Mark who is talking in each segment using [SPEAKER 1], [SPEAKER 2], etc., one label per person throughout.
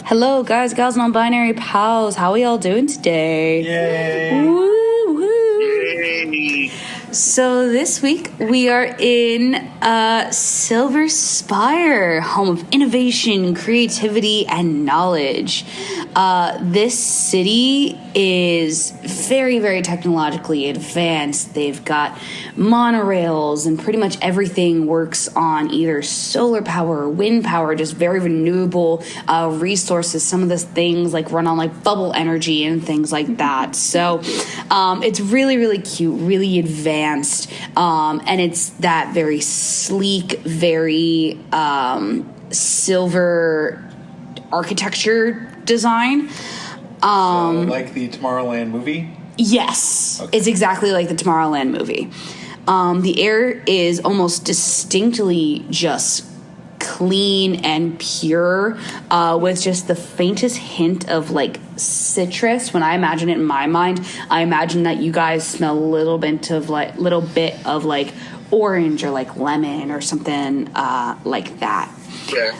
[SPEAKER 1] Hello, guys, gals, non-binary pals. How are y'all doing today?
[SPEAKER 2] Yay!
[SPEAKER 1] Woo, woo.
[SPEAKER 2] Yay!
[SPEAKER 1] So this week we are in Silver Spyre, home of innovation, creativity, and knowledge. This city is very, very technologically advanced. They've got monorails, and pretty much everything works on either solar power or wind power, just very renewable resources. Some of the things like run on like bubble energy and things like that. So it's really, really cute, really advanced. And it's that very sleek, very silver architecture design.
[SPEAKER 2] So, like the Tomorrowland movie?
[SPEAKER 1] Yes,
[SPEAKER 2] okay.
[SPEAKER 1] It's exactly like the Tomorrowland movie. The air is almost distinctly just clean and pure, with just the faintest hint of like citrus. When I imagine it in my mind, I imagine that you guys smell a little bit of like orange or like lemon or something like that.
[SPEAKER 2] Yeah.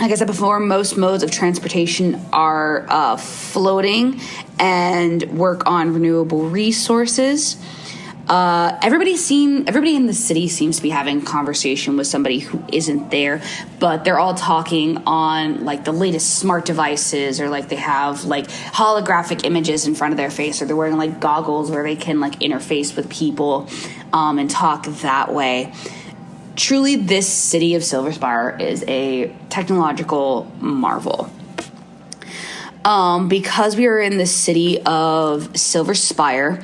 [SPEAKER 1] Like I said before, most modes of transportation are floating and work on renewable resources. Everybody in the city seems to be having a conversation with somebody who isn't there, but they're all talking on like the latest smart devices, or like they have like holographic images in front of their face, or they're wearing like goggles where they can like interface with people and talk that way. Truly, this city of Silver Spyre is a technological marvel. Because we are in the city of Silver Spyre,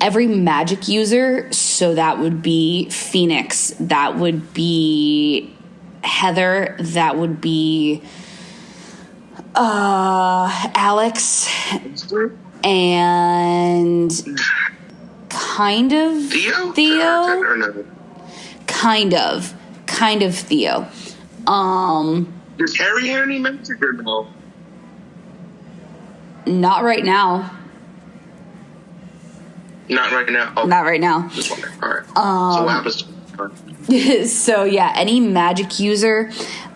[SPEAKER 1] every magic user, so that would be Phoenix, that would be Heather, that would be Alex, and kind of Theo?
[SPEAKER 2] Or no?
[SPEAKER 1] Kind of Theo.
[SPEAKER 2] Does Harry have any magic or no?
[SPEAKER 1] Not right now.
[SPEAKER 2] Not right now. Oh,
[SPEAKER 1] Not right now.
[SPEAKER 2] just wondering. All right. So what happens to
[SPEAKER 1] So yeah, any magic user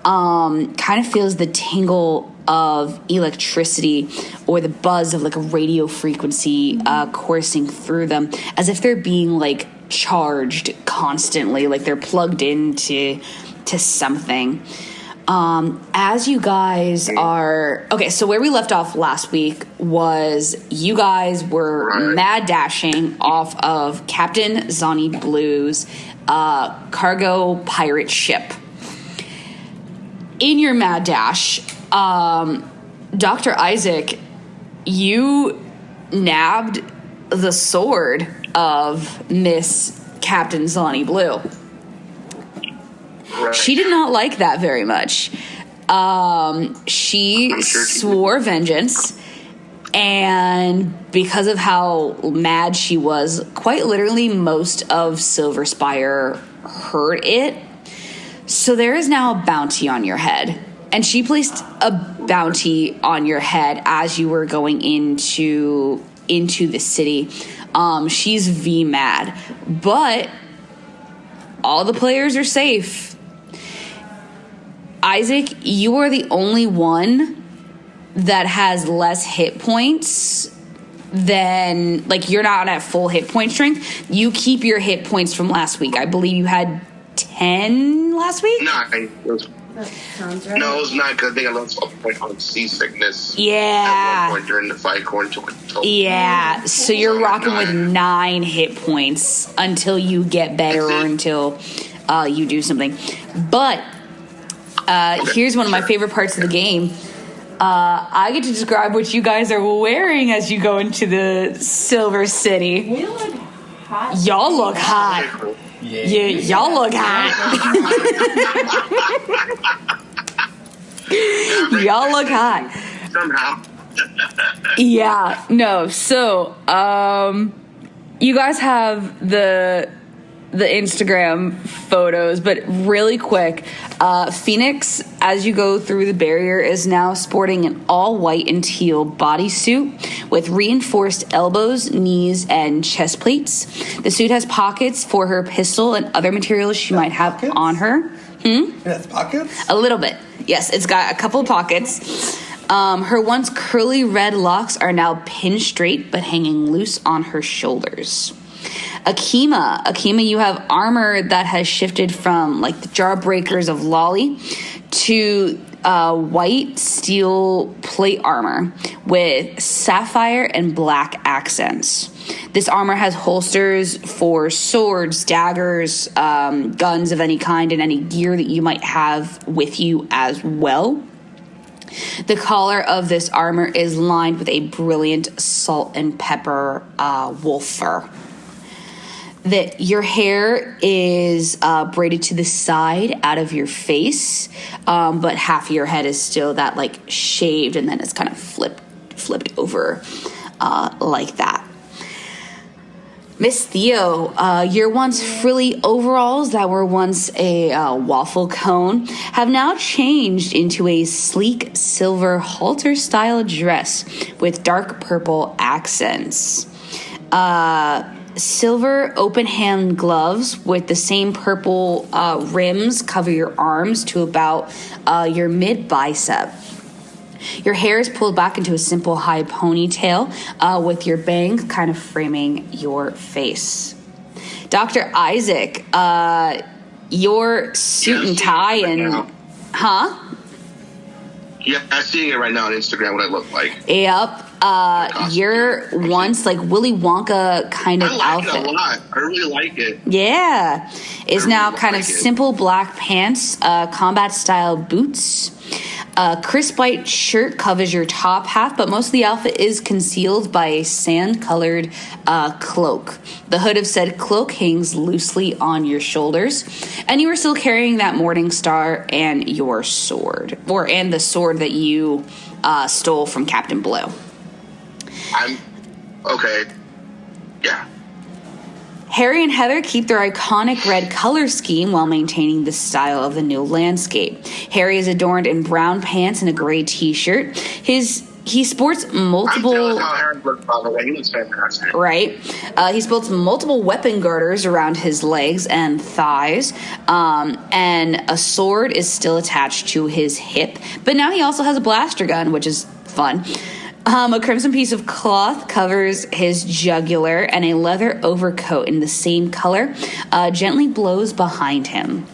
[SPEAKER 1] kind of feels the tingle of electricity or the buzz of like a radio frequency coursing through them, as if they're being like charged constantly, like they're plugged into something. As you guys are okay, so where we left off last week was you guys were mad dashing off of Captain Zonnie Blue's cargo pirate ship. In your mad dash, Dr. Isaac, you nabbed the sword of Miss Captain Zonnie Blue.
[SPEAKER 2] Right.
[SPEAKER 1] She did not like that very much. She swore vengeance, and because of how mad she was, quite literally most of Silver Spyre heard it. So there is now a bounty on your head. And she placed a bounty on your head as you were going into the city. She's V mad. But all the players are safe. Isaac, you are the only one that has less hit points than, like, you're not at full hit point strength. You keep your hit points from last week. I believe you had 10 last week?
[SPEAKER 2] 9.
[SPEAKER 3] That sounds right.
[SPEAKER 2] No, it's not good. I think I lost a point on seasickness.
[SPEAKER 1] Yeah.
[SPEAKER 2] At one point during the fight, according to it.
[SPEAKER 1] Yeah, so you're rocking with 9 hit points until you get better or until you do something. But here's one of my favorite parts of the game. I get to describe what you guys are wearing as you go into the Silver City.
[SPEAKER 3] We look hot.
[SPEAKER 1] Y'all look hot.
[SPEAKER 2] Yeah.
[SPEAKER 1] Yeah, y'all look hot. Y'all look hot.
[SPEAKER 2] Somehow.
[SPEAKER 1] Yeah, no. So, you guys have the Instagram photos, but really quick, Phoenix, as you go through the barrier, is now sporting an all white and teal bodysuit with reinforced elbows, knees, and chest plates. The suit has pockets for her pistol and other materials she might have
[SPEAKER 4] pockets?
[SPEAKER 1] on her.
[SPEAKER 4] It has pockets?
[SPEAKER 1] A little bit. Yes, it's got a couple of pockets. Her once curly red locks are now pinned straight but hanging loose on her shoulders. Akima, you have armor that has shifted from like the jawbreakers of Lolly to white steel plate armor with sapphire and black accents. This armor has holsters for swords, daggers, guns of any kind, and any gear that you might have with you as well. The collar of this armor is lined with a brilliant salt and pepper wolf fur. That your hair is braided to the side out of your face, but half of your head is still that like shaved, and then it's kind of flipped over like that. Miss Theo, your once frilly overalls that were once a waffle cone have now changed into a sleek silver halter-style dress with dark purple accents. Silver open-hand gloves with the same purple rims cover your arms to about your mid-bicep. Your hair is pulled back into a simple high ponytail with your bangs kind of framing your face. Dr. Isaac, your suit and tie and... Huh?
[SPEAKER 2] Yeah, I'm seeing it right now on Instagram, what I look like.
[SPEAKER 1] Yep. Your once like Willy Wonka kind of outfit.
[SPEAKER 2] I like it a lot. I really like it.
[SPEAKER 1] Yeah. Is now kind of simple black pants, combat style boots. Crisp white shirt covers your top half, but most of the outfit is concealed by a sand-colored cloak. The hood of said cloak hangs loosely on your shoulders, and you are still carrying that morning star and your sword, and the sword that you stole from Captain Blue.
[SPEAKER 2] I'm okay. Yeah.
[SPEAKER 1] Harry and Heather keep their iconic red color scheme while maintaining the style of the new landscape. Harry is adorned in brown pants and a gray t-shirt. He sports multiple...
[SPEAKER 2] how Harry looks, by the way. He looks fantastic.
[SPEAKER 1] Right. He sports multiple weapon girders around his legs and thighs, and a sword is still attached to his hip. But now he also has a blaster gun, which is fun. A crimson piece of cloth covers his jugular, and a leather overcoat in the same color gently blows behind him.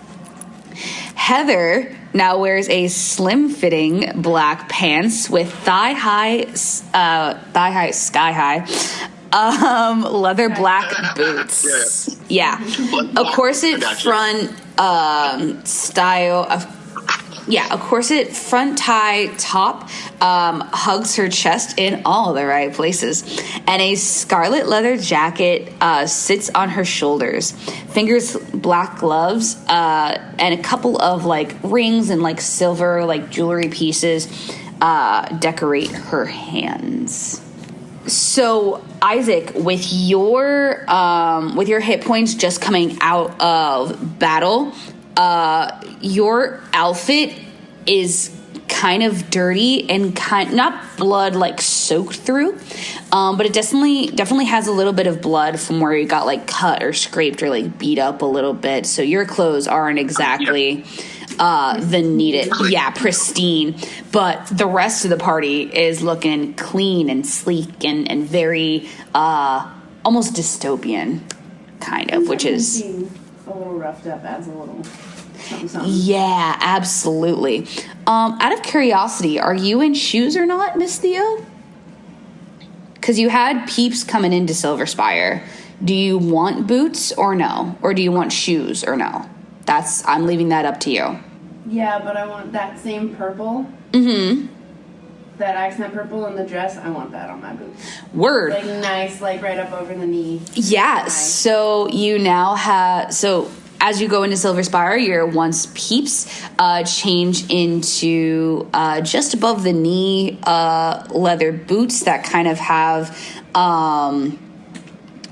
[SPEAKER 1] Heather now wears a slim-fitting black pants with thigh-high, sky-high leather black boots. Yeah. A corset front style of... Yeah, a corset front tie top hugs her chest in all the right places. And a scarlet leather jacket sits on her shoulders. Fingers black gloves and a couple of like rings and like silver like jewelry pieces decorate her hands. So Isaac, with your hit points just coming out of battle, your outfit is kind of dirty and not blood like soaked through, but it definitely has a little bit of blood from where you got like cut or scraped or like beat up a little bit. So your clothes aren't exactly the needed, pristine. But the rest of the party is looking clean and sleek and very almost dystopian kind of, which is
[SPEAKER 3] a little roughed up, adds a little something.
[SPEAKER 1] Yeah, absolutely. Out of curiosity, are you in shoes or not, Miss Theo? Because you had peeps coming into Silver Spyre. Do you want boots or no? Or do you want shoes or no? I'm leaving that up to you.
[SPEAKER 3] Yeah, but I want that same purple.
[SPEAKER 1] Mm-hmm.
[SPEAKER 3] That accent purple in the dress, I want that on my boots.
[SPEAKER 1] Word.
[SPEAKER 3] Like nice, like right up over the knee.
[SPEAKER 1] Yeah,
[SPEAKER 3] nice.
[SPEAKER 1] So you now have... So as you go into Silver Spyre, your once peeps change into just above the knee leather boots that kind of have...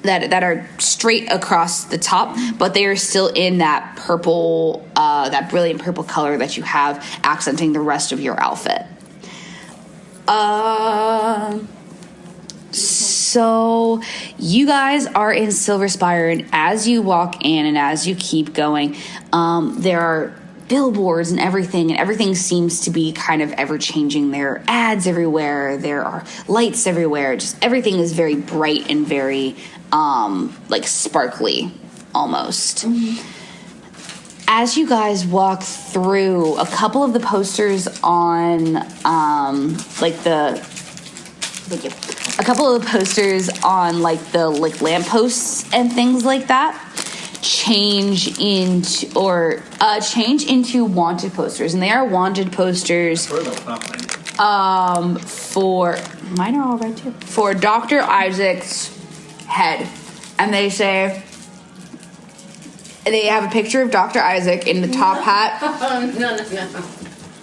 [SPEAKER 1] that are straight across the top, but they are still in that purple, that brilliant purple color that you have accenting the rest of your outfit. So you guys are in Silver Spyre, and as you walk in and as you keep going, there are billboards and everything seems to be kind of ever changing. There are ads everywhere, there are lights everywhere, just everything is very bright and very like sparkly almost. As you guys walk through, a couple of the posters on the lampposts and things like that change into wanted posters, and they are wanted posters for mine are all red too, for Dr. Isaac's head, and they say they have a picture of Dr. Isaac in the top hat.
[SPEAKER 3] No.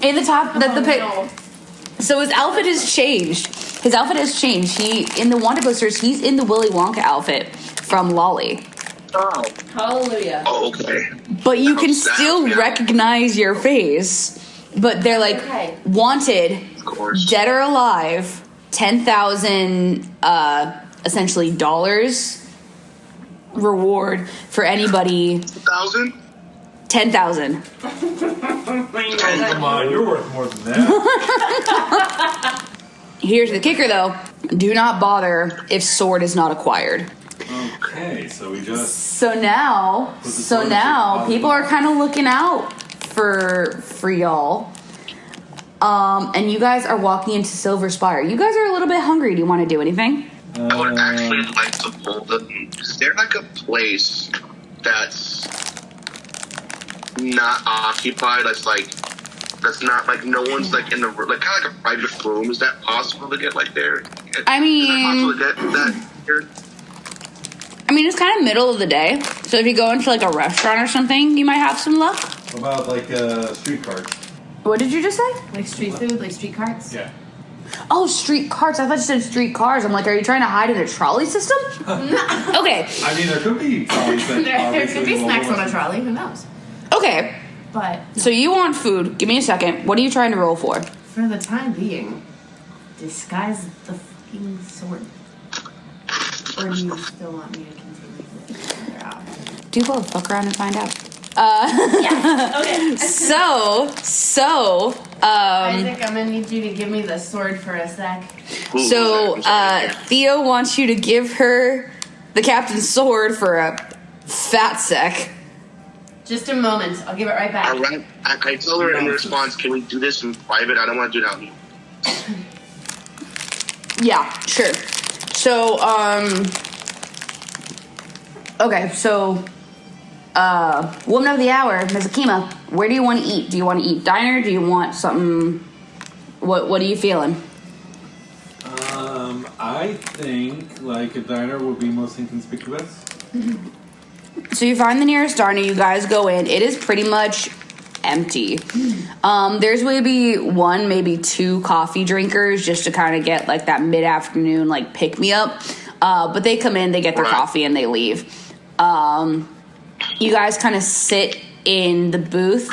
[SPEAKER 1] In the top
[SPEAKER 3] No.
[SPEAKER 1] So his outfit has changed. He in the wanted posters, he's in the Willy Wonka outfit from Lolly.
[SPEAKER 2] Oh.
[SPEAKER 3] Hallelujah.
[SPEAKER 2] Oh, okay.
[SPEAKER 1] But you can still recognize your face. But they're like, wanted,
[SPEAKER 2] Of course.
[SPEAKER 1] dead or alive, 10,000 essentially dollars reward for anybody.
[SPEAKER 2] 1,000?
[SPEAKER 1] 10,000.
[SPEAKER 4] Come on, you're worth more than that.
[SPEAKER 1] Here's the kicker, though. Do not bother if sword is not acquired.
[SPEAKER 4] Okay, so we just...
[SPEAKER 1] So now people are kind of looking out for y'all. And you guys are walking into Silver Spyre. You guys are a little bit hungry. Do you want to do anything?
[SPEAKER 2] I would actually like to pull is there like a place that's not occupied, that's not like no one's like in the like kind of like a private room? Is that possible to get like there?
[SPEAKER 1] I mean,
[SPEAKER 2] is that possible to get that here?
[SPEAKER 1] I mean, it's kind of middle of the day, so if you go into like a restaurant or something, you might have some luck.
[SPEAKER 4] What about like street carts?
[SPEAKER 1] What did you just say?
[SPEAKER 3] Like street food, like street carts?
[SPEAKER 4] Yeah.
[SPEAKER 1] Oh, street carts. I thought you said street cars. I'm like, are you trying to hide in a trolley system? Okay.
[SPEAKER 4] I mean, there could be trolleys that
[SPEAKER 3] There could be snacks on a
[SPEAKER 4] obviously-
[SPEAKER 3] trolley, who knows?
[SPEAKER 1] Okay.
[SPEAKER 3] But
[SPEAKER 1] So you want food. Give me a second. What are you trying to roll for?
[SPEAKER 3] for the time being, disguise the fucking sword. Or do you still want me to continue to figure out?
[SPEAKER 1] Do both. Fuck around and find out.
[SPEAKER 3] Yeah, okay.
[SPEAKER 1] So,
[SPEAKER 3] Isaac, I'm gonna need you to give me the sword for a sec.
[SPEAKER 1] Theo wants you to give her the captain's sword for a fat sec.
[SPEAKER 3] Just a moment, I'll give it right back.
[SPEAKER 2] Alright, I tell her in response, can we do this in private? I don't want to do it out here.
[SPEAKER 1] Yeah, sure. So, okay, so, woman of the hour, Ms. Akima, where do you want to eat? Do you want to eat diner? Do you want something, what are you feeling?
[SPEAKER 4] I think like a diner would be most inconspicuous.
[SPEAKER 1] So you find the nearest diner, you guys go in, it is pretty much empty. There's maybe one, maybe two coffee drinkers just to kind of get like that mid-afternoon like pick-me-up. But they come in, they get their coffee, and they leave. You guys kind of sit in the booth,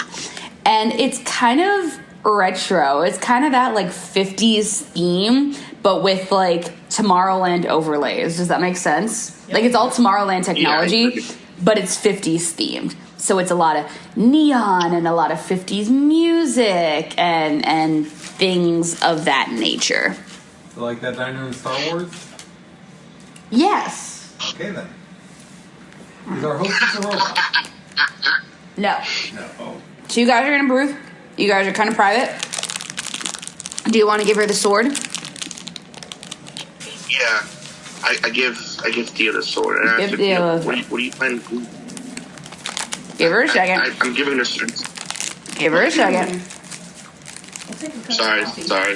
[SPEAKER 1] and it's kind of retro. It's kind of that like 50s theme, but with like Tomorrowland overlays. Does that make sense? Yep. Like it's all Tomorrowland technology, but it's 50s themed. So it's a lot of neon and a lot of 50s music and things of that nature.
[SPEAKER 4] So like that diner in Star Wars?
[SPEAKER 1] Yes.
[SPEAKER 4] Okay then. Is our hostess a robot?
[SPEAKER 1] No.
[SPEAKER 4] No. Oh.
[SPEAKER 1] So you guys are in a booth. You guys are kind of private. Do you want to give her the sword?
[SPEAKER 2] Yeah. I give Theo the sword. And I
[SPEAKER 1] Give
[SPEAKER 2] ask
[SPEAKER 1] Theo
[SPEAKER 2] him, what do you plan to do?
[SPEAKER 1] Give her a second.
[SPEAKER 2] I'm giving her sword.
[SPEAKER 1] Give her a second.
[SPEAKER 3] I'll take a cup of
[SPEAKER 2] Sorry.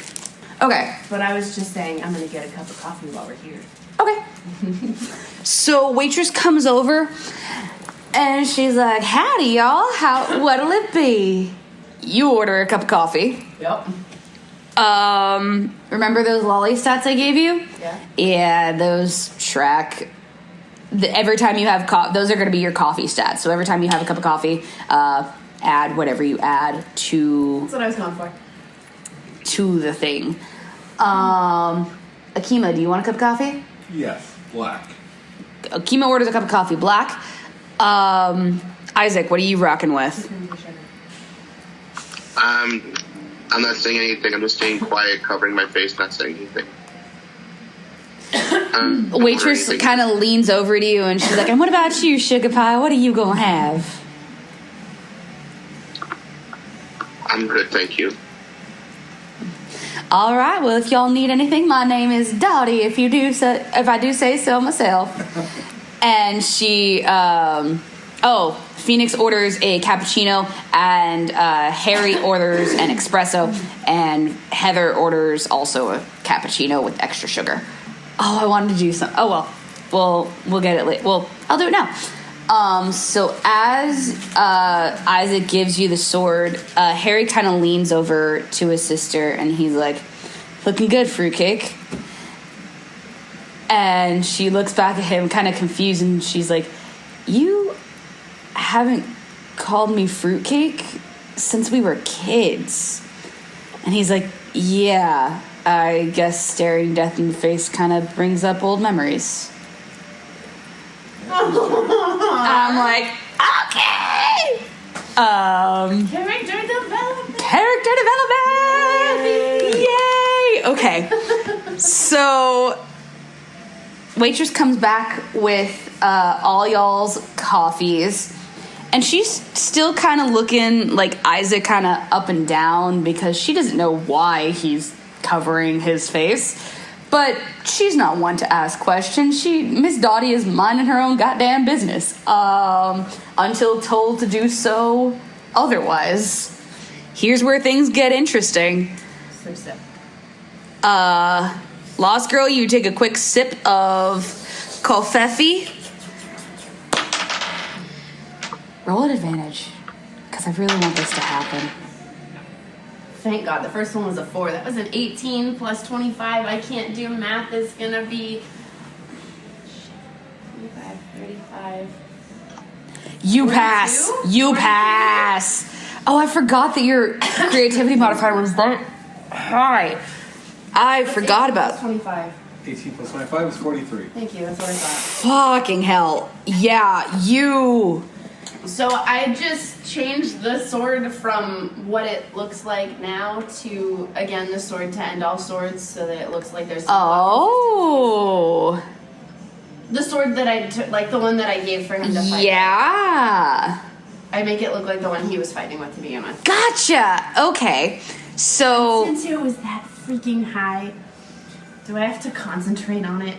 [SPEAKER 3] coffee.
[SPEAKER 1] Okay.
[SPEAKER 3] But I was just saying, I'm gonna get a cup of coffee while we're here.
[SPEAKER 1] Okay. So waitress comes over and she's like, "Howdy, y'all. What'll it be?" You order a cup of coffee.
[SPEAKER 3] Yep.
[SPEAKER 1] Remember those lolly stats I gave you?
[SPEAKER 3] Yeah.
[SPEAKER 1] Yeah, those track. Every time you have those are going to be your coffee stats. So every time you have a cup of coffee, add whatever you add to.
[SPEAKER 3] That's what I was going for.
[SPEAKER 1] To the thing. Akima, do you want a cup of coffee?
[SPEAKER 4] Yes, black.
[SPEAKER 1] Akima orders a cup of coffee black. Isaac, what are you rocking with?
[SPEAKER 2] I'm not saying anything. I'm just staying quiet, covering my face, not saying anything.
[SPEAKER 1] Waitress kind of leans over to you and she's like, and what about you, Sugar Pie? What are you gonna have?
[SPEAKER 2] I'm good, thank you.
[SPEAKER 1] All right, well, if y'all need anything, my name is Dottie, if I do say so myself. And she, Phoenix orders a cappuccino, and Harry orders an espresso, and Heather orders also a cappuccino with extra sugar. Oh, I wanted to do some. Oh, well, we'll get it later. Well, I'll do it now. So as Isaac gives you the sword, Harry kind of leans over to his sister, and he's like, looking good, fruitcake. And she looks back at him kind of confused, and she's like, you haven't called me fruitcake since we were kids. And he's like, yeah, I guess staring death in the face kind of brings up old memories. I'm like, okay. Character development. Yay. Okay. So waitress comes back with all y'all's coffees, and she's still kind of looking like Isaac kind of up and down because she doesn't know why he's covering his face. But she's not one to ask questions. Miss Dottie is minding her own goddamn business until told to do so otherwise. Here's where things get interesting. Lost Girl, you take a quick sip of Kofefi. Roll at advantage, because I really want this to happen.
[SPEAKER 3] Thank God. The first one was a 4. That was an 18 plus 25. I can't do math. It's going to be 25, 35.
[SPEAKER 1] You pass. You pass. Oh, I forgot that your creativity modifier was that high. I forgot about
[SPEAKER 3] 25.
[SPEAKER 4] 18 plus 25 is 43.
[SPEAKER 3] Thank you. That's what I thought.
[SPEAKER 1] Fucking hell. Yeah, you.
[SPEAKER 3] So I just changed the sword from what it looks like now to, again, the sword to end all swords so that it looks like there's some
[SPEAKER 1] Oh.
[SPEAKER 3] The sword that I took, like the one that I gave for him to fight.
[SPEAKER 1] Yeah.
[SPEAKER 3] I make it look like the one he was fighting with to begin with.
[SPEAKER 1] Gotcha. Okay. So.
[SPEAKER 3] Since it was that freaking high, do I have to concentrate on it?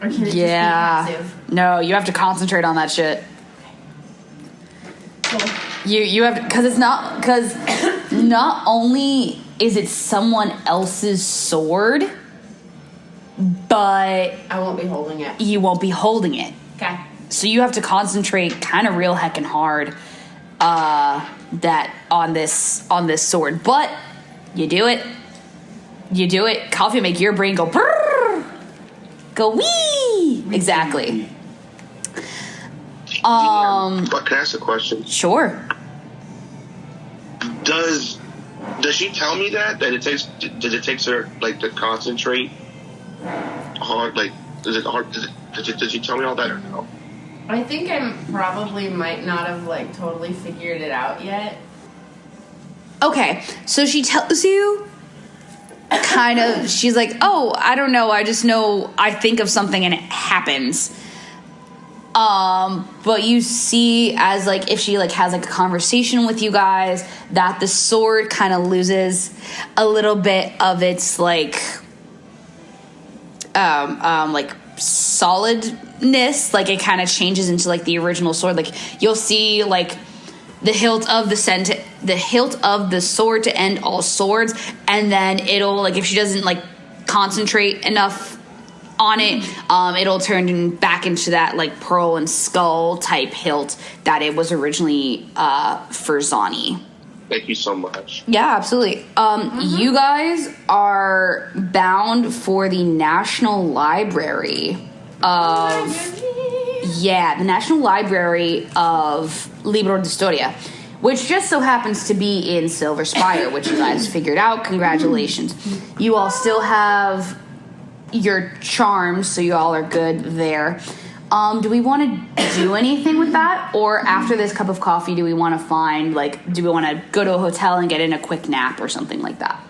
[SPEAKER 3] Or can it just be passive?
[SPEAKER 1] No, you have to concentrate on that shit.
[SPEAKER 3] Cool.
[SPEAKER 1] You have to, because not only is it someone else's sword, but
[SPEAKER 3] I won't be holding it.
[SPEAKER 1] you won't be holding it.
[SPEAKER 3] Okay.
[SPEAKER 1] So you have to concentrate kind of real heckin' hard that on this sword. But you do it. You do it. Coffee make your brain go brrr, go wee. Exactly.
[SPEAKER 2] But can I ask a question?
[SPEAKER 1] Sure.
[SPEAKER 2] Does she tell me that it takes her like to concentrate hard? Like, is it hard? Does she tell me all that or no?
[SPEAKER 3] I think I probably might not have like totally figured it out yet.
[SPEAKER 1] Okay, so she tells you kind of, she's like, oh, I don't know, I just know I think of something and it happens. But you see as like if she like has like a conversation with you guys that the sword kind of loses a little bit of its like solidness, like it kind of changes into like the original sword. Like you'll see like the hilt of the sword to end all swords, and then it'll like if she doesn't like concentrate enough on it, it'll turn back into that like pearl and skull type hilt that it was originally for Zani.
[SPEAKER 2] Thank you so much.
[SPEAKER 1] Yeah, absolutely. You guys are bound for the National Library of the National Library of Libro Distoria, which just so happens to be in Silver Spyre, which you guys figured out. Congratulations. You all still have your charms, so you all are good there. Do we want to do anything with that? Or after this cup of coffee, do we want to find, like, do we want to go to a hotel and get in a quick nap or something like that?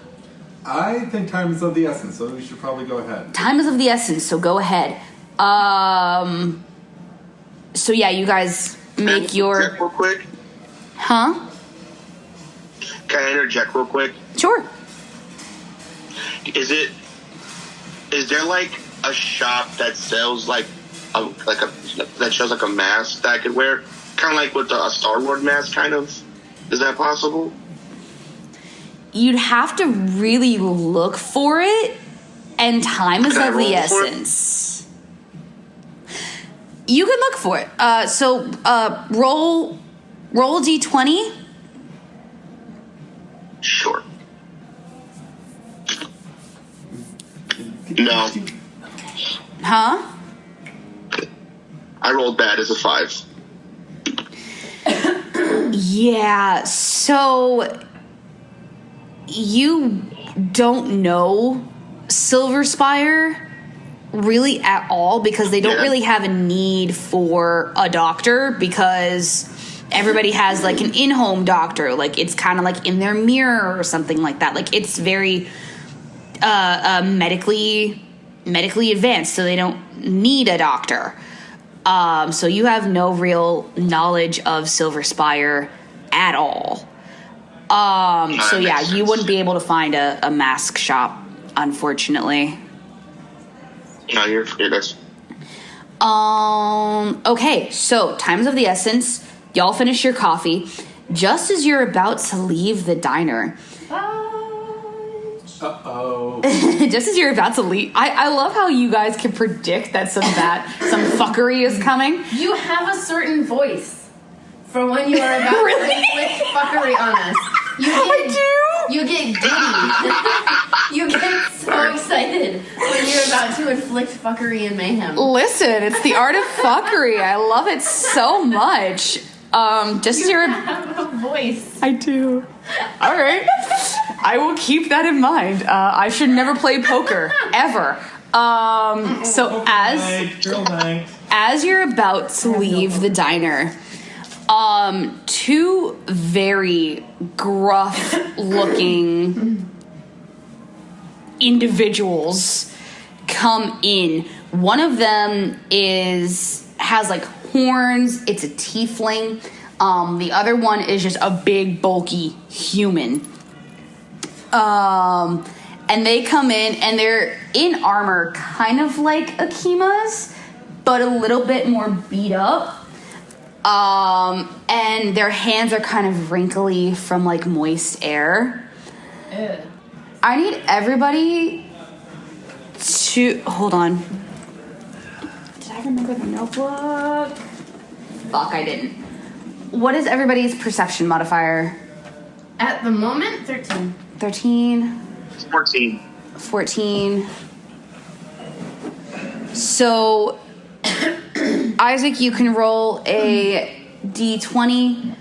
[SPEAKER 5] I think time is of the essence, so we should probably go ahead.
[SPEAKER 1] Time is of the essence, so go ahead. So yeah, you guys make your...
[SPEAKER 2] Check real quick.
[SPEAKER 1] Huh?
[SPEAKER 2] Can I interject real quick?
[SPEAKER 1] Sure.
[SPEAKER 2] Is there like a shop that sells that shows like a mask that I could wear, kind of like with a Star Lord mask, kind of? Is that possible?
[SPEAKER 1] You'd have to really look for it, and time is of the essence. You can look for it. Roll D20.
[SPEAKER 2] Sure. No.
[SPEAKER 1] Huh?
[SPEAKER 2] I rolled bad as a 5.
[SPEAKER 1] Yeah, so you don't know Silver Spyre really at all because they don't really have a need for a doctor because everybody has like an in-home doctor. Like it's kind of like in their mirror or something like that. Like it's very medically advanced, so they don't need a doctor. So you have no real knowledge of Silver Spyre at all. So yeah, you wouldn't be able to find a mask shop, unfortunately.
[SPEAKER 2] No, you're that's.
[SPEAKER 1] Okay, so time's of the essence. Y'all finish your coffee. Just as you're about to leave the diner.
[SPEAKER 5] Uh-oh.
[SPEAKER 1] Just as you're about to leave. I love how you guys can predict that some fuckery is coming.
[SPEAKER 3] You have a certain voice for when you are about to inflict fuckery on us. You get giddy. You get so excited when you're about to inflict fuckery and mayhem.
[SPEAKER 1] Listen, it's the art of fuckery. I love it so much. Just as you're
[SPEAKER 3] have a voice.
[SPEAKER 1] I do. All right. I will keep that in mind. I should never play poker ever. So as you're about to leave the diner, two very gruff looking individuals come in. One of them has like horns. It's a tiefling. The other one is just a big bulky human. And they come in and they're in armor, kind of like Akima's, but a little bit more beat up. And their hands are kind of wrinkly from like moist air.
[SPEAKER 3] Ew.
[SPEAKER 1] I need everybody to hold on. Did I remember the notebook? Fuck, I didn't. What is everybody's perception modifier?
[SPEAKER 3] At the moment, 13.
[SPEAKER 1] 13.
[SPEAKER 2] 14.
[SPEAKER 1] So, Isaac, you can roll a d20.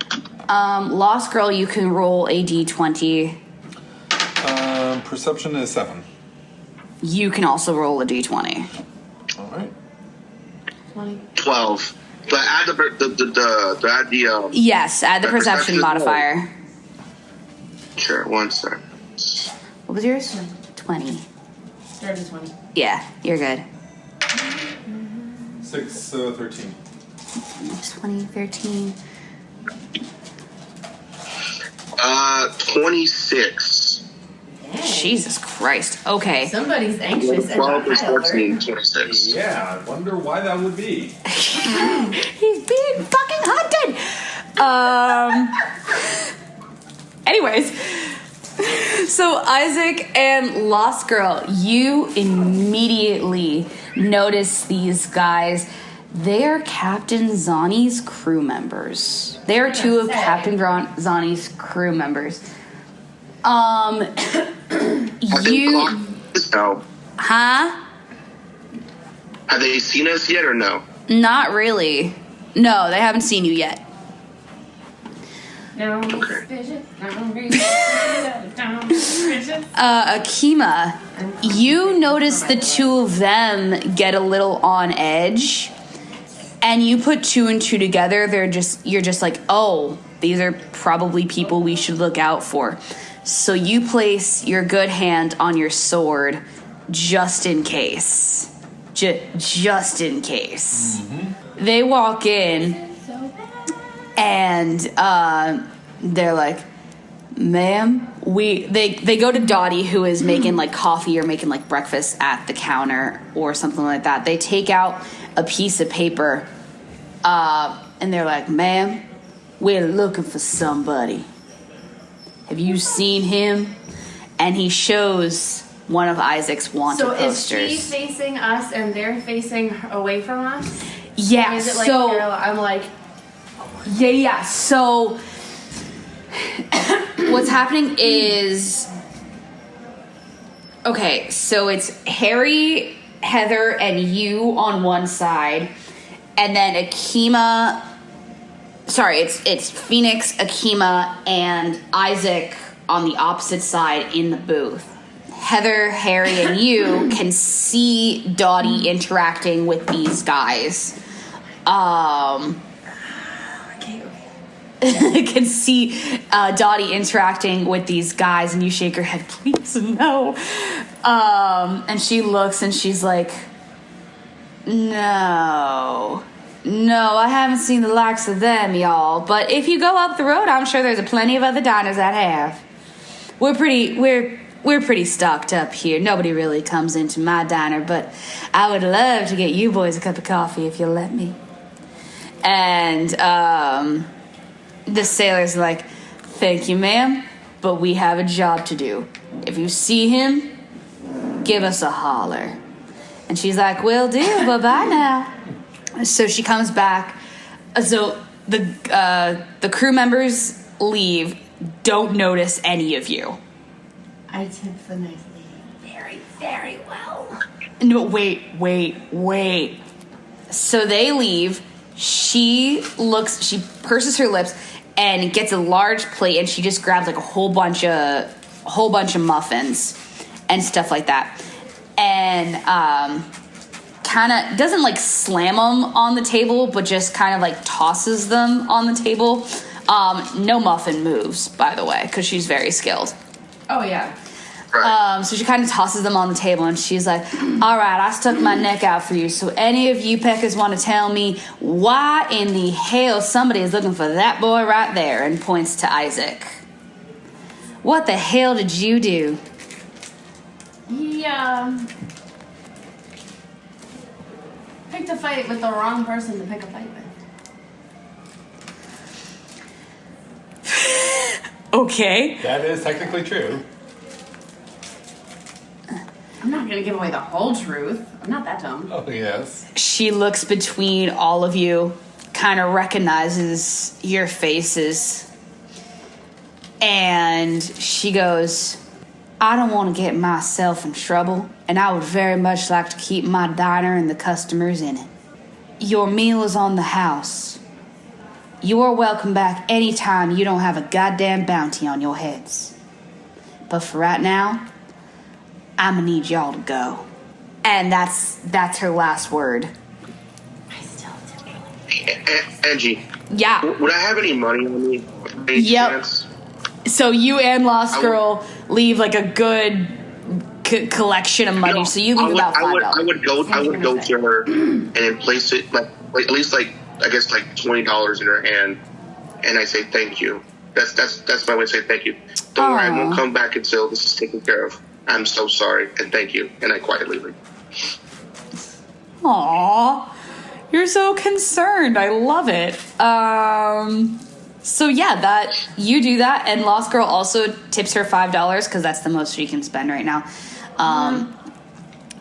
[SPEAKER 1] Lost Girl, you can roll a d20.
[SPEAKER 5] Perception is 7.
[SPEAKER 1] You can also roll a d20.
[SPEAKER 5] All right.
[SPEAKER 2] 12. But add the
[SPEAKER 1] Yes, add the perception modifier.
[SPEAKER 2] Sure, 1 sec.
[SPEAKER 1] What was yours? 20.
[SPEAKER 3] Started 20.
[SPEAKER 1] Yeah, you're good.
[SPEAKER 5] 6, 13.
[SPEAKER 1] 20, 13.
[SPEAKER 2] 26.
[SPEAKER 1] Jesus Christ. Okay.
[SPEAKER 3] Somebody's anxious.
[SPEAKER 2] 12 is
[SPEAKER 3] and
[SPEAKER 2] 14, 26.
[SPEAKER 5] Yeah, I wonder why that would be.
[SPEAKER 1] He's being fucking hunted. Anyways, so Isaac and Lost Girl, you immediately notice these guys. They are Captain Zani's crew members. They are two of Captain Zani's crew members.
[SPEAKER 2] No.
[SPEAKER 1] Huh?
[SPEAKER 2] Have they seen us yet or no?
[SPEAKER 1] Not really. No, they haven't seen you yet.
[SPEAKER 3] No.
[SPEAKER 1] Akima, you notice the two of them get a little on edge, And you put 2 and 2 together. You're just like, oh, these are probably people we should look out for. So you place your good hand on your sword just in case. Just in case. Mm-hmm. They walk in and they're like, ma'am, they go to Dottie, who is making like coffee or making like breakfast at the counter or something like that. They take out a piece of paper and they're like, ma'am, we're looking for somebody. Have you seen him? And he shows one of Isaac's wanted posters.
[SPEAKER 3] So is she facing us and they're facing away from us?
[SPEAKER 1] Yeah.
[SPEAKER 3] Or is it like I'm like...
[SPEAKER 1] Yeah. So what's happening is... Okay, so it's Harry, Heather, and you on one side. And then Akima... Sorry, it's Phoenix, Akima, and Isaac on the opposite side in the booth. Heather, Harry, and you can see Dottie interacting with these guys. Can see Dottie interacting with these guys, and you shake your head, please no. And she looks and she's like, no, I haven't seen the likes of them, y'all. But if you go up the road, I'm sure there's plenty of other diners that have. We're pretty stocked up here. Nobody really comes into my diner, but I would love to get you boys a cup of coffee if you'll let me. And the sailor's like, thank you, ma'am, but we have a job to do. If you see him, give us a holler. And she's like, will do, bye-bye now. So she comes back. So the crew members leave, don't notice any of you.
[SPEAKER 3] I tipped the nice lady very, very well.
[SPEAKER 1] No, wait. So they leave. She purses her lips and gets a large plate, and she just grabs like a whole bunch of muffins and stuff like that. And kind of doesn't like slam them on the table, but just kind of like tosses them on the table. No muffin moves, by the way, because she's very skilled.
[SPEAKER 3] Oh yeah.
[SPEAKER 1] So she kind of tosses them on the table, and she's like, all right, I stuck my neck out for you. So any of you peckers want to tell me why in the hell somebody is looking for that boy right there, and points to Isaac. What the hell did you do?
[SPEAKER 3] Yeah. Picked a fight with the wrong person to pick a fight with.
[SPEAKER 1] Okay.
[SPEAKER 5] That is technically true.
[SPEAKER 3] I'm not gonna give away the whole truth. I'm not that dumb.
[SPEAKER 5] Oh, yes.
[SPEAKER 1] She looks between all of you, kind of recognizes your faces, and she goes, I don't want to get myself in trouble, and I would very much like to keep my diner and the customers in it. Your meal is on the house. You are welcome back anytime you don't have a goddamn bounty on your heads. But for right now, I'm gonna need y'all to go. And that's her last word.
[SPEAKER 3] I still didn't.
[SPEAKER 2] Angie.
[SPEAKER 1] Yeah.
[SPEAKER 2] Would I have any money on me? Any chance?
[SPEAKER 1] So you and Lost Girl leave like a good collection of money. So you leave about $5.
[SPEAKER 2] I would go to her and then place it like at least like I guess like $20 in her hand, and I say thank you. That's my way to say thank you. Don't worry, I won't come back until this is taken care of. I'm so sorry, and thank you. And I quietly leave.
[SPEAKER 1] Aww, you're so concerned. I love it. So yeah, that you do that, and Lost Girl also tips her $5 because that's the most she can spend right now.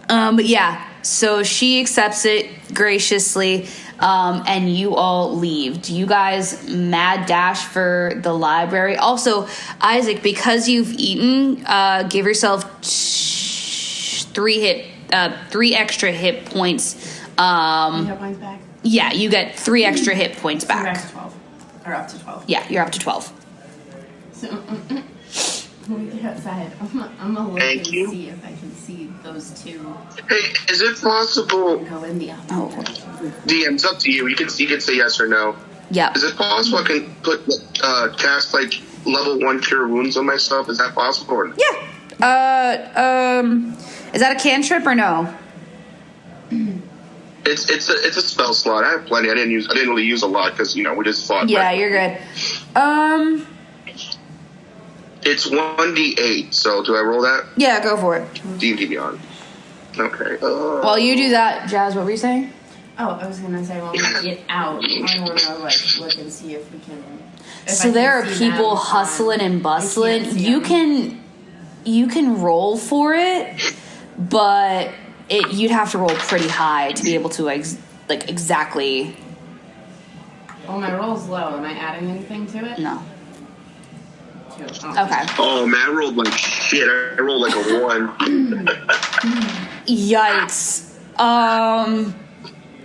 [SPEAKER 1] But yeah, so she accepts it graciously, and you all leave. Do you guys mad dash for the library? Also, Isaac, because you've eaten, give yourself 3 extra hit points.
[SPEAKER 3] Hit points back?
[SPEAKER 1] Yeah, you get 3 extra hit points back.
[SPEAKER 3] You're back to 12. Or up to 12.
[SPEAKER 1] Yeah, you're up to 12.
[SPEAKER 3] So, when we get outside, I'm gonna look and see if I can see those two
[SPEAKER 2] Hey, is it possible?
[SPEAKER 3] go in the opposite
[SPEAKER 1] Oh.
[SPEAKER 3] direction.
[SPEAKER 2] DM, it's up to you. You can say yes or no.
[SPEAKER 1] Yeah.
[SPEAKER 2] Is it possible I can cast like level 1 cure wounds on myself? Is that possible? Or
[SPEAKER 1] Yeah. Is that a cantrip or no?
[SPEAKER 2] It's a spell slot. I have plenty. I didn't really use a lot because we just fought.
[SPEAKER 1] Yeah, you're good.
[SPEAKER 2] It's 1d8. So do I roll that?
[SPEAKER 1] Yeah, go for it.
[SPEAKER 2] D&D Beyond. Okay.
[SPEAKER 1] While you do that, Jazz, what were you saying?
[SPEAKER 3] Oh, I was gonna say, while we get out, I wanna look and see if we can.
[SPEAKER 1] So there are people hustling and bustling. You can roll for it, but you'd have to roll pretty high to be able to exactly.
[SPEAKER 3] Well, my roll's low. Am I adding anything to it?
[SPEAKER 1] No.
[SPEAKER 3] Oh.
[SPEAKER 1] Okay.
[SPEAKER 2] Oh man, I rolled like shit. I rolled like a 1.
[SPEAKER 1] Yikes.
[SPEAKER 2] I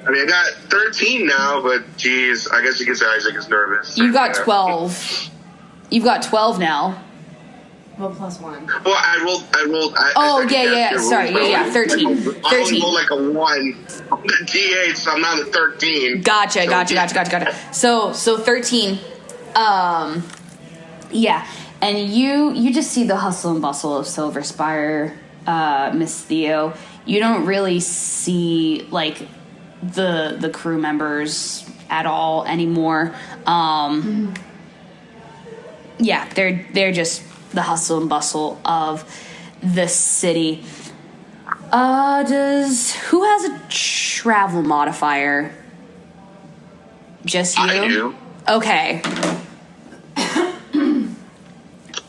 [SPEAKER 2] mean, I got 13 now, but geez, I guess you could say Isaac is nervous.
[SPEAKER 1] You got 12. You've got 12 now.
[SPEAKER 3] Well, +1.
[SPEAKER 2] Well, I rolled.
[SPEAKER 1] Yeah. Sorry, yeah. 13.
[SPEAKER 2] I only
[SPEAKER 1] 13.
[SPEAKER 2] rolled like a 1 on the D8, so I'm not a 13.
[SPEAKER 1] Gotcha. So 13. Yeah. And you just see the hustle and bustle of Silver Spyre, Miss Theo. You don't really see like the crew members at all anymore. Yeah, they're just the hustle and bustle of the city. Who has a travel modifier? Just you?
[SPEAKER 2] I do.
[SPEAKER 1] Okay.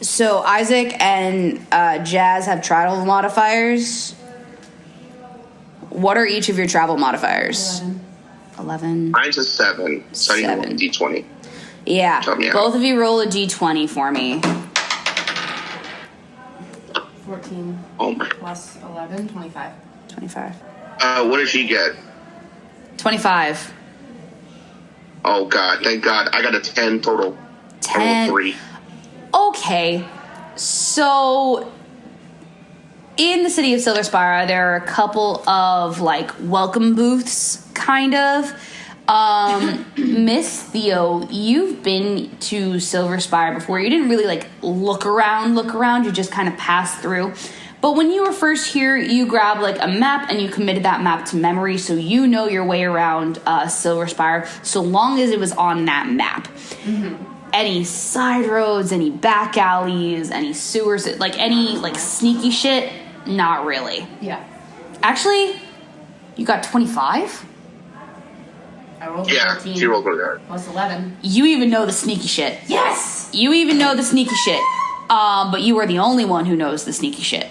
[SPEAKER 1] So Isaac and Jazz have travel modifiers. What are each of your travel modifiers? 11.
[SPEAKER 2] Mine's a 7. So I need to roll a D20.
[SPEAKER 1] Yeah.
[SPEAKER 2] Help me out.
[SPEAKER 1] Both of you roll a d20 for me.
[SPEAKER 3] 14
[SPEAKER 2] Oh my.
[SPEAKER 3] plus 11, 25.
[SPEAKER 1] 25.
[SPEAKER 2] What did she get?
[SPEAKER 1] 25.
[SPEAKER 2] Oh god, thank God. I got a 10 total.
[SPEAKER 1] 10.
[SPEAKER 2] 3.
[SPEAKER 1] Okay. So in the city of Silver Spyre, there are a couple of like welcome booths, kind of. Miss Theo, you've been to Silver Spyre before. You didn't really like look around. You just kind of passed through. But when you were first here, you grabbed like a map and you committed that map to memory, so you know your way around Silver Spyre, so long as it was on that map. Mm-hmm. Any side roads, any back alleys, any sewers, like any like sneaky shit, not really.
[SPEAKER 3] Yeah.
[SPEAKER 1] Actually, you got 25?
[SPEAKER 3] I rolled
[SPEAKER 2] Yeah,
[SPEAKER 3] 14
[SPEAKER 2] she rolled really hard.
[SPEAKER 3] plus 11.
[SPEAKER 1] You even know the sneaky shit.
[SPEAKER 3] Yes!
[SPEAKER 1] You even know the sneaky shit. But you are the only one who knows the sneaky shit.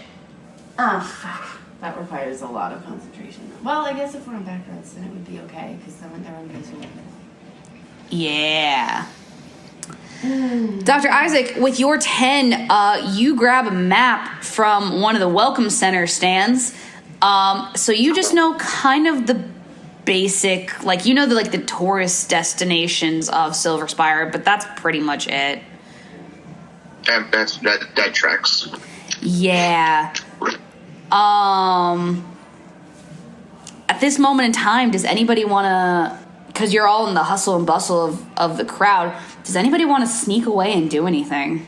[SPEAKER 3] Oh, fuck. That requires a lot of concentration. Well, I guess if we're on back roads, then it would be okay, because then everyone goes away.
[SPEAKER 1] Yeah. Dr. Isaac, with your 10, you grab a map from one of the Welcome Center stands. So you just know kind of the basic, like, you know, the tourist destinations of Silver Spyre, but that's pretty much it.
[SPEAKER 2] That tracks.
[SPEAKER 1] Yeah. At this moment in time, does anybody want to, because you're all in the hustle and bustle of the crowd, does anybody want to sneak away and do anything?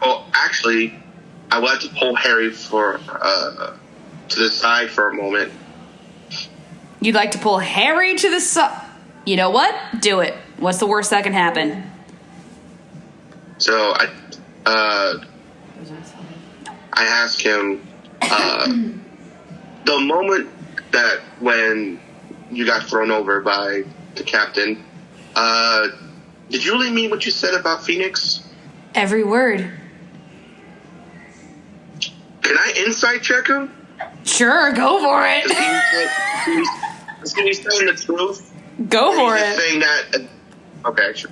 [SPEAKER 2] Well, actually, I would like to pull Harry to the side for a moment.
[SPEAKER 1] You'd like to pull Harry to the side? You know what? Do it. What's the worst that can happen?
[SPEAKER 2] So I ask him, the moment that when you got thrown over by the captain, did you really mean what you said about Phoenix?
[SPEAKER 1] Every word.
[SPEAKER 2] Can I insight check him?
[SPEAKER 1] Sure, go for it.
[SPEAKER 2] Is he saying the truth?
[SPEAKER 1] Go for
[SPEAKER 2] He's just
[SPEAKER 1] it.
[SPEAKER 2] saying that. Okay, sure.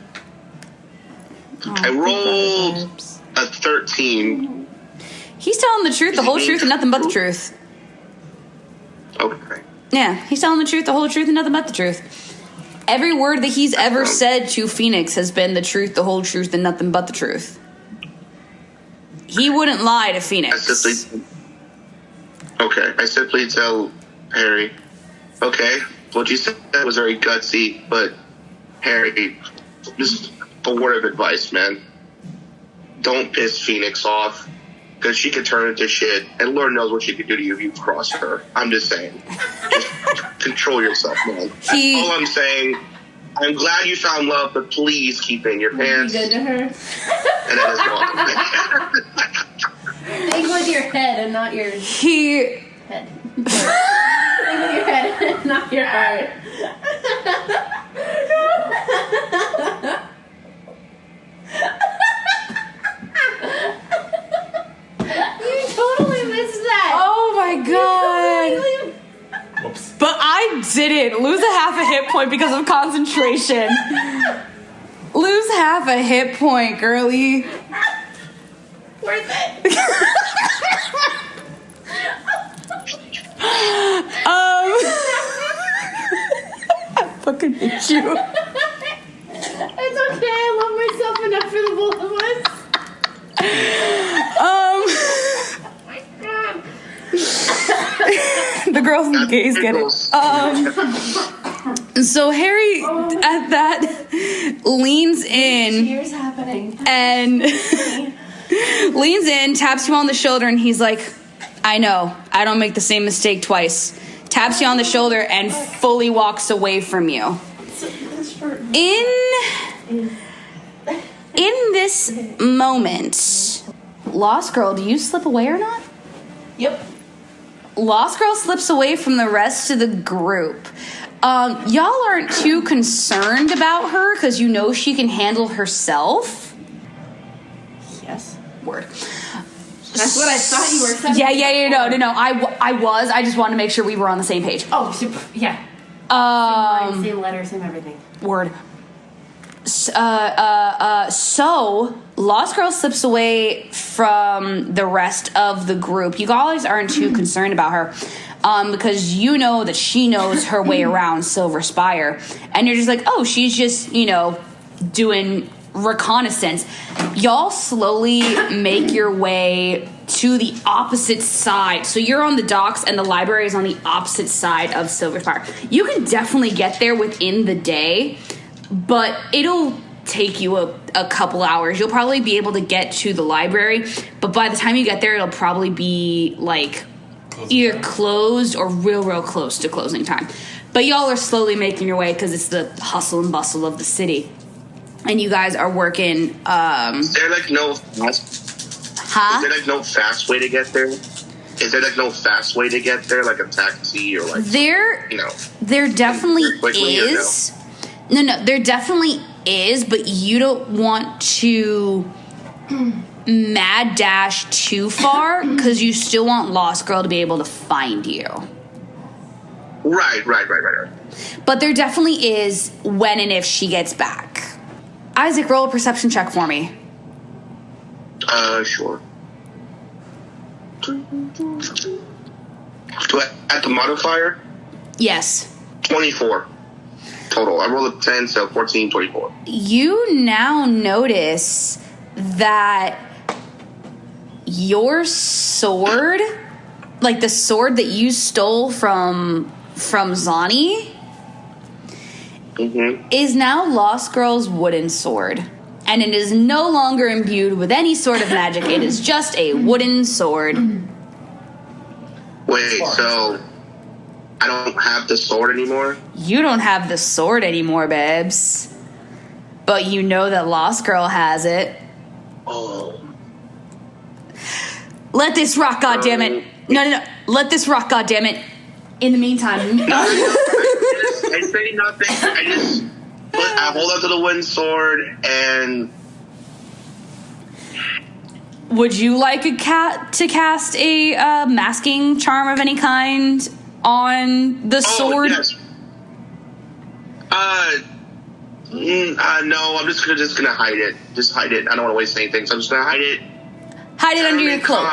[SPEAKER 2] I rolled a 13.
[SPEAKER 1] He's telling the truth, the whole truth, and nothing but the truth.
[SPEAKER 2] Okay.
[SPEAKER 1] Yeah, he's telling the truth, the whole truth, and nothing but the truth. Every word that he's ever said to Phoenix has been the truth, the whole truth, and nothing but the truth. He wouldn't lie to Phoenix.
[SPEAKER 2] Okay, I simply tell Harry, okay, what you said was very gutsy, but Harry, just a word of advice, man. Don't piss Phoenix off, because she could turn into shit, and Lord knows what she could do to you if you cross her. I'm just saying. Just control yourself, man. That's all I'm saying. I'm glad you found love, but please keep in your pants.
[SPEAKER 3] Be good to her.
[SPEAKER 2] And then just walk away.
[SPEAKER 3] Think with your head and not your head. Think with your head and not your heart. You totally missed that.
[SPEAKER 1] Oh my god.
[SPEAKER 5] Whoops.
[SPEAKER 1] But I didn't lose a half a hit point because of concentration. Lose half a hit point, girly.
[SPEAKER 3] Worth it.
[SPEAKER 1] I fucking hate you.
[SPEAKER 3] It's okay. I love myself enough for the both of us.
[SPEAKER 1] The girls and the gays get it. So Harry at that leans in.
[SPEAKER 3] Cheers happening.
[SPEAKER 1] And leans in, taps you on the shoulder, and he's like, I know, I don't make the same mistake twice. Taps you on the shoulder and fully walks away from you. In this moment, Lost Girl, do you slip away or not?
[SPEAKER 3] Yep.
[SPEAKER 1] Lost Girl slips away from the rest of the group. Y'all aren't too concerned about her because you know she can handle herself.
[SPEAKER 3] Yes.
[SPEAKER 1] Word.
[SPEAKER 3] That's what I thought you were saying.
[SPEAKER 1] Yeah. No. I was. I just wanted to make sure we were on the same page.
[SPEAKER 3] Oh, super. Yeah. Same letter, same everything.
[SPEAKER 1] Word. So Lost Girl slips away from the rest of the group. You guys aren't too concerned about her, because you know that she knows her way around Silver Spyre, and you're just like, oh, she's just doing reconnaissance. Y'all slowly make your way to the opposite side. So you're on the docks and the library is on the opposite side of Silver Spyre. You can definitely get there within the day, but it'll take you a couple hours. You'll probably be able to get to the library, but by the time you get there, it'll probably be like either closed or real close to closing time. But y'all are slowly making your way because it's the hustle and bustle of the city. And you guys are working.
[SPEAKER 2] Is there like no fast way to get there? Is there like no fast way to get there, like a taxi or like
[SPEAKER 1] there definitely is. No, there definitely is, but you don't want to mad dash too far because you still want Lost Girl to be able to find you.
[SPEAKER 2] Right.
[SPEAKER 1] But there definitely is when and if she gets back. Isaac, roll a perception check for me.
[SPEAKER 2] Sure. Do I add the modifier?
[SPEAKER 1] Yes.
[SPEAKER 2] 24 total. I rolled a 10, so 14, 24.
[SPEAKER 1] You now notice that your sword, like the sword that you stole from Zani, is now Lost Girl's wooden sword. And it is no longer imbued with any sort of magic. It is just a wooden sword.
[SPEAKER 2] Wait, so I don't have the sword anymore?
[SPEAKER 1] You don't have the sword anymore, babes. But you know that Lost Girl has it.
[SPEAKER 2] Oh.
[SPEAKER 1] Let this rock, goddammit. No. Let this rock, goddammit. In the meantime...
[SPEAKER 2] I say nothing. I hold up to the wooden sword and...
[SPEAKER 1] Would you like a cat to cast a masking charm of any kind on the sword?
[SPEAKER 2] Yes. No, I'm just gonna hide it. Just hide it. I don't want to waste anything, so I'm just gonna hide it.
[SPEAKER 1] Hide it under your cloak.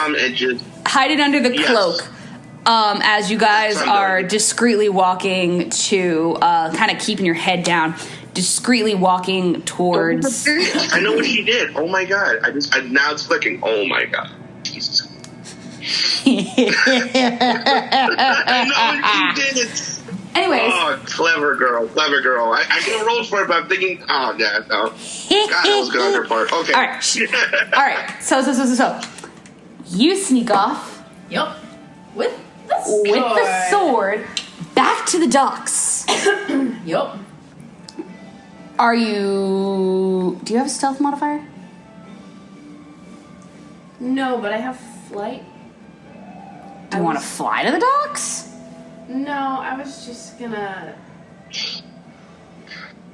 [SPEAKER 1] Hide it under the cloak. As you guys are discreetly walking to, kind of keeping your head down, discreetly walking towards...
[SPEAKER 2] I know what she did. Oh my god. Now it's clicking. Oh my god. Jesus. No, she didn't.
[SPEAKER 1] Anyways.
[SPEAKER 2] Oh, clever girl. I could have rolled for it, but I'm thinking, oh, yeah, no. God, that was good on her part. Okay.
[SPEAKER 1] All right. So. You sneak off.
[SPEAKER 3] Yep. With
[SPEAKER 1] With the sword back to the docks.
[SPEAKER 3] Yep.
[SPEAKER 1] Do you have a stealth modifier?
[SPEAKER 3] No, but I have flight.
[SPEAKER 1] Do you want to fly to the docks?
[SPEAKER 3] No, I was just gonna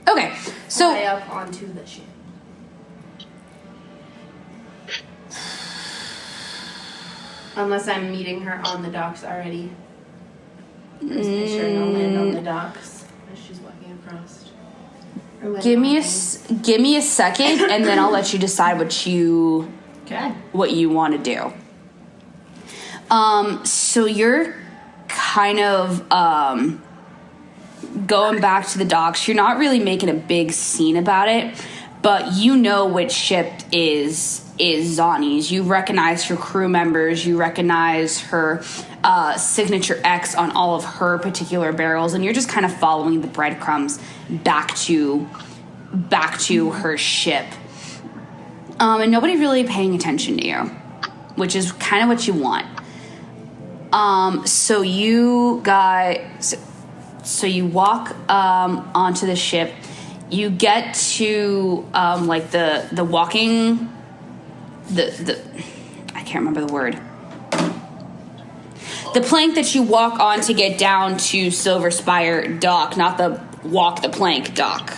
[SPEAKER 1] Okay, so
[SPEAKER 3] fly up onto the ship. Unless I'm meeting her on the docks already. I'm just pretty sure I'll land on the docks as she's walking across.
[SPEAKER 1] give me a second, and then I'll let you decide what you want to do. So you're kind of going back to the docks. You're not really making a big scene about it, but you know which ship is Zani's. You recognize her crew members. You recognize her signature X on all of her particular barrels, and you're just kind of following the breadcrumbs back to her ship. And nobody really paying attention to you, which is kind of what you want. So you walk onto the ship. You get to like the walking the I can't remember the word. The plank that you walk on to get down to Silver Spyre dock, not the walk the plank dock.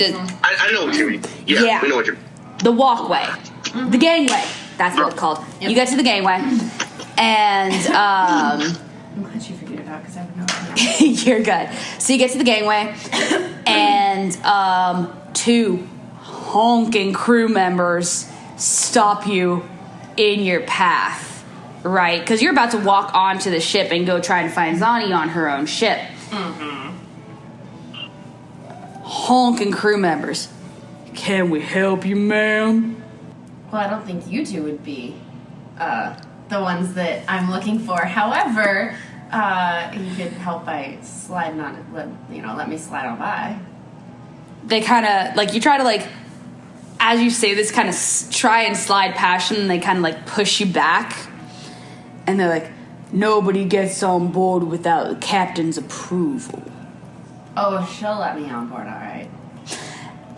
[SPEAKER 2] I know what you mean. Yeah, we know what you mean.
[SPEAKER 1] The walkway. The gangway. That's what it's called. Yep. You get to the gangway. And
[SPEAKER 3] I'm glad you figured it out because I would know.
[SPEAKER 1] You're good. So you get to the gangway, and two honking crew members stop you in your path, right? Because you're about to walk onto the ship and go try and find Zani on her own ship. Mm-hmm. Honking crew members. Can we help you, ma'am?
[SPEAKER 3] Well, I don't think you two would be the ones that I'm looking for. However, you could help by sliding on it. Let me slide on by.
[SPEAKER 1] They kind of, like, you try to, like, as you say this, kind of try and slide past them, and they kind of, like, push you back. And they're like, nobody gets on board without the captain's approval.
[SPEAKER 3] Oh, she'll let me on board, all right.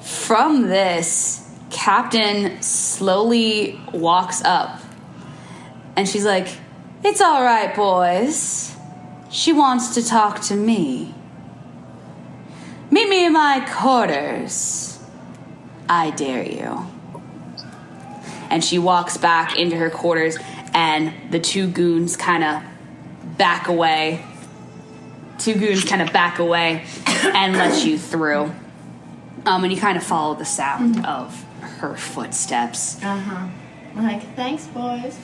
[SPEAKER 1] From this, Captain slowly walks up. And she's like, it's all right, boys. She wants to talk to me. Meet me in my quarters. I dare you. And she walks back into her quarters, and the two goons kind of back away. And let you through. And you kind of follow the sound of her footsteps.
[SPEAKER 3] Uh-huh. I'm like, thanks, boys.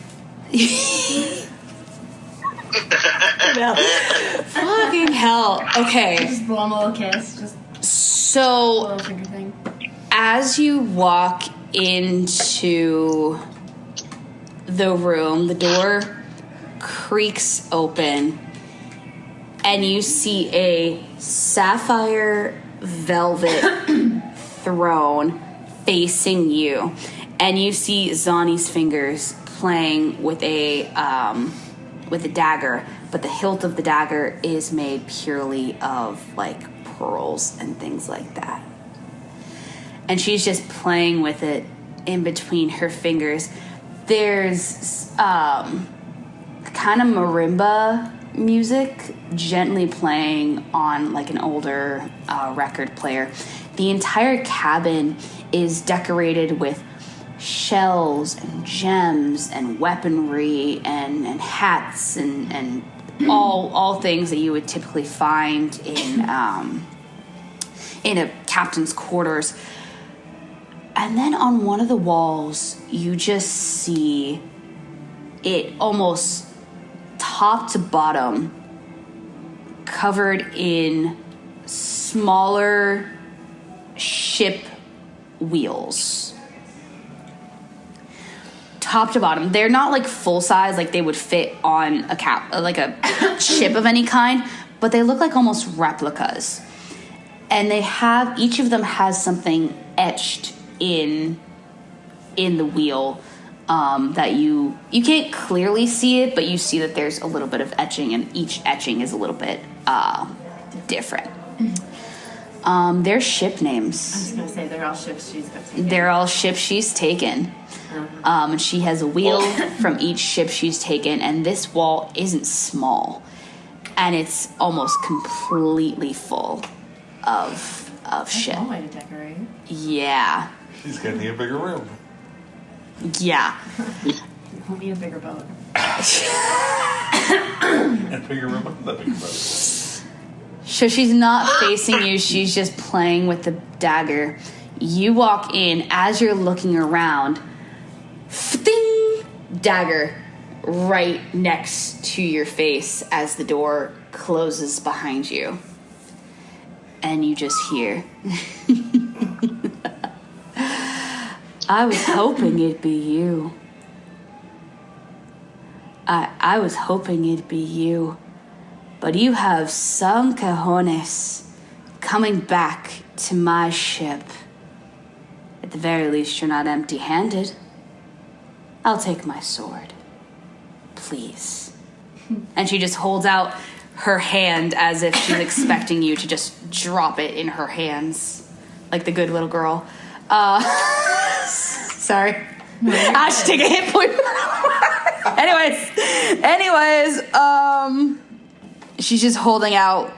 [SPEAKER 1] Fucking hell. Okay.
[SPEAKER 3] Just blow him a little kiss. Just
[SPEAKER 1] so,
[SPEAKER 3] a little finger thing.
[SPEAKER 1] As you walk into the room, the door creaks open, and you see a sapphire velvet throne facing you, and you see Zani's fingers playing with a dagger, but the hilt of the dagger is made purely of like pearls and things like that. And she's just playing with it in between her fingers. There's kind of marimba music gently playing on like an older record player. The entire cabin is decorated with shells and gems and weaponry and hats and all things that you would typically find in a captain's quarters. And then on one of the walls, you just see it almost top to bottom covered in smaller ship wheels. top to bottom. They're not like full size, like they would fit on a ship of any kind, but they look like almost replicas. And they have, each of them has something etched in the wheel that you can't clearly see it, but you see that there's a little bit of etching, and each etching is a little bit different. They're ship names.
[SPEAKER 3] I was gonna say they're all ships she's got taken.
[SPEAKER 1] They're all ships she's taken. And she has a wheel from each ship she's taken, and this wall isn't small, and it's almost completely full of ship.
[SPEAKER 3] One way to decorate.
[SPEAKER 1] Yeah.
[SPEAKER 6] She's gonna need a bigger room.
[SPEAKER 1] Yeah.
[SPEAKER 3] We'll need a bigger boat.
[SPEAKER 6] A bigger room on the bigger boat.
[SPEAKER 1] So she's not facing you, she's just playing with the dagger. You walk in, as you're looking around, ding, dagger right next to your face as the door closes behind you. And you just hear, I was hoping it'd be you. I was hoping it'd be you. But you have some cojones coming back to my ship. At the very least, you're not empty-handed. I'll take my sword. Please. And she just holds out her hand as if she's expecting you to just drop it in her hands. Like the good little girl. Sorry. I should take a hit point. Anyways, she's just holding out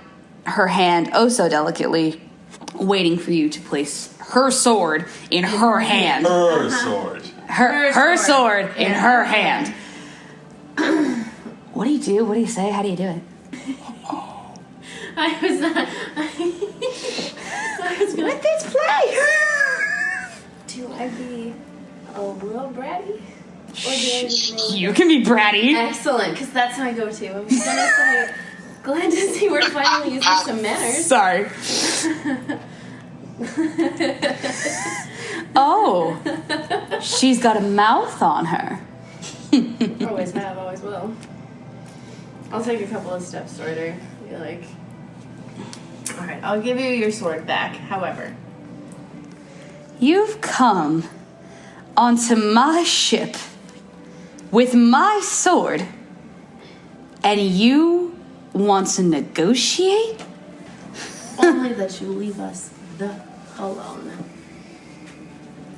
[SPEAKER 1] her hand oh so delicately, waiting for you to place her sword in her hand.
[SPEAKER 6] Her sword.
[SPEAKER 1] Her sword in her hand. What do you do? What do you say? How do you do it?
[SPEAKER 3] I was not. I was going.
[SPEAKER 1] Let this play.
[SPEAKER 3] Do I be a little bratty? Or do I just roll?
[SPEAKER 1] You can be bratty.
[SPEAKER 3] Excellent, because that's my go-to. I'm gonna say, glad to see we're finally using some manners.
[SPEAKER 1] Sorry. Oh, she's got a mouth on her.
[SPEAKER 3] Always have, always will. I'll take a couple of steps toward her. Be like, all right, I'll give you your sword back. However,
[SPEAKER 1] You've come onto my ship with my sword, and you want to negotiate?
[SPEAKER 3] only that you leave us the alone.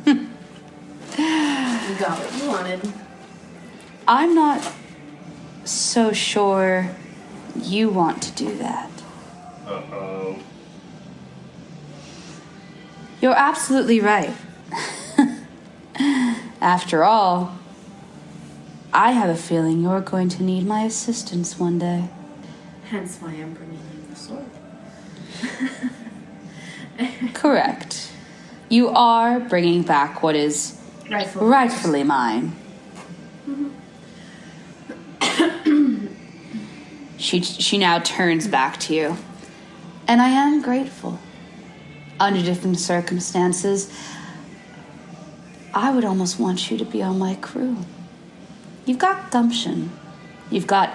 [SPEAKER 3] You got what you wanted.
[SPEAKER 1] I'm not so sure you want to do that.
[SPEAKER 6] Uh-oh.
[SPEAKER 1] You're absolutely right. After all, I have a feeling you're going to need my assistance one day.
[SPEAKER 3] Hence why I'm bringing you the sword.
[SPEAKER 1] Correct. You are bringing back what is rightfully mine. She now turns back to you. And I am grateful. Under different circumstances, I would almost want you to be on my crew. You've got gumption. You've got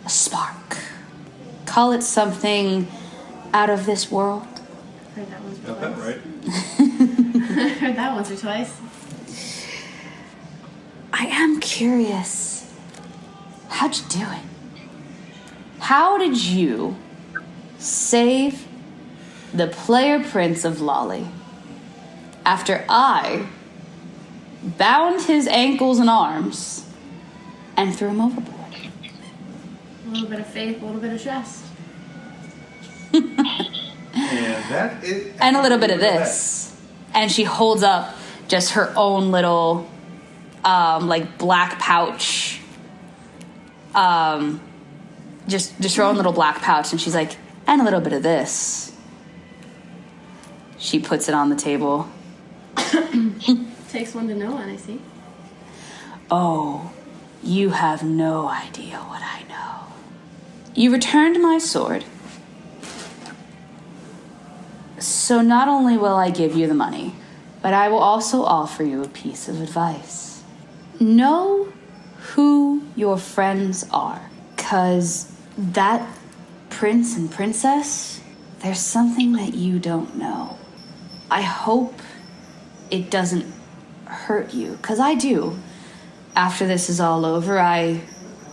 [SPEAKER 1] a spark. Call it something out of this world.
[SPEAKER 3] Heard that once or
[SPEAKER 6] Got that
[SPEAKER 3] twice.
[SPEAKER 6] right.
[SPEAKER 3] Heard that once or twice.
[SPEAKER 1] I am curious. How'd you do it? How did you save the player prince of Lolly after I bound his ankles and arms and threw him overboard?
[SPEAKER 3] A little bit of faith, a little bit of trust.
[SPEAKER 6] And that is.
[SPEAKER 1] And a little bit of this. And she holds up just her own little like black pouch. Just her own little black pouch, and she's like, and a little bit of this. She puts it on the table.
[SPEAKER 3] Takes one to know one, I see.
[SPEAKER 1] Oh, you have no idea what I know. You returned my sword. So not only will I give you the money, but I will also offer you a piece of advice. know who your friends are. 'Cause that prince and princess, there's something that you don't know. I hope it doesn't hurt you, 'cause I do. After this is all over, I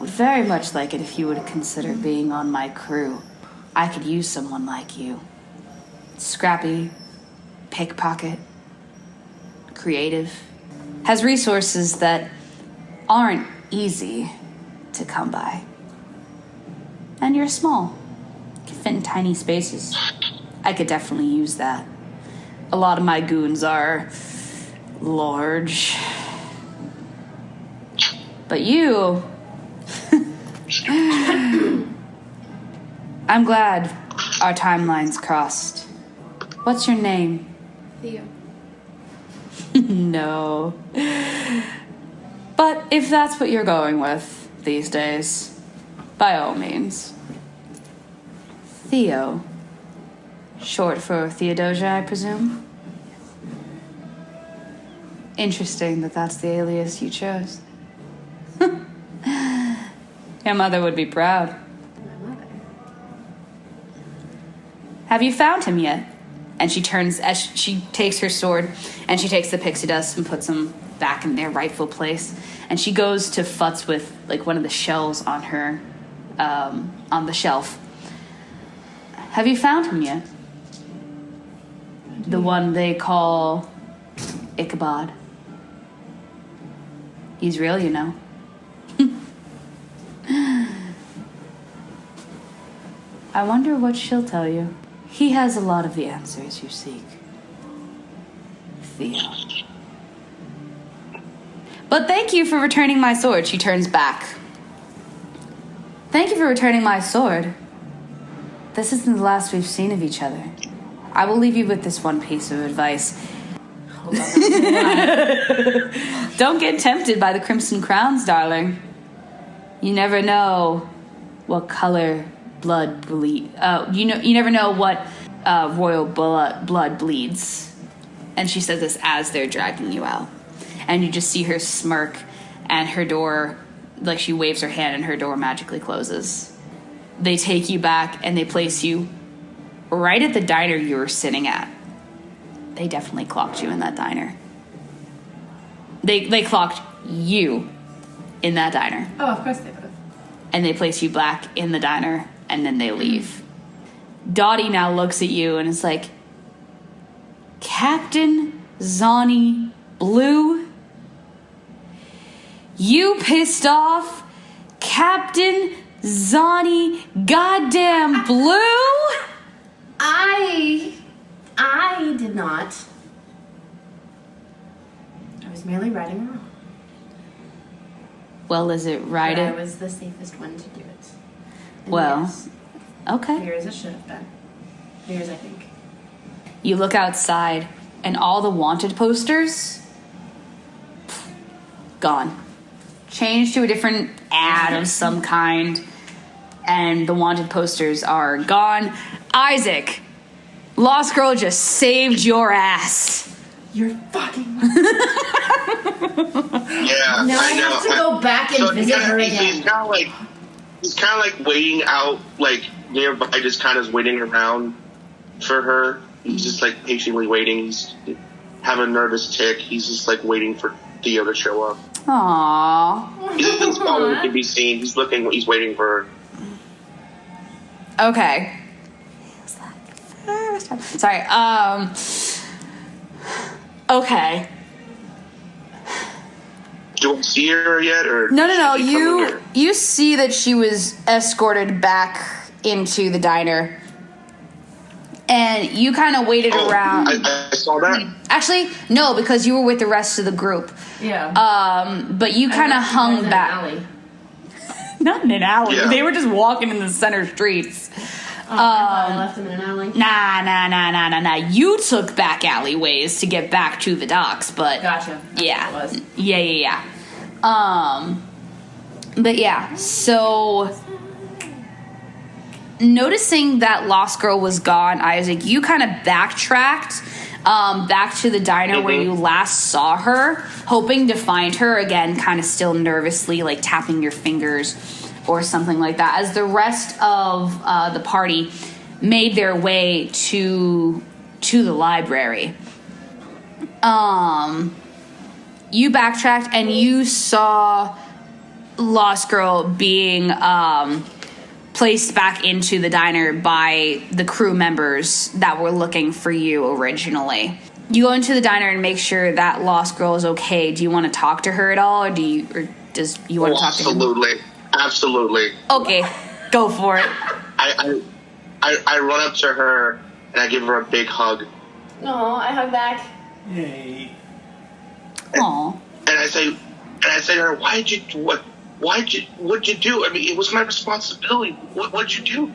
[SPEAKER 1] would very much like it if you would consider being on my crew. I could use someone like you. Scrappy, pickpocket, creative, has resources that aren't easy to come by. And you're small. You can fit in tiny spaces. I could definitely use that. A lot of my goons are large. But you... I'm glad our timelines crossed. What's your name?
[SPEAKER 3] Theo.
[SPEAKER 1] No. But if that's what you're going with these days, by all means. Theo. Short for Theodosia, I presume? Interesting that that's the alias you chose. Your mother would be proud.
[SPEAKER 3] My mother.
[SPEAKER 1] Have you found him yet? And she turns, as she takes her sword, and she takes the pixie dust and puts them back in their rightful place. And she goes to futz with, like, one of the shells on her, on the shelf. Have you found him yet? The one they call Ichabod. He's real, you know. I wonder what she'll tell you. He has a lot of the answers you seek. Theo. But thank you for returning my sword. She turns back. Thank you for returning my sword. This isn't the last we've seen of each other. I will leave you with this one piece of advice. Don't get tempted by the crimson crowns, darling. You never know what color blood bleed. You never know what royal blood bleeds. And she says this as they're dragging you out, and you just see her smirk, and her door, like she waves her hand, and her door magically closes. They take you back, and they place you right at the diner you were sitting at. They definitely clocked you in that diner. They clocked you in that diner.
[SPEAKER 3] Oh, of course they would have.
[SPEAKER 1] And they place you back in the diner, and then they leave. Dottie now looks at you and is like, Captain Zonnie Blue? You pissed off Captain Zonnie Goddamn Blue?
[SPEAKER 3] I did not. I was merely righting a wrong.
[SPEAKER 1] Well, is it right?
[SPEAKER 3] But I was the safest one to do it. And
[SPEAKER 1] Well,
[SPEAKER 3] yes,
[SPEAKER 1] okay.
[SPEAKER 3] clear as it should have been. Clear as I think.
[SPEAKER 1] You look outside, and all the wanted posters, gone. Changed to a different ad of some kind, and the wanted posters are gone. Isaac, Lost Girl just saved your ass.
[SPEAKER 3] You're fucking.
[SPEAKER 2] Yeah,
[SPEAKER 3] Now I have to go back and visit her
[SPEAKER 2] He's
[SPEAKER 3] again.
[SPEAKER 2] kind of like waiting out, like nearby, just kind of waiting around for her. He's just like patiently waiting. He's having a nervous tick. He's just like waiting for Theo to show up.
[SPEAKER 1] Aww.
[SPEAKER 2] He doesn't follow to be seen. He's waiting for her.
[SPEAKER 1] Okay. Sorry. Okay.
[SPEAKER 2] Do I see her yet, or
[SPEAKER 1] No.
[SPEAKER 2] is she coming here?
[SPEAKER 1] You see that she was escorted back into the diner, and you kind of waited around.
[SPEAKER 2] I saw that.
[SPEAKER 1] Actually, no, because you were with the rest of the group.
[SPEAKER 3] Yeah.
[SPEAKER 1] But you kind of hung
[SPEAKER 3] In an
[SPEAKER 1] back.
[SPEAKER 3] alley.
[SPEAKER 1] Not in an alley.
[SPEAKER 2] Yeah.
[SPEAKER 1] They were just walking in the center streets.
[SPEAKER 3] Oh, I thought I left him in an alley.
[SPEAKER 1] Nah. You took back alleyways to get back to the docks, but
[SPEAKER 3] Gotcha. That's
[SPEAKER 1] yeah.
[SPEAKER 3] what it was.
[SPEAKER 1] Yeah. But yeah, so noticing that Lost Girl was gone, Isaac, you kind of backtracked back to the diner where you last saw her, hoping to find her again, kind of still nervously, like tapping your fingers or something like that, as the rest of the party made their way to the library. You backtracked and you saw Lost Girl being placed back into the diner by the crew members that were looking for you originally. You go into the diner and make sure that Lost Girl is okay. Do you want to talk to her at all, or does you want to talk to her?
[SPEAKER 2] Absolutely.
[SPEAKER 1] Okay, go for it.
[SPEAKER 2] I run up to her and I give her a big hug.
[SPEAKER 3] No, I hug back.
[SPEAKER 6] Yay.
[SPEAKER 1] Aw.
[SPEAKER 2] And I say to her, what'd you do? I mean, it was my responsibility. What'd you do?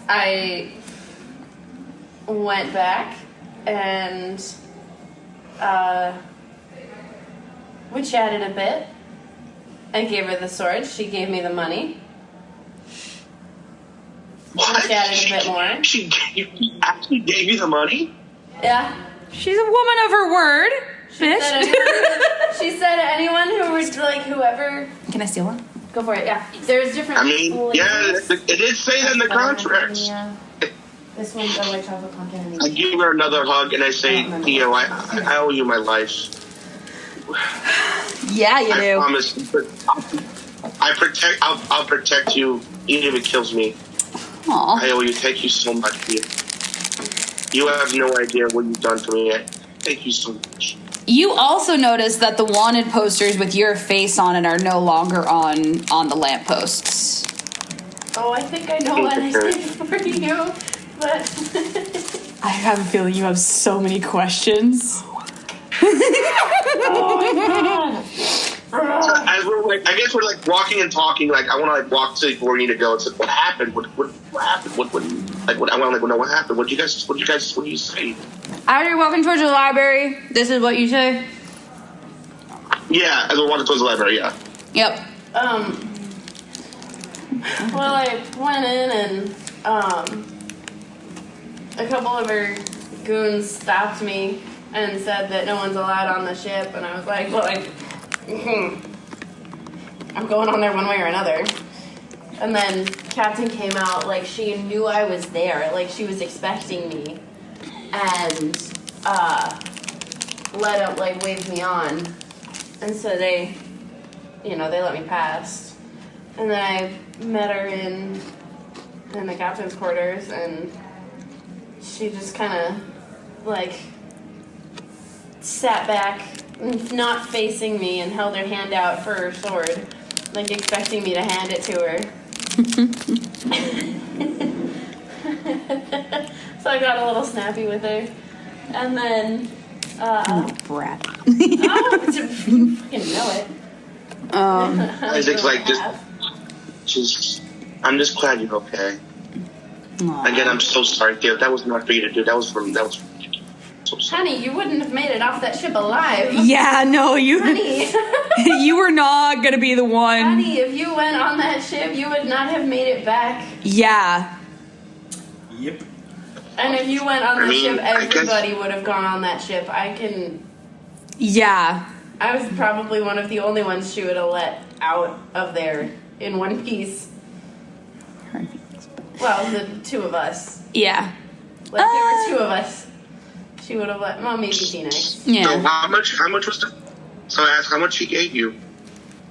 [SPEAKER 3] I went back and we chatted a bit. I gave her the sword. She gave me the money.
[SPEAKER 2] What?
[SPEAKER 3] We chatted a bit more.
[SPEAKER 2] She actually gave you the money?
[SPEAKER 3] Yeah.
[SPEAKER 1] She's a woman of her word, bitch.
[SPEAKER 3] She said anyone who would, like, whoever...
[SPEAKER 1] Can I steal one?
[SPEAKER 3] Go for it, yeah. There's different...
[SPEAKER 2] I mean, yeah, it did say that in the contracts.
[SPEAKER 3] This one's a white chocolate pumpkin.
[SPEAKER 2] I give her another hug and I say, Theo, I owe you my life.
[SPEAKER 1] Yeah, you
[SPEAKER 2] I
[SPEAKER 1] do.
[SPEAKER 2] promise. I'll protect you even if it kills me.
[SPEAKER 1] Aw.
[SPEAKER 2] I owe you. Thank you so much. You have no idea what you've done for me. Thank you so much.
[SPEAKER 1] You also notice that the wanted posters with your face on it are no longer on the lampposts.
[SPEAKER 3] Oh, I think I know what I did for you, but...
[SPEAKER 1] I have a feeling you have so many questions.
[SPEAKER 3] Oh my god!
[SPEAKER 2] So as we're I guess we're walking and talking. I want to walk to where we need to go. It's like, what happened? What happened? I want to know what happened. What do you say?
[SPEAKER 1] As you're walking towards the library, this is what you say?
[SPEAKER 2] Yeah, as we're walking towards the library, yeah.
[SPEAKER 1] Yep.
[SPEAKER 3] Well, I went in and, a couple of her goons stopped me and said that no one's allowed on the ship, and I was like, well, I'm going on there one way or another. And then Captain came out, she knew I was there, she was expecting me, and, waved me on, and so they let me pass. And then I met her in the captain's quarters, and she just kind of, sat back, not facing me, and held her hand out for her sword, expecting me to hand it to her. So I got a little snappy with her. And then...
[SPEAKER 1] brat.
[SPEAKER 3] Oh, you fucking know it.
[SPEAKER 2] Isaac's I'm just glad you're okay.
[SPEAKER 1] Aww.
[SPEAKER 2] Again, I'm so sorry, Theo. That was not for you to do. That was so sorry.
[SPEAKER 3] Honey, you wouldn't have made it off that ship alive.
[SPEAKER 1] Yeah, no, you
[SPEAKER 3] Honey.
[SPEAKER 1] you were not gonna be the one.
[SPEAKER 3] Honey, if you went on that ship, you would not have made it back.
[SPEAKER 1] Yeah.
[SPEAKER 6] Yep.
[SPEAKER 3] And if you went on the ship, everybody would have gone on that ship.
[SPEAKER 1] Yeah.
[SPEAKER 3] I was probably one of the only ones she would have let out of there in one piece. Well, the two of us.
[SPEAKER 1] Yeah.
[SPEAKER 3] There were two of us. She would have let, maybe Phoenix.
[SPEAKER 1] Yeah.
[SPEAKER 2] So how much was the... So I asked how much she gave you.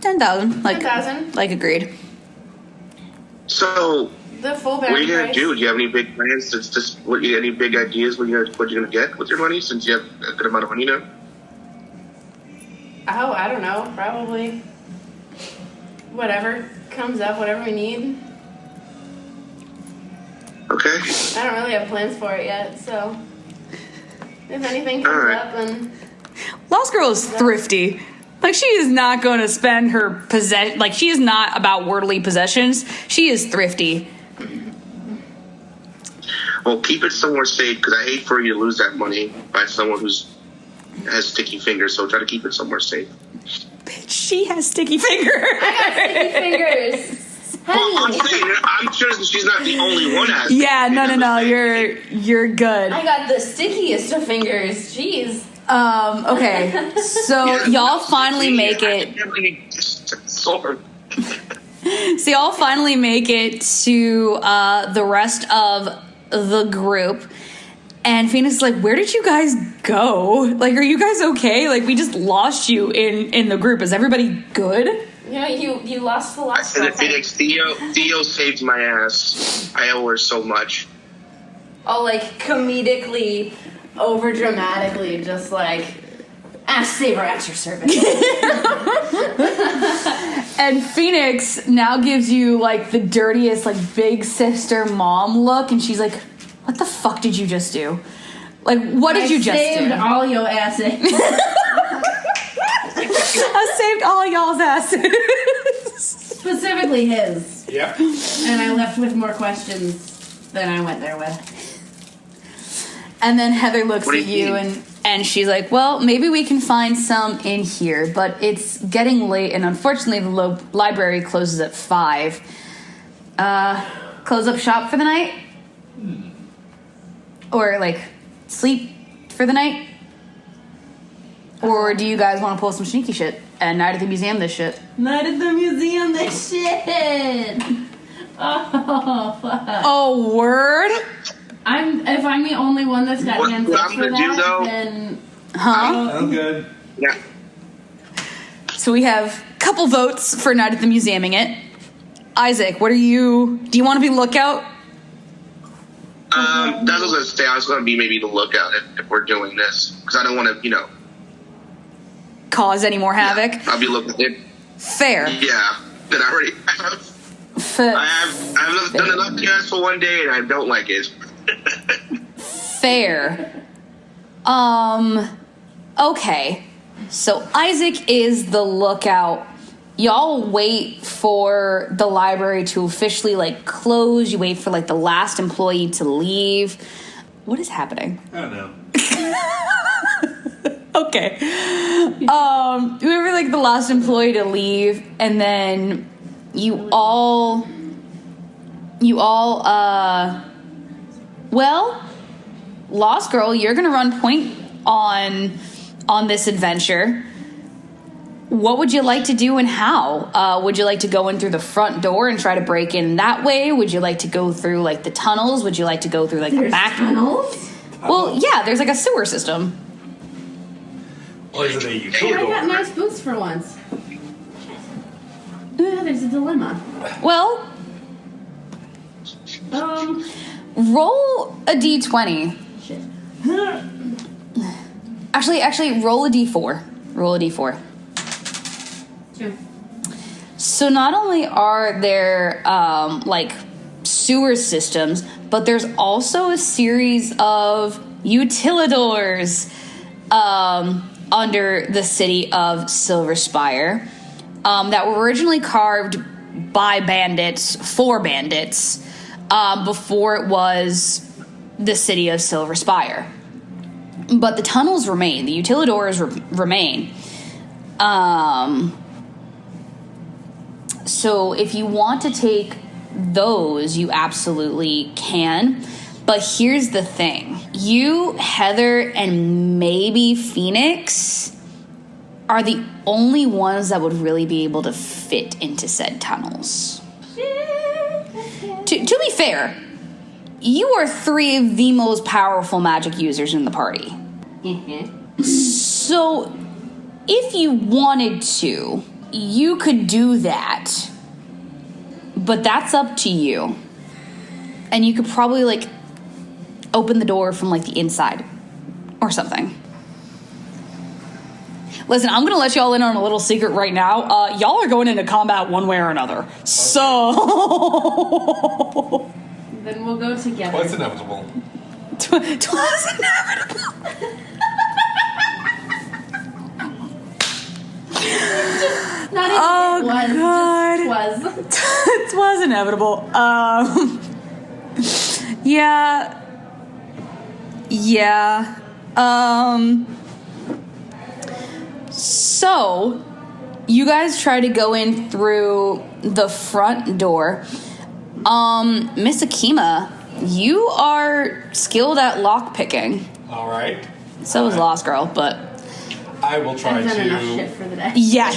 [SPEAKER 1] 10,000.
[SPEAKER 3] 10,000.
[SPEAKER 1] Agreed.
[SPEAKER 2] So...
[SPEAKER 3] The full
[SPEAKER 2] what are you
[SPEAKER 3] price.
[SPEAKER 2] gonna do? Do you have any big plans? Any big ideas what you're gonna get with your money, since you have a good amount of money now?
[SPEAKER 3] Oh, I don't know. Probably whatever comes up, whatever we need.
[SPEAKER 2] Okay.
[SPEAKER 3] I don't really have plans for it yet, so if anything comes up, then...
[SPEAKER 1] Lost Girl is thrifty. She is not going to spend her possession. She is not about worldly possessions. She is thrifty.
[SPEAKER 2] Well, keep it somewhere safe, because I hate for you to lose that money by someone who has sticky fingers. So try to keep it somewhere safe.
[SPEAKER 1] Bitch, she has sticky fingers.
[SPEAKER 3] I got sticky fingers.
[SPEAKER 2] I'm saying, I'm sure she's not the only one asking.
[SPEAKER 1] Yeah, no. You're good.
[SPEAKER 3] I got the stickiest of fingers. Jeez.
[SPEAKER 1] Okay. So y'all finally make it.
[SPEAKER 2] Sword.
[SPEAKER 1] So y'all finally make it to the rest of the group. And Phoenix is like, where did you guys go? Like, are you guys okay? Like, we just lost you in the group. Is everybody good?
[SPEAKER 3] Yeah, you lost the last
[SPEAKER 2] one. Phoenix, Theo saved my ass. I owe her so much.
[SPEAKER 3] All like comedically, over dramatically, just like, save her at your service.
[SPEAKER 1] And Phoenix now gives you like the dirtiest, like big sister mom look, and she's like, what the fuck did you just do? Like, what did you just do?
[SPEAKER 3] I saved all your asses.
[SPEAKER 1] I saved all y'all's asses.
[SPEAKER 3] Specifically his.
[SPEAKER 6] Yeah.
[SPEAKER 3] And I left with more questions than I went there with.
[SPEAKER 1] And then Heather looks at you and she's like, well, maybe we can find some in here, but it's getting late, and unfortunately the library closes at 5. Close up shop for the night? Or, like, sleep for the night? Or do you guys want to pull some sneaky shit and night at the museum this shit?
[SPEAKER 3] Night at the museum this shit! Oh, fuck.
[SPEAKER 1] Oh, word?
[SPEAKER 3] If I'm the only one that's got hands up for that, then...
[SPEAKER 1] Huh?
[SPEAKER 6] I'm good.
[SPEAKER 2] Yeah.
[SPEAKER 1] So we have a couple votes for night at the museuming it. Isaac, do you want to be lookout?
[SPEAKER 2] That's what I was going to say. I was going to be maybe the lookout if we're doing this. Because I don't want to,
[SPEAKER 1] cause any more havoc?
[SPEAKER 2] Yeah, I'll be looking.
[SPEAKER 1] Fair.
[SPEAKER 2] Yeah. That I already have. I've done enough tests for one day and I don't like it.
[SPEAKER 1] Fair. Okay. So Isaac is the lookout. Y'all wait for the library to officially, like, close. You wait for, like, the last employee to leave. What is happening?
[SPEAKER 6] I don't know.
[SPEAKER 1] Okay. We wait for, like, the last employee to leave, and then you all, well, Lost Girl, you're gonna run point on this adventure. What would you like to do and how? Would you like to go in through the front door and try to break in that way? Would you like to go through, like, the tunnels? Would you like to go through, like, the back
[SPEAKER 3] tunnels?
[SPEAKER 1] Well, yeah, there's, like, a sewer system.
[SPEAKER 6] Or is it a
[SPEAKER 3] Hey,
[SPEAKER 6] utility?
[SPEAKER 3] I got nice boots for once. Yeah, there's a dilemma.
[SPEAKER 1] Well, roll a d20.
[SPEAKER 3] Shit.
[SPEAKER 1] Actually, roll a d4. Roll a d4.
[SPEAKER 3] 2.
[SPEAKER 1] So not only are there, like, sewer systems, but there's also a series of utilidors under the city of Silver Spyre that were originally carved by bandits, for bandits, before it was the city of Silver Spyre. But the tunnels remain. The utilidors remain. So if you want to take those, you absolutely can. But here's the thing. You, Heather, and maybe Phoenix are the only ones that would really be able to fit into said tunnels. To be fair, you are 3 of the most powerful magic users in the party. So if you wanted to, you could do that. But that's up to you. And you could probably, like, open the door from, like, the inside or something. Listen, I'm gonna let y'all in on a little secret right now. Y'all are going into combat one way or another. Okay. So
[SPEAKER 3] Then we'll go together.
[SPEAKER 6] Twice inevitable.
[SPEAKER 1] Twice inevitable.
[SPEAKER 3] Not even
[SPEAKER 1] Oh,
[SPEAKER 3] it was.
[SPEAKER 1] God.
[SPEAKER 3] Just
[SPEAKER 1] It was inevitable. Yeah. So, You guys try to go in through the front door. Miss Akima, you are skilled at lock picking.
[SPEAKER 6] All right.
[SPEAKER 1] So is Lost Girl, but
[SPEAKER 6] I will try
[SPEAKER 3] I've done enough
[SPEAKER 6] to.
[SPEAKER 3] shit for the day.
[SPEAKER 1] yeah,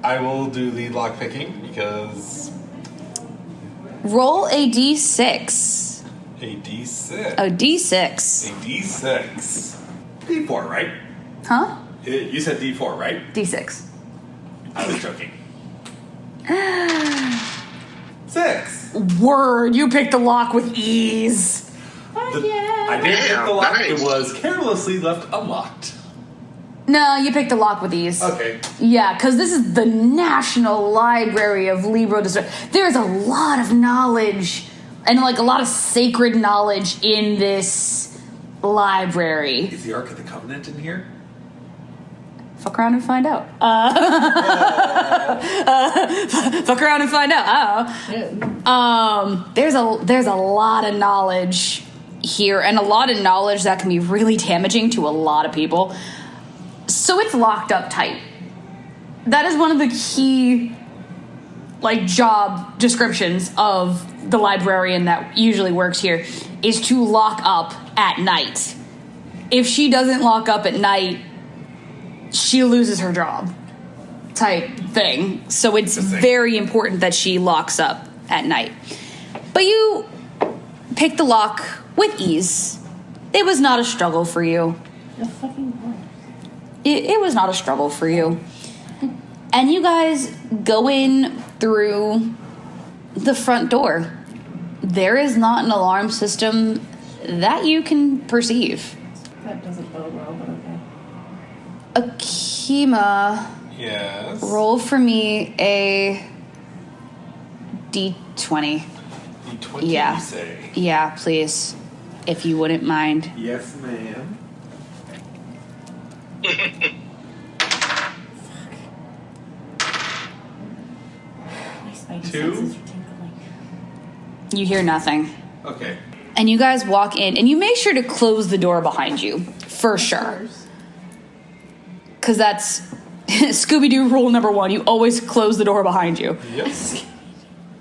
[SPEAKER 6] I will do the lock picking because
[SPEAKER 1] roll a d6.
[SPEAKER 6] a D6.
[SPEAKER 1] A d6.
[SPEAKER 6] A D6. D4, right?
[SPEAKER 1] Huh?
[SPEAKER 6] You said D4, right?
[SPEAKER 1] D6.
[SPEAKER 6] I was joking. 6.
[SPEAKER 1] Word, you picked the lock with ease.
[SPEAKER 6] I didn't pick the lock.
[SPEAKER 2] Nice.
[SPEAKER 6] It was carelessly left unlocked.
[SPEAKER 1] No, you picked the lock with ease.
[SPEAKER 6] Okay.
[SPEAKER 1] Yeah, because this is the National Library of Libro. There's a lot of knowledge and like a lot of sacred knowledge in this library.
[SPEAKER 6] Is the Ark of the Covenant in here?
[SPEAKER 1] Fuck around and find out. Fuck around and find out. There's a lot of knowledge here, and a lot of knowledge that can be really damaging to a lot of people. So it's locked up tight. That is one of the key, like, job descriptions of the librarian that usually works here, is to lock up at night. If she doesn't lock up at night, she loses her job type thing. So it's very important that she locks up at night. But you picked the lock with ease. It was not a struggle for you. It was not a struggle for you. And you guys go in through the front door. There is not an alarm system that you can perceive.
[SPEAKER 3] That doesn't bode well, but okay.
[SPEAKER 1] Akima,
[SPEAKER 6] Yes.
[SPEAKER 1] roll for me a d20.
[SPEAKER 6] D20,
[SPEAKER 1] Yeah.
[SPEAKER 6] you say?
[SPEAKER 1] Yeah, please. If you wouldn't mind.
[SPEAKER 5] Yes, ma'am.
[SPEAKER 3] My spidey
[SPEAKER 6] 2?
[SPEAKER 3] senses are tingling.
[SPEAKER 1] You hear nothing.
[SPEAKER 6] Okay.
[SPEAKER 1] And you guys walk in, and you make sure to close the door behind you, for sure. Because that's Scooby-Doo rule number 1. You always close the door behind you.
[SPEAKER 6] Yes.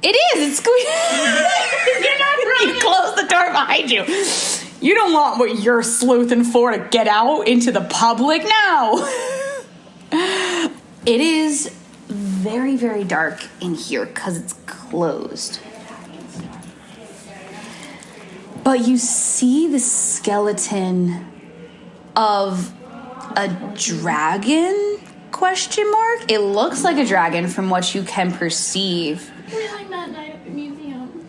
[SPEAKER 1] It is! It's Scooby-Doo! You're not wrong. You close the door behind you. You don't want what you're sleuthing for to get out into the public now. It is very, very dark in here because it's closed. But you see the skeleton of a dragon? Question mark? It looks like a dragon from what you can perceive.
[SPEAKER 3] We like that night at the museum.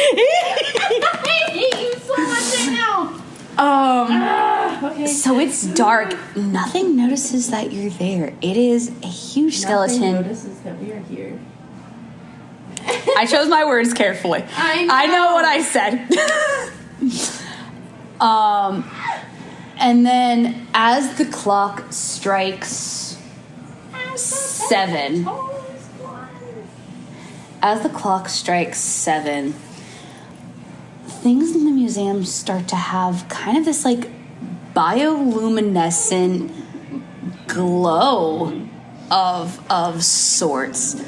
[SPEAKER 3] I hate you so much right now. Okay.
[SPEAKER 1] So it's dark. Nothing notices that you're there. It is a huge skeleton.
[SPEAKER 3] Nothing notices that we are here.
[SPEAKER 1] I chose my words carefully.
[SPEAKER 3] I
[SPEAKER 1] know what I said. And then as the clock strikes 7, things in the museum start to have kind of this like bioluminescent glow of sorts.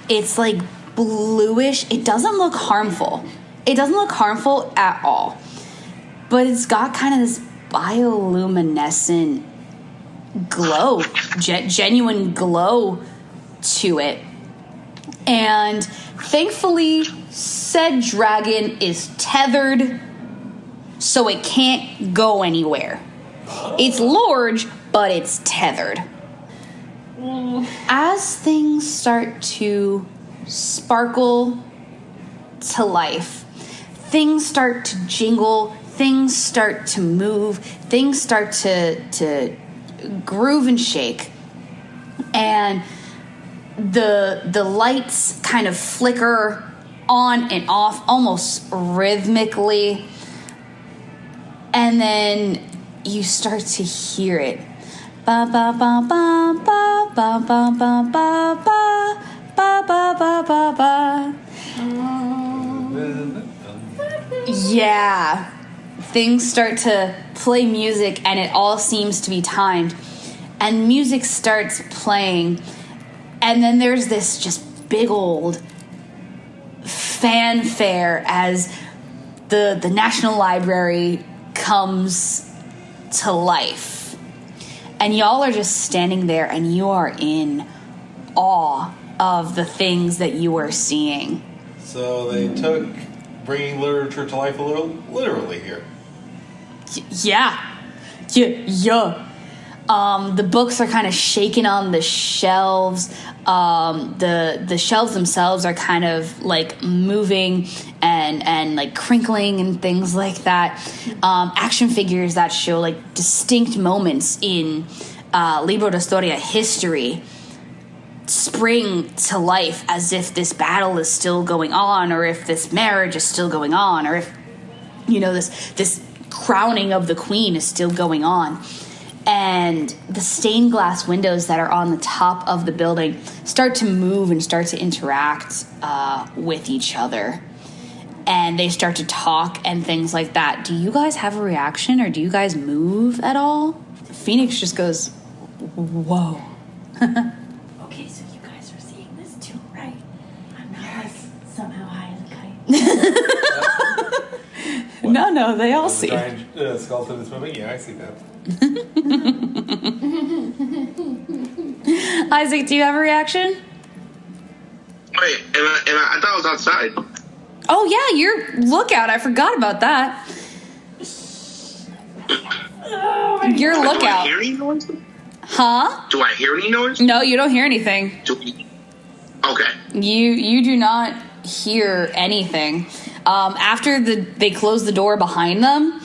[SPEAKER 1] It's like bluish. It doesn't look harmful. It doesn't look harmful at all. But it's got kind of this bioluminescent glow, genuine glow to it. And thankfully, said dragon is tethered, so it can't go anywhere. It's large, but it's tethered. As things start to sparkle to life, things start to jingle, things start to move, things start to groove and shake, and the lights kind of flicker on and off almost rhythmically, and then you start to hear it. Ba ba ba ba ba ba ba ba ba ba ba ba ba ba ba. Yeah. things start to play music, and it all seems to be timed. And music starts playing, and then there's this just big old fanfare as the National Library comes to life. And y'all are just standing there, and you are in awe of the things that you are seeing.
[SPEAKER 6] So they took bringing literature to life a little literally here.
[SPEAKER 1] Yeah. The books are kind of shaking on the shelves. The shelves themselves are kind of like moving and like crinkling and things like that. Action figures that show like distinct moments in Libro Distoria history spring to life, as if this battle is still going on, or if this marriage is still going on, or if, you know, this crowning of the queen is still going on. And the stained glass windows that are on the top of the building start to move and start to interact with each other. And they start to talk and things like that. Do you guys have a reaction, or do you guys move at all? Phoenix just goes, whoa.
[SPEAKER 3] Okay, so you guys are seeing this too, right? I'm not like somehow high as a kite.
[SPEAKER 1] No, they all see.
[SPEAKER 6] Giant skeleton is moving. Yeah, I see that.
[SPEAKER 1] Isaac, do you have a reaction?
[SPEAKER 2] Wait, I thought I was outside.
[SPEAKER 1] Oh, yeah, your lookout. I forgot about that. Your
[SPEAKER 2] Do I
[SPEAKER 1] lookout.
[SPEAKER 2] hear any noise?
[SPEAKER 1] Huh?
[SPEAKER 2] Do I hear any noise?
[SPEAKER 1] No, you don't hear anything.
[SPEAKER 2] Okay.
[SPEAKER 1] You do not hear anything. After they close the door behind them,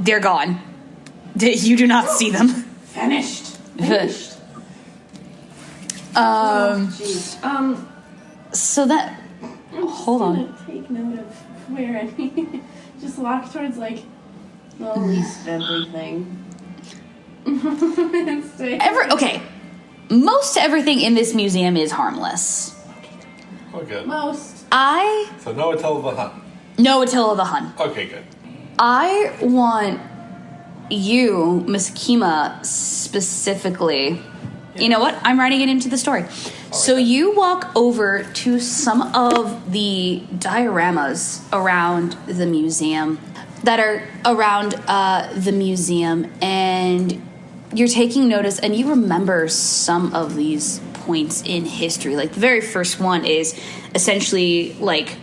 [SPEAKER 1] they're gone. You do not see them.
[SPEAKER 3] Finished.
[SPEAKER 1] So that. Hold on.
[SPEAKER 3] Take note of where any. Just walk towards like the least deadly thing.
[SPEAKER 1] Okay. Most everything in this museum is harmless.
[SPEAKER 6] Oh, good.
[SPEAKER 3] Most.
[SPEAKER 6] So no Attila the Hun.
[SPEAKER 1] No Attila the Hun.
[SPEAKER 6] Okay, good.
[SPEAKER 1] I want you, Miss Kima, specifically. You know what? I'm writing it into the story. So you walk over to some of the dioramas around the museum and you're taking notice, and you remember some of these points in history. Like the very first one is essentially like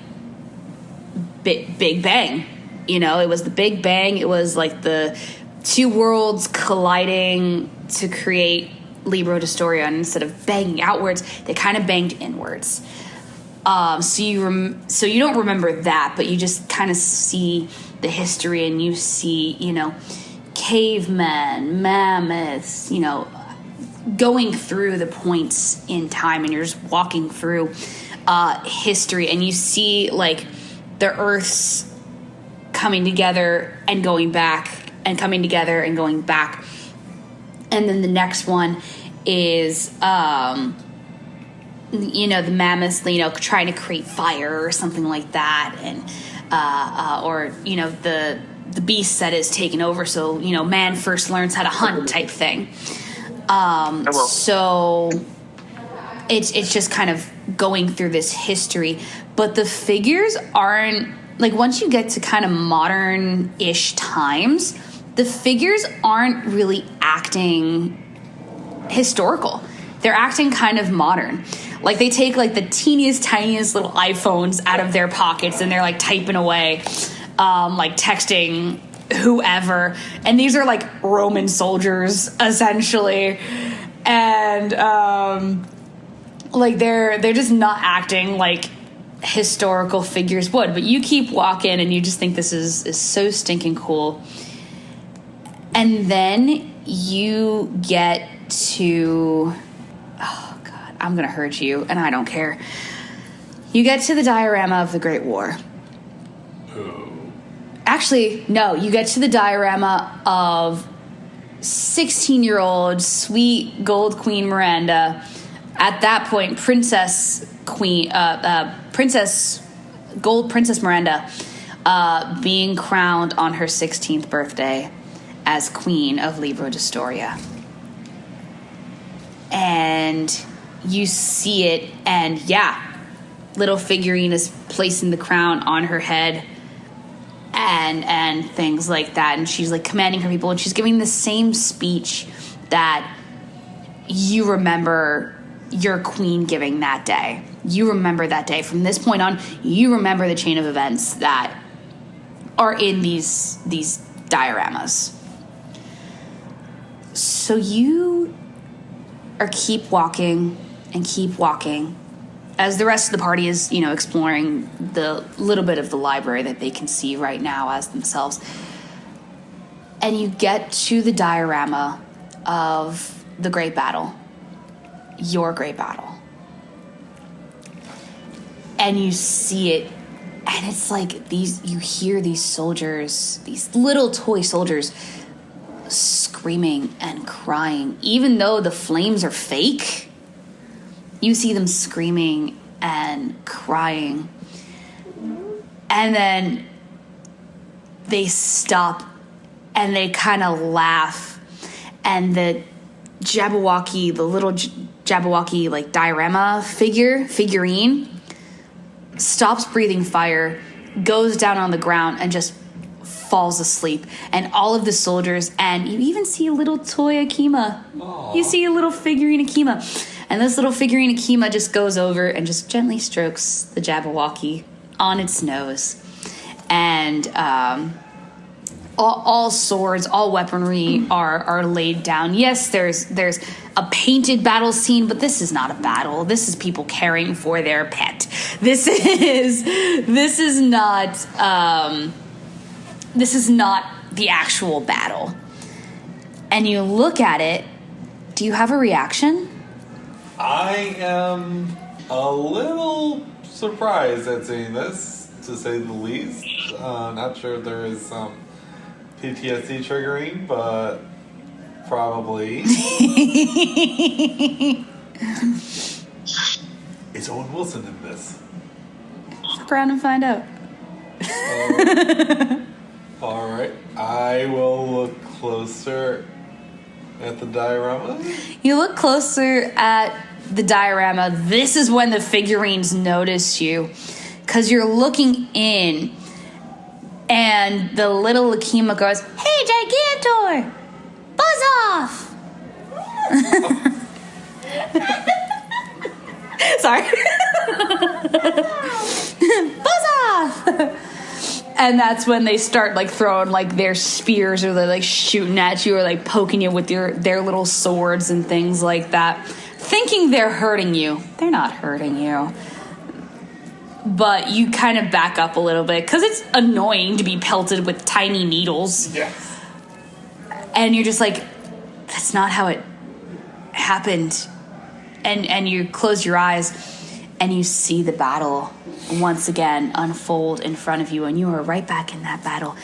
[SPEAKER 1] Big Bang. You know, it was the Big Bang. It was like the two worlds colliding to create Libro Distoria, and instead of banging outwards, they kind of banged inwards. So you don't remember that, but you just kind of see the history, and you see, you know, cavemen, mammoths, you know, going through the points in time, and you're just walking through history, and you see like the Earth's coming together and going back, and coming together and going back. And then the next one is, you know, the mammoths, you know, trying to create fire or something like that. And, or, you know, the beast that is taken over. So, you know, man first learns how to hunt type thing. So it's just kind of going through this history, but the figures aren't like, once you get to kind of modern-ish times, the figures aren't really acting historical. They're acting kind of modern. Like they take like the teeniest, tiniest little iPhones out of their pockets, and they're like typing away, like texting whoever. And these are like Roman soldiers essentially. And like they're just not acting like historical figures would. But you keep walking, and you just think this is so stinking cool. And then you get to, oh God, I'm going to hurt you, and I don't care. You get to the diorama of the Great War.
[SPEAKER 6] Oh.
[SPEAKER 1] Actually, no, you get to the diorama of 16-year-old sweet gold Queen Miranda. At that point, Princess Miranda being crowned on her 16th birthday as Queen of Libro Distoria. And you see it, and little figurine is placing the crown on her head and things like that. And she's like commanding her people, and she's giving the same speech that you remember your queen giving that day. You remember that day. From this point on, you remember the chain of events that are in these dioramas. So you keep walking as the rest of the party is, exploring the little bit of the library that they can see right now as themselves. And you get to the diorama of the great battle, your great battle. And you see it, and it's like you hear these soldiers, these little toy soldiers, screaming and crying. Even though the flames are fake, you see them screaming and crying. And then they stop and they kind of laugh. And the Jabberwocky, the little Jabberwocky like diorama figurine, stops breathing fire, goes down on the ground, and just falls asleep. And all of the soldiers, and you even see a little toy Akima. Aww. You see a little figurine Akima. And this little figurine Akima just goes over and just gently strokes the Jabberwocky on its nose. And all swords, all weaponry are laid down. Yes, there's a painted battle scene, but this is not a battle. This is people caring for their pet. This is not the actual battle. And you look at it. Do you have a reaction?
[SPEAKER 6] I am a little surprised at seeing this, to say the least. Not sure if there is some PTSD triggering, but probably. Is Owen Wilson in this?
[SPEAKER 1] Look around and find out.
[SPEAKER 6] All right. I will look closer at the diorama.
[SPEAKER 1] You look closer at the diorama. This is when the figurines notice you, because you're looking in, and the little Akima goes, "Hey, Gigantor! Buzz off!" Sorry. Buzz off! And that's when they start like throwing like their spears, or they're like shooting at you, or like poking you with their little swords and things like that, thinking they're hurting you. They're not hurting you. But you kind of back up a little bit because it's annoying to be pelted with tiny needles.
[SPEAKER 6] Yes.
[SPEAKER 1] And you're just like, that's not how it happened. And you close your eyes and you see the battle once again unfold in front of you, and you are right back in that battle.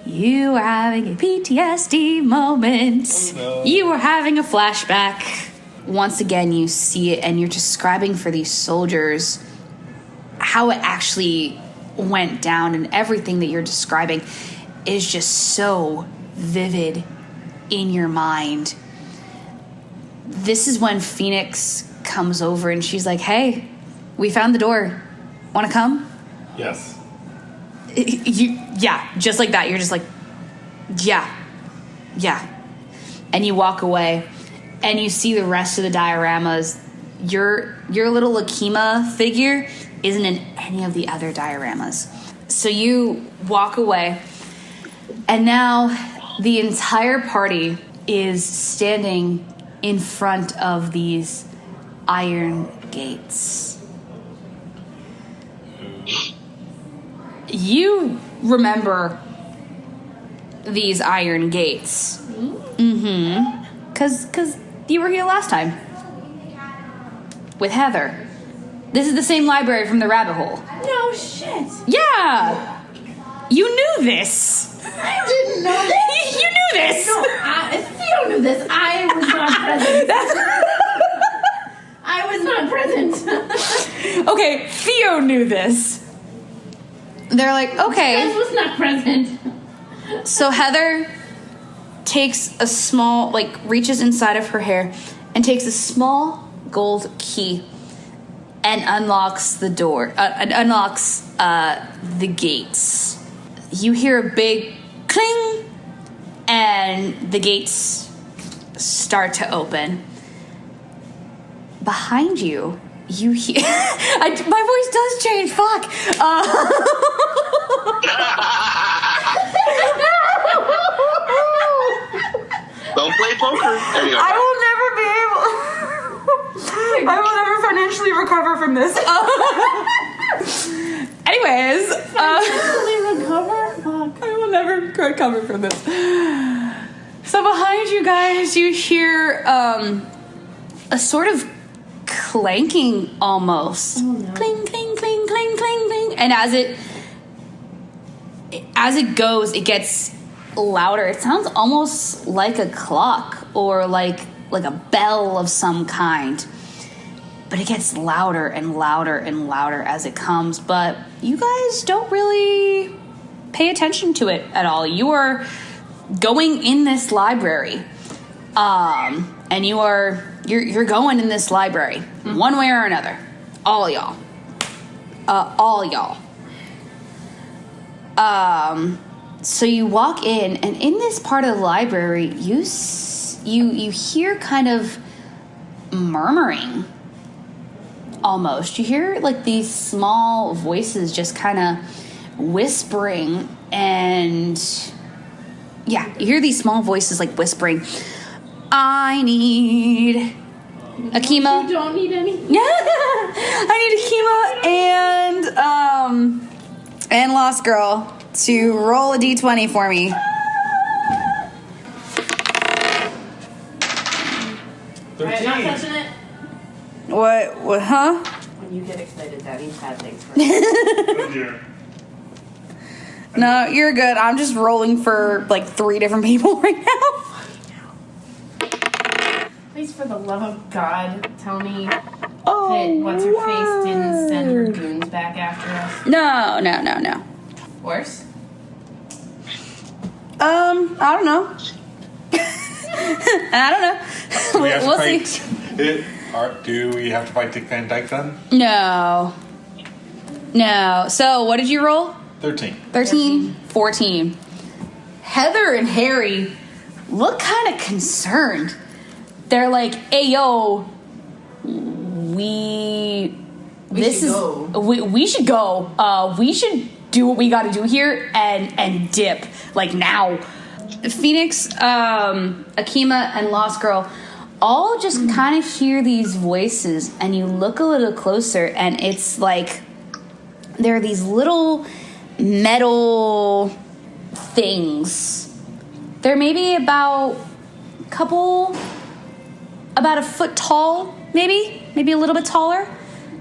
[SPEAKER 1] You are having a PTSD moment.
[SPEAKER 6] Oh, no.
[SPEAKER 1] You are having a flashback. Once again, you see it, and you're describing for these soldiers how it actually went down, and everything that you're describing is just so vivid in your mind. This is when Phoenix comes over, and she's like, "Hey, we found the door. Want to come?"
[SPEAKER 6] Yes.
[SPEAKER 1] Just like that. You're just like, yeah. And you walk away, and you see the rest of the dioramas. Your little Akima figure isn't in any of the other dioramas. So you walk away, and now the entire party is standing in front of these iron gates. You remember these iron gates. Mm-hmm. Because you were here last time. With Heather. This is the same library from the rabbit hole.
[SPEAKER 3] No shit.
[SPEAKER 1] Yeah. You knew this.
[SPEAKER 3] I didn't know this.
[SPEAKER 1] You knew this.
[SPEAKER 3] No, Theo knew this. I was not present. I was not present.
[SPEAKER 1] Okay, Theo knew this. they're like, okay.
[SPEAKER 3] This was not present.
[SPEAKER 1] So Heather takes a small, reaches inside of her hair and takes a small gold key and unlocks the door, unlocks the gates. You hear a big cling, and the gates start to open. Behind you, you hear... my voice does change, fuck!
[SPEAKER 2] Don't play poker. Anyway.
[SPEAKER 1] I will never financially recover from this. Anyways,
[SPEAKER 3] recover? Fuck.
[SPEAKER 1] I will never recover from this. So behind you guys, you hear a sort of clanking almost.
[SPEAKER 3] Oh, no.
[SPEAKER 1] Cling, cling, cling, cling, cling, cling. And as it goes, it gets louder. It sounds almost like a clock or like a bell of some kind. But it gets louder and louder and louder as it comes. But you guys don't really pay attention to it at all. You are going in this library. And you're going in this library. One way or another. All y'all. So you walk in, and in this part of the library, you hear kind of murmuring. Almost. You hear these small voices just kind of whispering, and yeah, you hear these small voices whispering, I need Akima.
[SPEAKER 3] You don't need any.
[SPEAKER 1] I need Akima and Lost Girl to roll a d20 for me.
[SPEAKER 3] Alright, not touching it.
[SPEAKER 1] What, huh?
[SPEAKER 3] When you get excited, that means bad things for me.
[SPEAKER 1] No, you're good. I'm just rolling for 3 different people right now.
[SPEAKER 3] Please, for the love of God, tell me that
[SPEAKER 1] Oh,
[SPEAKER 3] What's-Her-Face didn't send her goons back after us.
[SPEAKER 1] No.
[SPEAKER 3] Worse?
[SPEAKER 1] I don't know. I don't know. We'll see.
[SPEAKER 6] Do we have to fight Dick Van Dyke then?
[SPEAKER 1] No. So, what did you roll?
[SPEAKER 6] 13.
[SPEAKER 1] 14. Heather and Harry look kind of concerned. They're like, hey, yo, we should go. We should do what we got to do here and dip now. Phoenix, Akima, and Lost Girl all just kind of hear these voices, and you look a little closer, and it's there are these little metal things. They're maybe about a foot tall, maybe a little bit taller,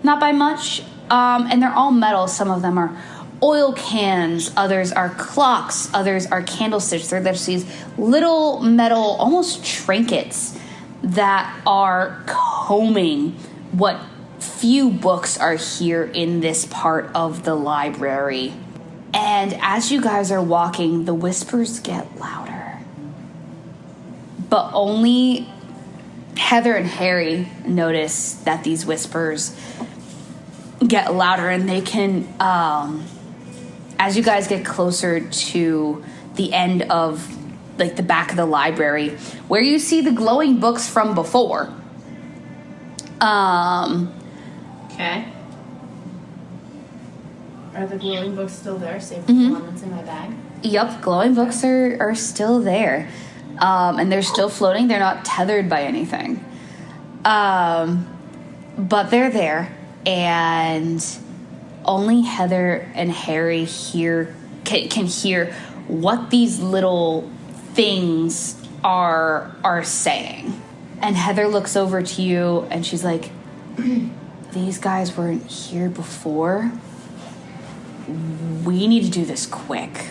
[SPEAKER 1] not by much. And they're all metal. Some of them are oil cans, others are clocks, others are candlesticks. They're just these little metal, almost trinkets that are combing what few books are here in this part of the library. And as you guys are walking, the whispers get louder. But only Heather and Harry notice that these whispers get louder, and they can, as you guys get closer to the end of the back of the library, where you see the glowing books from before.
[SPEAKER 3] Okay. Are the glowing books still there, save for the one that's in my bag?
[SPEAKER 1] Yep, glowing books are still there. And they're still floating. They're not tethered by anything. But they're there. And only Heather and Harry can hear what these little things are saying. And Heather looks over to you, and she's like, these guys weren't here before. We need to do this quick.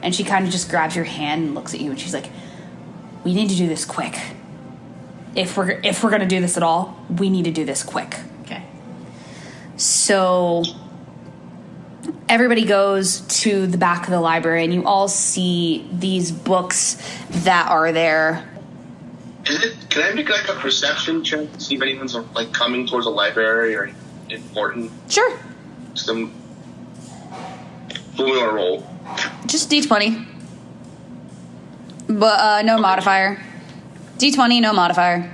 [SPEAKER 1] And she kind of just grabs your hand and looks at you, and she's like, we need to do this quick. If we're going to do this at all, we need to do this quick.
[SPEAKER 3] Okay.
[SPEAKER 1] So everybody goes to the back of the library, and you all see these books that are there.
[SPEAKER 2] Can I make like a perception check to see if anyone's like coming towards the library or important?
[SPEAKER 1] Sure.
[SPEAKER 2] Some. Who we want to roll?
[SPEAKER 1] Just D20. But no modifier. D20, no modifier.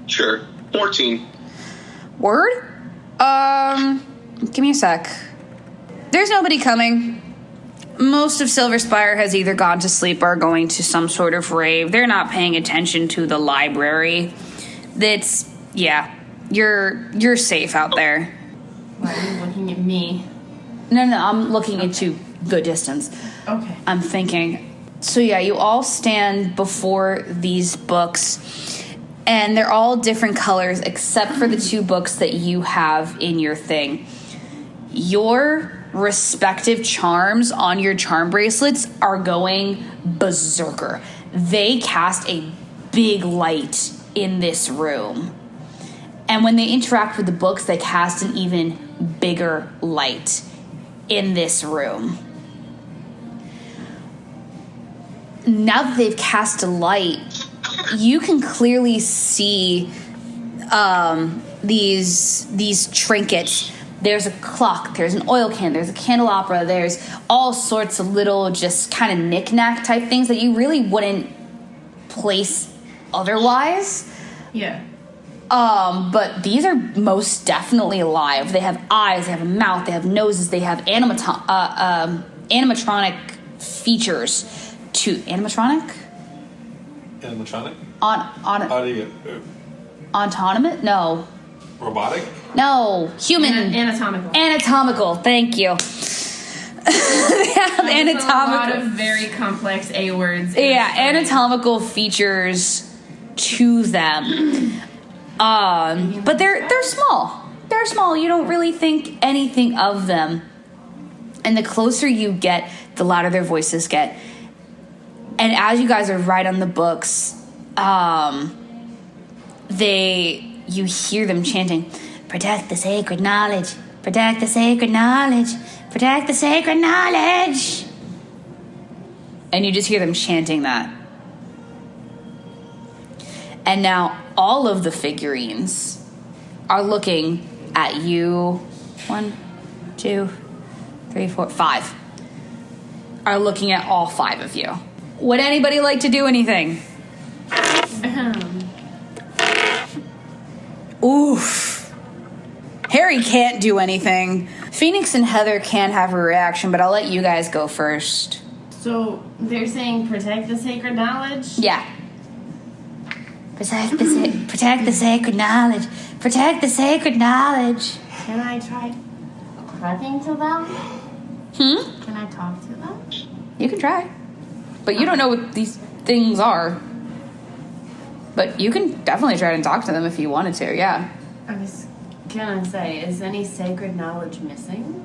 [SPEAKER 2] Sure. 14.
[SPEAKER 1] Word? Give me a sec. There's nobody coming. Most of Silver Spyre has either gone to sleep or going to some sort of rave. They're not paying attention to the library. You're safe out there.
[SPEAKER 3] Why are you looking at me?
[SPEAKER 1] No, I'm looking into the distance.
[SPEAKER 3] Okay.
[SPEAKER 1] I'm thinking. So yeah, you all stand before these books, and they're all different colors except for the 2 books that you have in your thing. Your respective charms on your charm bracelets are going berserker. They cast a big light in this room. And when they interact with the books, they cast an even bigger light in this room. Now that they've cast a light, you can clearly see these trinkets. There's a clock, there's an oil can, there's a candelabra, there's all sorts of little just kind of knick-knack type things that you really wouldn't place otherwise.
[SPEAKER 3] Yeah.
[SPEAKER 1] But these are most definitely alive. They have eyes, they have a mouth, they have noses, they have animatronic features to animatronic?
[SPEAKER 6] Animatronic?
[SPEAKER 1] Autonomous? No.
[SPEAKER 6] Robotic?
[SPEAKER 1] No. Human.
[SPEAKER 3] Anatomical.
[SPEAKER 1] Anatomical. Thank you. They have anatomical.
[SPEAKER 3] A lot of very complex A words.
[SPEAKER 1] Yeah, anatomical features to them. But they're small. They're small. You don't really think anything of them. And the closer you get, the louder their voices get. And as you guys are right on the books, you hear them chanting, "Protect the sacred knowledge, protect the sacred knowledge, protect the sacred knowledge." And you just hear them chanting that. And now all of the figurines are looking at you. 1, 2, 3, 4, 5. Are looking at all 5 of you. Would anybody like to do anything? Oof. Harry can't do anything. Phoenix and Heather can have a reaction, but I'll let you guys go first.
[SPEAKER 3] So they're saying protect the sacred knowledge?
[SPEAKER 1] Yeah. Protect the sacred knowledge. Protect the sacred knowledge.
[SPEAKER 3] Can I try talking to them? Can I talk to them?
[SPEAKER 1] You can try. But you don't know what these things are. But you can definitely try and talk to them if you wanted to, yeah.
[SPEAKER 3] I was gonna say, is any sacred knowledge missing?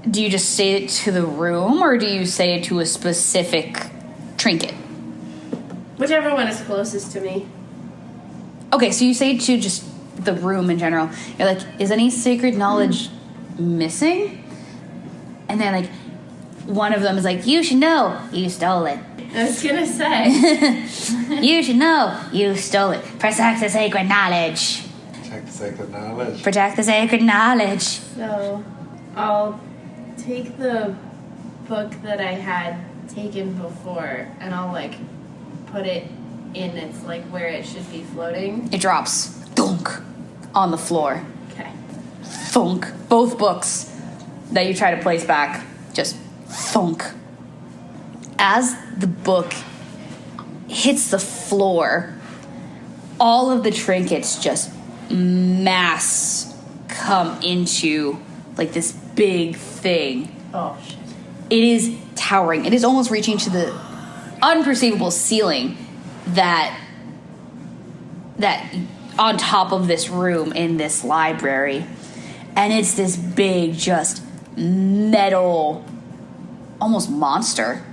[SPEAKER 1] Do you just say it to the room, or do you say it to a specific trinket?
[SPEAKER 3] Whichever one is closest to me.
[SPEAKER 1] Okay, so you say it to just the room in general. You're like, is any sacred knowledge missing? And then, like, one of them is like, you should know you stole it.
[SPEAKER 3] I was gonna say.
[SPEAKER 1] You should know you stole it. Protect the sacred knowledge.
[SPEAKER 6] Protect the sacred knowledge.
[SPEAKER 1] Protect the sacred knowledge.
[SPEAKER 3] So, I'll take the book that I had taken before, and I'll, like, put it in its, like, where it should be floating.
[SPEAKER 1] It drops. Thunk. On the floor.
[SPEAKER 3] Okay.
[SPEAKER 1] Thunk. Both books that you try to place back. Just thunk. As the book hits the floor, all of the trinkets just mass come into, like, this big thing.
[SPEAKER 3] Oh, shit.
[SPEAKER 1] It is towering. It is almost reaching to the unperceivable ceiling that on top of this room in this library. And it's this big, just metal, almost monster.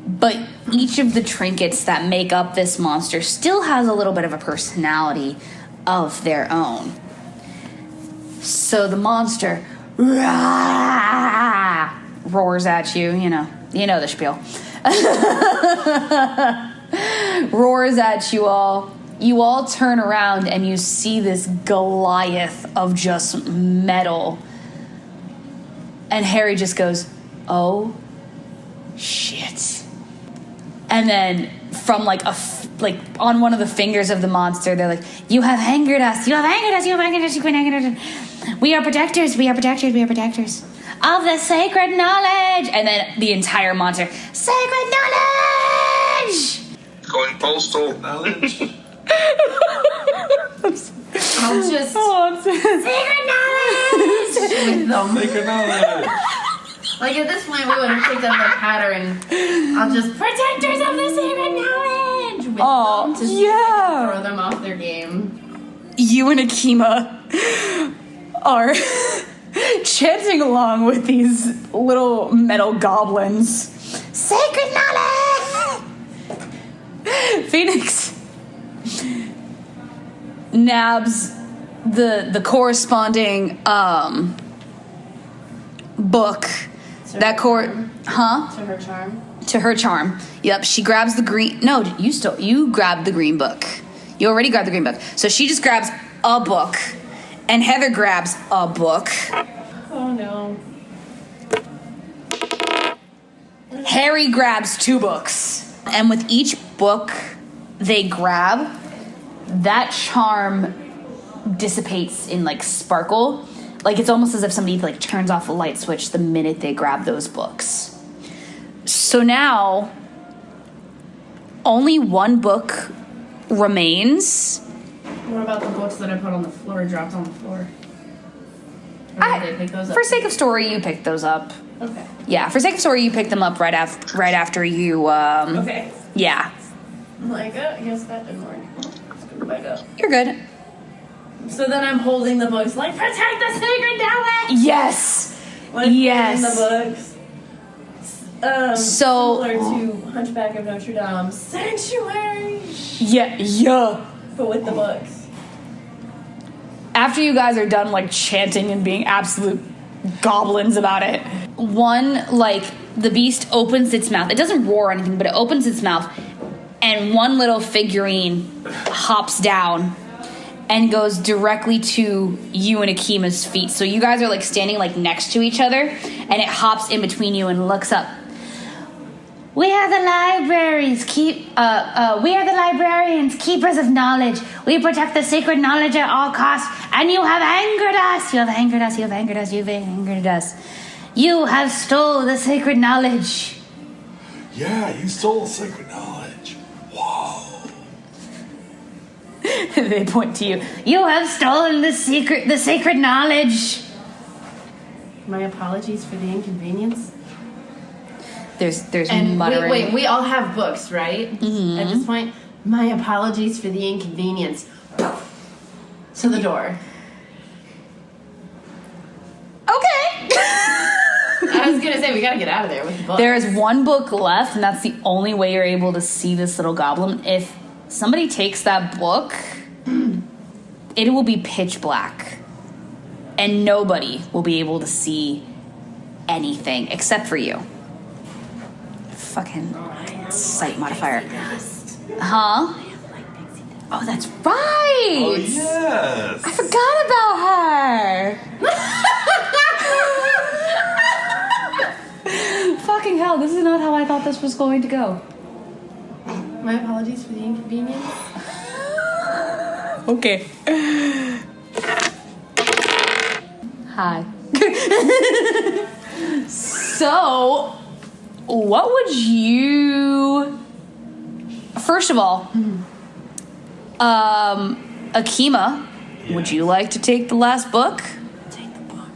[SPEAKER 1] But each of the trinkets that make up this monster still has a little bit of a personality. of their own. So the monster roars at you, you know the spiel. Roars at you all. You all turn around and you see this Goliath of just metal. And Harry just goes, "Oh, shit." And then from like on one of the fingers of the monster, they're like, "You have angered us. You have angered us. You have angered us. You have angered us. We are protectors. We are protectors. We are protectors of the sacred knowledge." And then the entire monster, "Sacred knowledge!"
[SPEAKER 2] Going postal.
[SPEAKER 6] Knowledge.
[SPEAKER 3] I'll just sacred knowledge with them.
[SPEAKER 6] Sacred knowledge.
[SPEAKER 3] Like at this point, we would have picked up the pattern. I'll just protectors of the sacred knowledge with them to see if I can throw them off their game.
[SPEAKER 1] You and Akima are chanting along with these little metal goblins. Sacred knowledge! Phoenix nabs the corresponding book. That
[SPEAKER 3] To her charm.
[SPEAKER 1] To her charm. Yep, she grabs the green. No, you grabbed the green book. You already grabbed the green book. So she just grabs a book, and Heather grabs a book.
[SPEAKER 3] Oh no.
[SPEAKER 1] Harry grabs 2 books. And with each book they grab, that charm dissipates in like sparkle. Like it's almost as if somebody like turns off a light switch the minute they grab those books. So now only 1 book remains.
[SPEAKER 3] What about the books that I put on the floor, dropped on the floor? Or did they pick those up?
[SPEAKER 1] For sake of story, you picked those up.
[SPEAKER 3] Okay.
[SPEAKER 1] Yeah, for sake of story, you picked them up right after you.
[SPEAKER 3] Okay.
[SPEAKER 1] Yeah.
[SPEAKER 3] I'm like, I guess that didn't work. Let's go back up.
[SPEAKER 1] You're good.
[SPEAKER 3] So then I'm holding the books, like, protect the sacred knowledge!
[SPEAKER 1] Yes.
[SPEAKER 3] Like,
[SPEAKER 1] Yes.
[SPEAKER 3] holding the books.
[SPEAKER 1] So-
[SPEAKER 3] Similar to Hunchback of Notre Dame, Sanctuary!
[SPEAKER 1] Yeah.
[SPEAKER 3] But with the books.
[SPEAKER 1] After you guys are done like chanting and being absolute goblins about it, the beast opens its mouth. It doesn't roar or anything, but it opens its mouth, and one little figurine hops down and goes directly to you and Akima's feet. So you guys are like standing like next to each other, and it hops in between you and looks up. We are the libraries, we are the librarians, keepers of knowledge. We protect the sacred knowledge at all costs, and you have angered us. You have angered us. You have angered us. You have angered us. You have stole the sacred knowledge.
[SPEAKER 6] Yeah, you stole sacred knowledge. Whoa.
[SPEAKER 1] They point to you. You have stolen the sacred knowledge.
[SPEAKER 3] My apologies for the inconvenience.
[SPEAKER 1] There's
[SPEAKER 3] And
[SPEAKER 1] muttering.
[SPEAKER 3] wait, we all have books, right?
[SPEAKER 1] Mm-hmm.
[SPEAKER 3] At this point, my apologies for the inconvenience. To the door.
[SPEAKER 1] Okay.
[SPEAKER 3] I was gonna say, we gotta get out of there with the book.
[SPEAKER 1] There is 1 book left, and that's the only way you're able to see this little goblin. If somebody takes that book, it will be pitch black, and nobody will be able to see anything except for you. Fucking sight modifier. Huh? Oh, that's right.
[SPEAKER 6] Oh, yes.
[SPEAKER 1] I forgot about her. Fucking hell, this is not how I thought this was going to go.
[SPEAKER 3] My apologies for the inconvenience.
[SPEAKER 1] Okay. Hi. So, what would you... First of all, Akima, would you like to take the last book?
[SPEAKER 3] Take the book.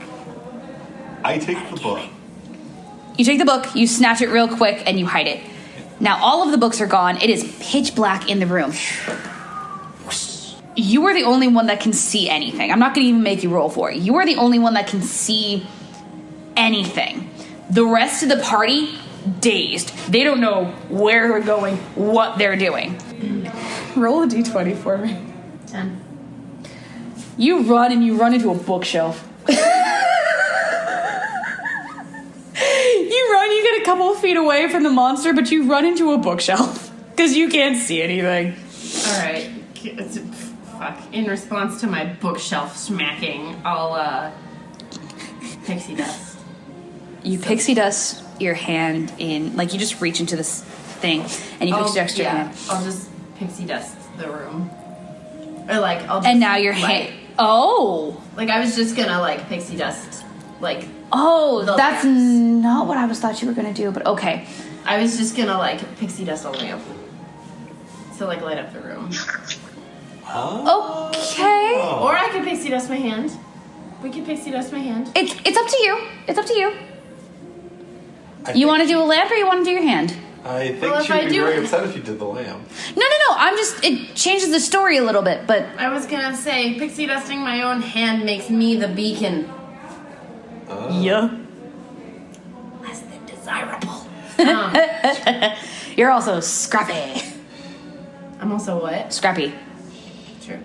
[SPEAKER 6] I take the book.
[SPEAKER 1] You take the book, you snatch it real quick, and you hide it. Now, all of the books are gone. It is pitch black in the room. You are the only one that can see anything. I'm not going to even make you roll for it. You are the only one that can see anything. The rest of the party, dazed. They don't know where they're going, what they're doing. Roll a d20 for me.
[SPEAKER 3] 10.
[SPEAKER 1] You run into a bookshelf. You get a couple of feet away from the monster, but you run into a bookshelf because you can't see anything.
[SPEAKER 3] All right. Fuck. In response to my bookshelf smacking, I'll pixie dust.
[SPEAKER 1] You pixie dust your hand in, like you just reach into this thing and you pixie dust your hand.
[SPEAKER 3] I'll just pixie dust the room. Or like, I'll just,
[SPEAKER 1] and now your hand. Oh.
[SPEAKER 3] Like I was just gonna like pixie dust, like.
[SPEAKER 1] Oh, that's
[SPEAKER 3] lamps.
[SPEAKER 1] not what I thought you were gonna do, but okay.
[SPEAKER 3] I was just gonna like pixie dust a lamp. So like light up the room.
[SPEAKER 6] Oh.
[SPEAKER 1] Okay.
[SPEAKER 3] Or I could pixie dust my hand. We could pixie dust my hand.
[SPEAKER 1] It's up to you. It's up to you. You want to do a lamp or you want to do your hand?
[SPEAKER 6] I think
[SPEAKER 3] Well, if
[SPEAKER 6] she would
[SPEAKER 3] I
[SPEAKER 6] be
[SPEAKER 3] do-
[SPEAKER 6] very upset if you did the lamp.
[SPEAKER 1] No. It changes the story a little bit, but
[SPEAKER 3] I was gonna say pixie dusting my own hand makes me the beacon.
[SPEAKER 1] yeah.
[SPEAKER 3] Less than desirable.
[SPEAKER 1] You're also scrappy.
[SPEAKER 3] I'm also what?
[SPEAKER 1] Scrappy.
[SPEAKER 3] True.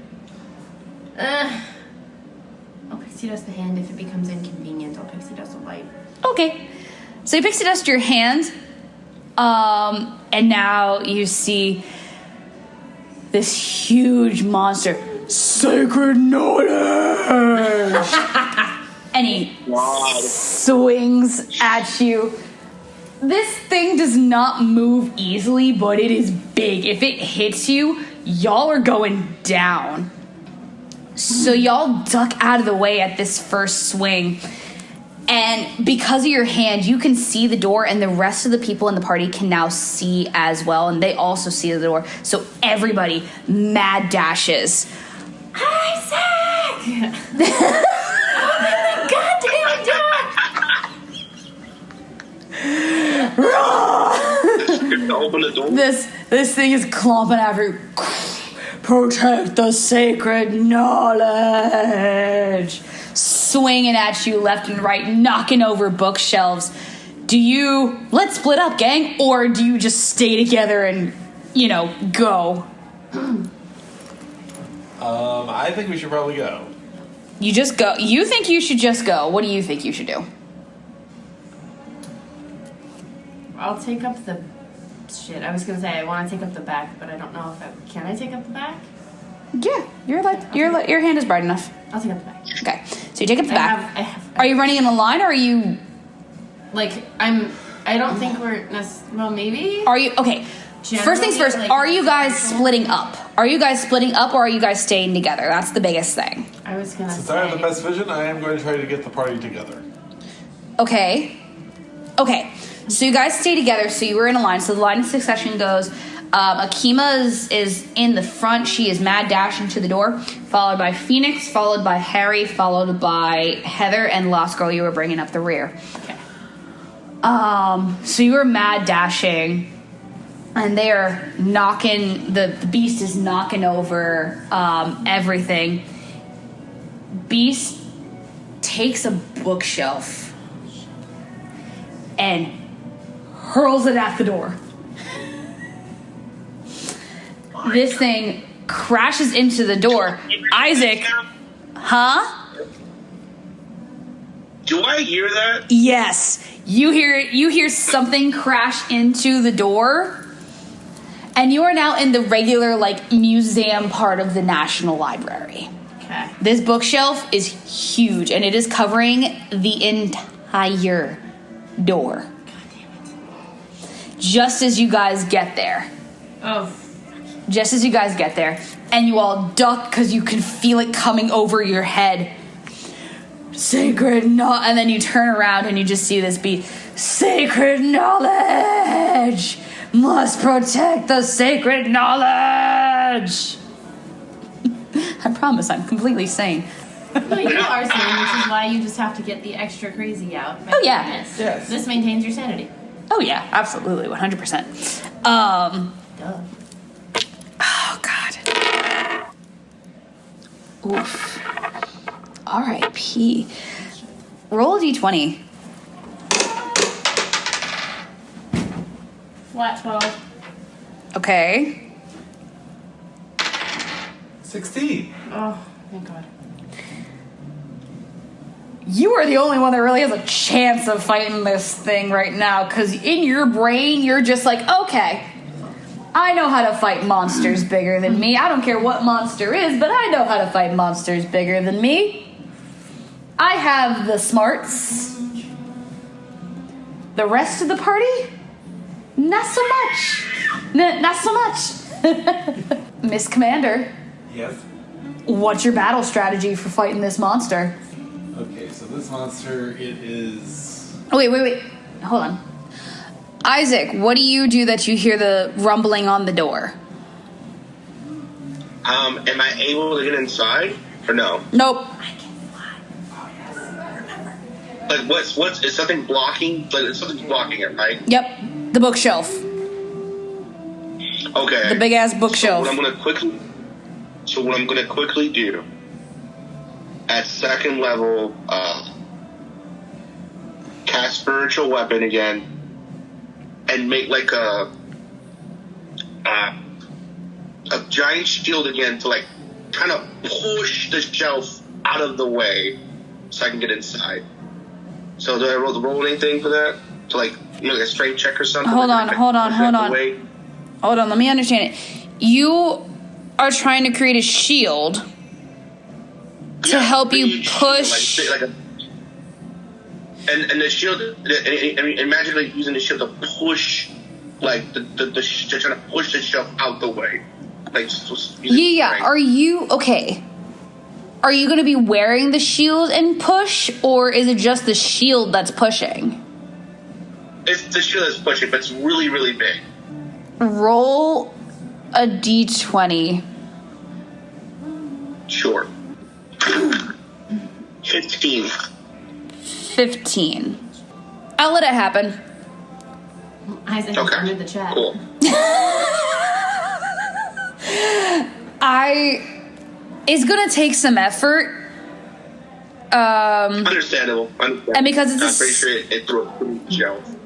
[SPEAKER 3] I'll pixie dust the hand. If it becomes inconvenient, I'll pixie dust a light.
[SPEAKER 1] Okay. So you pixie dust your hand, and now you see this huge monster, sacred knowledge, and he swings at you. This thing does not move easily, but it is big. If it hits you, y'all are going down. So y'all duck out of the way at this first swing. And because of your hand, you can see the door, and the rest of the people in the party can now see as well, and they also see the door. So everybody mad dashes.
[SPEAKER 3] Isaac! Open the goddamn door!
[SPEAKER 2] Open the door.
[SPEAKER 1] This thing is clomping after you. Protect the sacred knowledge. Swinging at you left and right, knocking over bookshelves. Let's split up, gang, or do you just stay together and, go?
[SPEAKER 6] I think we should probably go.
[SPEAKER 1] You just go. You think you should just go. What do you think you should do?
[SPEAKER 3] I'll take up the shit. I was gonna say I want to take up the back, but I don't know if can I take up the back?
[SPEAKER 1] Yeah, your hand is bright enough.
[SPEAKER 3] I'll take up the back.
[SPEAKER 1] Okay, so you take up the back.
[SPEAKER 3] I have.
[SPEAKER 1] Are you running in a line, or are you?
[SPEAKER 3] I don't think we're well, maybe.
[SPEAKER 1] Are you okay? First things first. Are you guys splitting up? Are you guys splitting up, or are you guys staying together? That's the biggest thing.
[SPEAKER 3] I was gonna
[SPEAKER 6] Since
[SPEAKER 3] say.
[SPEAKER 6] I have the best vision, I am going to try to get the party together.
[SPEAKER 1] Okay. So you guys stay together. So you were in a line. So the line of succession goes. Akima is in the front. She is mad dashing to the door, followed by Phoenix, followed by Harry, followed by Heather, and Lost Girl. You were bringing up the rear.
[SPEAKER 3] Okay.
[SPEAKER 1] So you were mad dashing, and they are knocking. The beast is knocking over everything. Beast takes a bookshelf and hurls it at the door. This thing crashes into the door. Isaac, huh?
[SPEAKER 2] Do I hear that?
[SPEAKER 1] Yes. You hear something crash into the door. And you are now in the regular museum part of the National Library.
[SPEAKER 3] Okay.
[SPEAKER 1] This bookshelf is huge, and it is covering the entire door.
[SPEAKER 3] God damn it.
[SPEAKER 1] Just as you guys get there. And you all duck because you can feel it coming over your head. Sacred knowledge. And then you turn around and you just see this beat. Sacred knowledge must protect the sacred knowledge. I promise I'm completely sane.
[SPEAKER 3] Well, you are sane, which is why you just have to get the extra crazy out.
[SPEAKER 1] Oh, yeah.
[SPEAKER 6] Yes.
[SPEAKER 3] This maintains your sanity.
[SPEAKER 1] Oh, yeah, absolutely, 100%.
[SPEAKER 3] Duh.
[SPEAKER 1] Oh, God. Oof. R.I.P. Roll a d20.
[SPEAKER 3] Flat 12.
[SPEAKER 1] Okay.
[SPEAKER 6] 16.
[SPEAKER 3] Oh, thank God.
[SPEAKER 1] you are the only one that really has a chance of fighting this thing right now, because in your brain, you're just like, okay, I know how to fight monsters bigger than me. I don't care what monster is, but I know how to fight monsters bigger than me. I have the smarts. The rest of the party? Not so much. Not so much. Miss Commander.
[SPEAKER 4] Yes?
[SPEAKER 1] What's your battle strategy for fighting this monster?
[SPEAKER 4] Okay, so this monster, it is...
[SPEAKER 1] Wait. Hold on. Isaac, what do you do that you hear the rumbling on the door?
[SPEAKER 2] Am I able to get inside or no?
[SPEAKER 1] Nope.
[SPEAKER 2] Like what's is something blocking? Like something's blocking it, right?
[SPEAKER 1] Yep. The bookshelf.
[SPEAKER 2] Okay.
[SPEAKER 1] The big ass bookshelf.
[SPEAKER 2] So what I'm gonna quickly do at second level, cast spiritual weapon again, and make like a giant shield again to like kind of push the shelf out of the way so I can get inside. So do I roll anything for that? To like, you know, like a strength check or something?
[SPEAKER 1] Hold on. Hold on, let me understand it. You are trying to create a shield to help you push.
[SPEAKER 2] And the shield, I mean, imagine like using the shield to push, like to trying to push the shelf out the way. Like,
[SPEAKER 1] Yeah. Are you okay? Are you going to be wearing the shield and push, or is it just the shield that's pushing?
[SPEAKER 2] It's the shield that's pushing, but it's really, really big.
[SPEAKER 1] Roll a d20.
[SPEAKER 2] Sure. 15.
[SPEAKER 1] 15. I'll let it happen.
[SPEAKER 3] Isaac
[SPEAKER 2] Okay.
[SPEAKER 3] entered the chat.
[SPEAKER 2] Cool.
[SPEAKER 1] It's gonna take some effort.
[SPEAKER 2] Understandable.
[SPEAKER 1] And because it's
[SPEAKER 2] I'm pretty sure it threw a pretty shelf.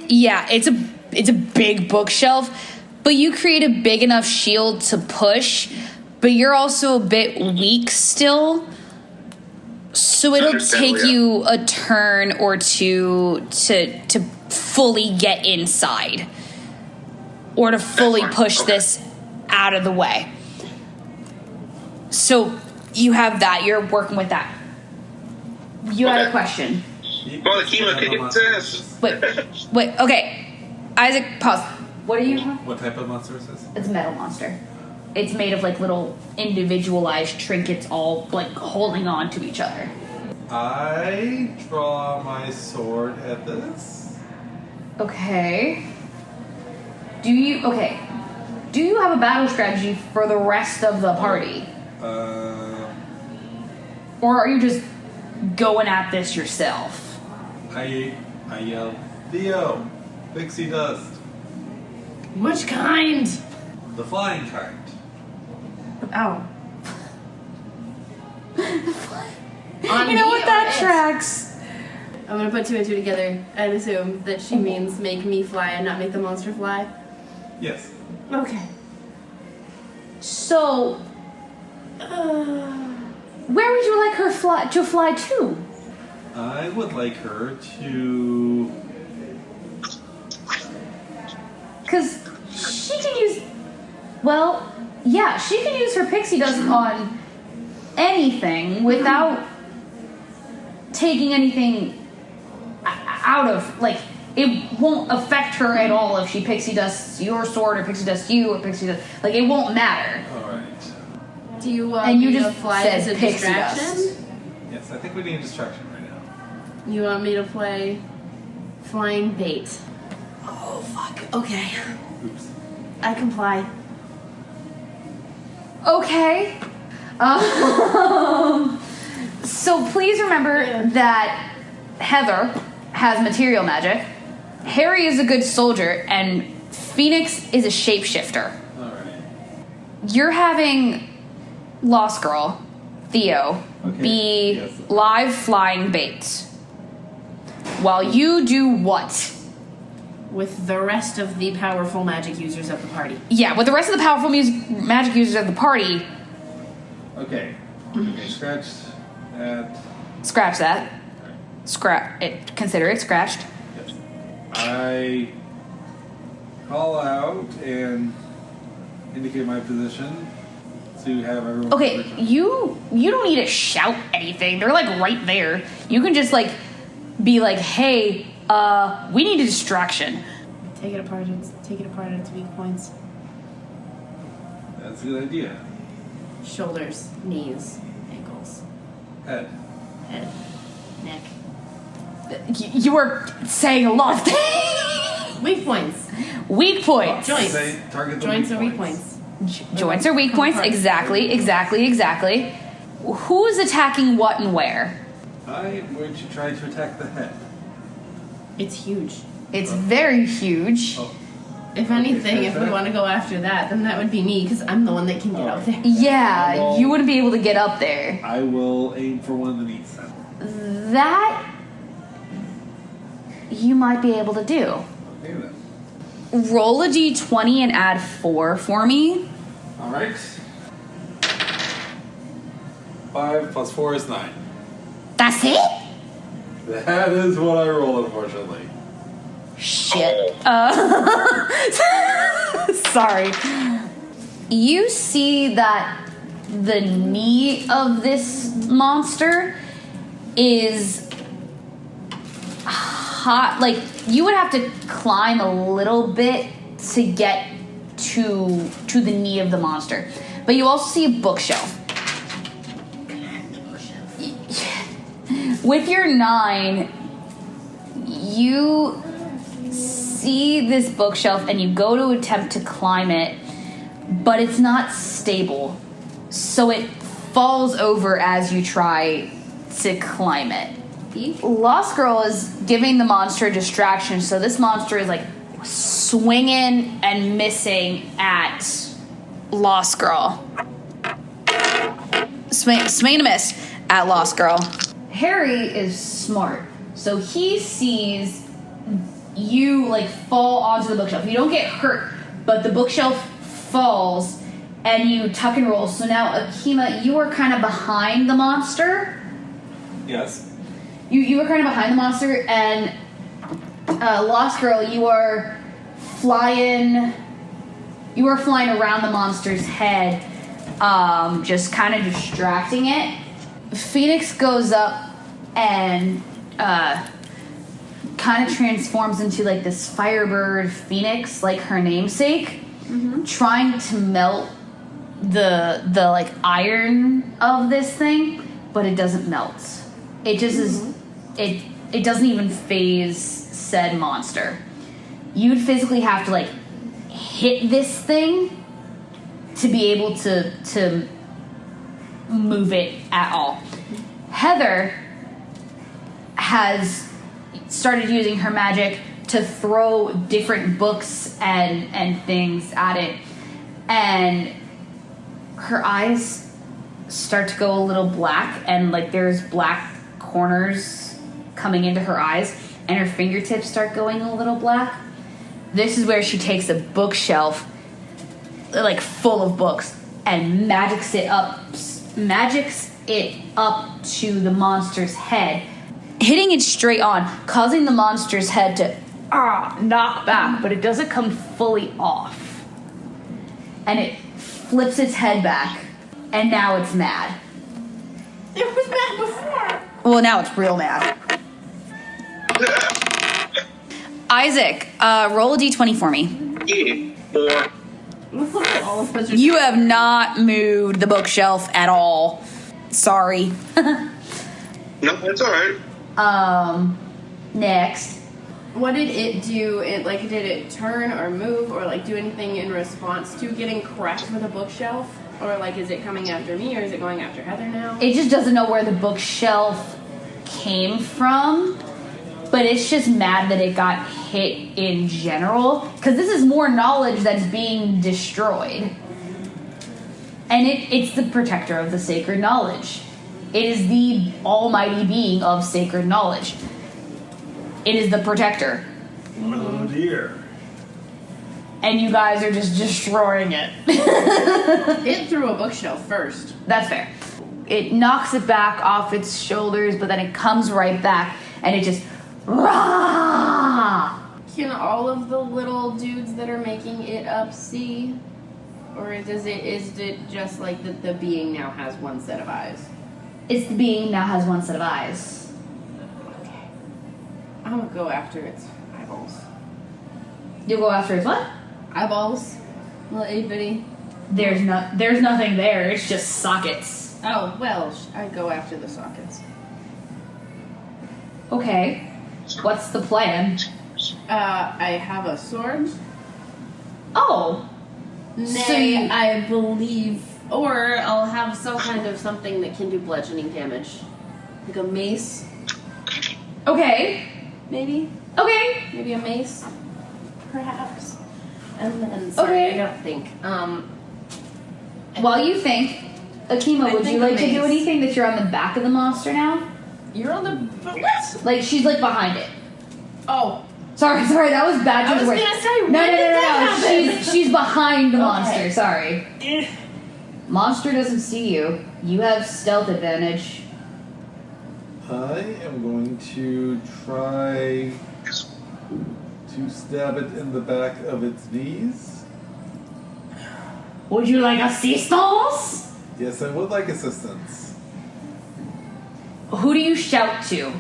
[SPEAKER 1] Yeah, it's a big bookshelf, but you create a big enough shield to push, but you're also a bit weak still. So it'll take you a turn or two to fully get inside, or to fully push this out of the way. So you have that. You're working with that. You had a question.
[SPEAKER 2] Well, the chemo kick exists.
[SPEAKER 1] Wait. Okay, Isaac, pause. What do you have?
[SPEAKER 4] What type of monster is this?
[SPEAKER 1] It's a metal monster. It's made of like little individualized trinkets, all like holding on to each other.
[SPEAKER 6] I draw my sword at this.
[SPEAKER 1] Okay. Do you have a battle strategy for the rest of the party? Or are you just going at this yourself?
[SPEAKER 6] I yell, Theo, Pixie dust.
[SPEAKER 3] Which kind?
[SPEAKER 6] The flying kind.
[SPEAKER 3] Oh.
[SPEAKER 1] You know what? That tracks.
[SPEAKER 3] I'm gonna put two and two together and assume that she means make me fly and not make the monster fly.
[SPEAKER 6] Yes.
[SPEAKER 3] Okay.
[SPEAKER 1] So, where would you like her to fly to?
[SPEAKER 6] I would like her to...
[SPEAKER 1] Because she can use... Well, yeah, she can use her pixie dust on anything without taking anything out of... Like, it won't affect her at all if she pixie dusts your sword or pixie dusts you or pixie dust... Like, it won't matter.
[SPEAKER 6] Alright.
[SPEAKER 3] Do you want
[SPEAKER 1] And you
[SPEAKER 3] me
[SPEAKER 1] just
[SPEAKER 3] to fly
[SPEAKER 1] said
[SPEAKER 3] as a
[SPEAKER 1] pixie
[SPEAKER 3] distraction?
[SPEAKER 1] dust.
[SPEAKER 6] Yes, I think we need a distraction right now.
[SPEAKER 3] You want me to play flying bait? Oh, fuck. Okay.
[SPEAKER 6] Oops.
[SPEAKER 3] I comply.
[SPEAKER 1] Okay. So please remember that Heather has material magic, Harry is a good soldier, and Phoenix is a shapeshifter.
[SPEAKER 6] Alright.
[SPEAKER 1] You're having Lost Girl, Theo, be
[SPEAKER 6] Yes.
[SPEAKER 1] live flying bait. While you do what?
[SPEAKER 3] With the rest of the powerful magic users of the party.
[SPEAKER 1] Yeah, with the rest of the powerful magic users of the party.
[SPEAKER 6] Okay. Okay, scratch that.
[SPEAKER 1] Scratch that. Consider it scratched.
[SPEAKER 5] Yes. I call out and indicate my position to have everyone.
[SPEAKER 1] Okay, you don't need to shout anything. They're like right there. You can just like be like, hey, we need a distraction.
[SPEAKER 3] Take it apart at its weak points.
[SPEAKER 5] That's a good idea.
[SPEAKER 3] Shoulders, knees, ankles,
[SPEAKER 5] Head.
[SPEAKER 3] neck.
[SPEAKER 1] You are saying a lot of things.
[SPEAKER 3] Weak points.
[SPEAKER 1] Weak points.
[SPEAKER 3] Joints.
[SPEAKER 5] Say target the
[SPEAKER 3] Joints
[SPEAKER 5] weak
[SPEAKER 3] are weak
[SPEAKER 5] points.
[SPEAKER 3] points.
[SPEAKER 1] Joints are weak points. Exactly. Who's attacking what and where?
[SPEAKER 5] I'm going to try to attack the head.
[SPEAKER 3] It's huge.
[SPEAKER 1] It's very huge.
[SPEAKER 5] Oh.
[SPEAKER 3] If anything, if we want to go after that, then that would be me, because I'm the one that can get up there.
[SPEAKER 1] Yeah,
[SPEAKER 5] Well,
[SPEAKER 1] you wouldn't be able to get up there.
[SPEAKER 5] I will aim for one of the knees then.
[SPEAKER 1] That you might be able to do.
[SPEAKER 5] Okay then.
[SPEAKER 1] Roll a d20 and add 4 for me.
[SPEAKER 5] Alright. 5 plus 4 is 9.
[SPEAKER 1] That's it?
[SPEAKER 5] That is what I rolled, unfortunately.
[SPEAKER 1] Shit. Sorry. You see that the knee of this monster is hot. Like, you would have to climb a little bit to get to the knee of the monster. But you also see a bookshelf. With your 9, you see this bookshelf and you go to attempt to climb it, but it's not stable. So it falls over as you try to climb it. Lost Girl is giving the monster a distraction, so this monster is like swinging and missing at Lost Girl. Swing and a miss at Lost Girl. Harry is smart, so he sees you like fall onto the bookshelf. You don't get hurt, but the bookshelf falls and you tuck and roll. So now, Akima, you are kind of behind the monster.
[SPEAKER 5] Yes.
[SPEAKER 1] You were kind of behind the monster, and Lost Girl, you are flying. You are flying around the monster's head, just kind of distracting it. Phoenix goes up and kind of transforms into like this firebird phoenix, like her namesake, trying to melt the like iron of this thing, but it doesn't melt. It just is. It doesn't even phase said monster. You'd physically have to like hit this thing to be able to move it at all. Heather has started using her magic to throw different books and things at it, and her eyes start to go a little black, and like there's black corners coming into her eyes, and her fingertips start going a little black. This is where she takes a bookshelf like full of books and magics it up to the monster's head, hitting it straight on, causing the monster's head to knock back, but it doesn't come fully off. And it flips its head back, and now it's mad.
[SPEAKER 3] It was mad before.
[SPEAKER 1] Well, now it's real mad. Isaac, roll a d20 for me.
[SPEAKER 2] 4.
[SPEAKER 1] You have not moved the bookshelf at all. Sorry.
[SPEAKER 2] No, that's all right.
[SPEAKER 1] Next.
[SPEAKER 3] What did it do? Did it turn or move or like do anything in response to getting cracked with a bookshelf? Or like, is it coming after me or is it going after Heather now?
[SPEAKER 1] It just doesn't know where the bookshelf came from, but it's just mad that it got hit in general, because this is more knowledge that's being destroyed. And it's the protector of the sacred knowledge. It is the almighty being of sacred knowledge. It is the protector.
[SPEAKER 5] Oh dear.
[SPEAKER 1] And you guys are just destroying it.
[SPEAKER 3] It threw a bookshelf first.
[SPEAKER 1] That's fair. it knocks it back off its shoulders, but then it comes right back, and it just rah!
[SPEAKER 3] Can all of the little dudes that are making it up see? Or is it just like the being now has one set of eyes?
[SPEAKER 1] It's the being now has one set of eyes.
[SPEAKER 3] Okay. I'm gonna go after its eyeballs.
[SPEAKER 1] You'll go after its what?
[SPEAKER 3] Eyeballs. Little itty bitty.
[SPEAKER 1] There's nothing there. It's just sockets.
[SPEAKER 3] Oh, well, I go after the sockets.
[SPEAKER 1] Okay. What's the plan?
[SPEAKER 3] I have a sword.
[SPEAKER 1] Oh.
[SPEAKER 3] Nay,
[SPEAKER 1] So you-
[SPEAKER 3] I believe, or I'll have some kind of something that can do bludgeoning damage, like a mace,
[SPEAKER 1] Okay.
[SPEAKER 3] maybe a mace, perhaps. And then, sorry,
[SPEAKER 1] Okay.
[SPEAKER 3] I gotta think.
[SPEAKER 1] While you think, Akima,
[SPEAKER 3] I
[SPEAKER 1] would
[SPEAKER 3] think
[SPEAKER 1] you like to do
[SPEAKER 3] mace.
[SPEAKER 1] anything that you're on the back of the monster now?
[SPEAKER 3] You're on the what?
[SPEAKER 1] Like, she's like behind it.
[SPEAKER 3] Oh,
[SPEAKER 1] Sorry, that was bad.
[SPEAKER 3] I was
[SPEAKER 1] choice of
[SPEAKER 3] gonna
[SPEAKER 1] words.
[SPEAKER 3] say, when
[SPEAKER 1] No,
[SPEAKER 3] did that happen?
[SPEAKER 1] She's behind the
[SPEAKER 3] Okay.
[SPEAKER 1] monster. Sorry. Monster doesn't see you. You have stealth advantage.
[SPEAKER 6] I am going to try to stab it in the back of its knees.
[SPEAKER 1] Would you like assistance?
[SPEAKER 6] Yes, I would like assistance.
[SPEAKER 1] Who do you shout to?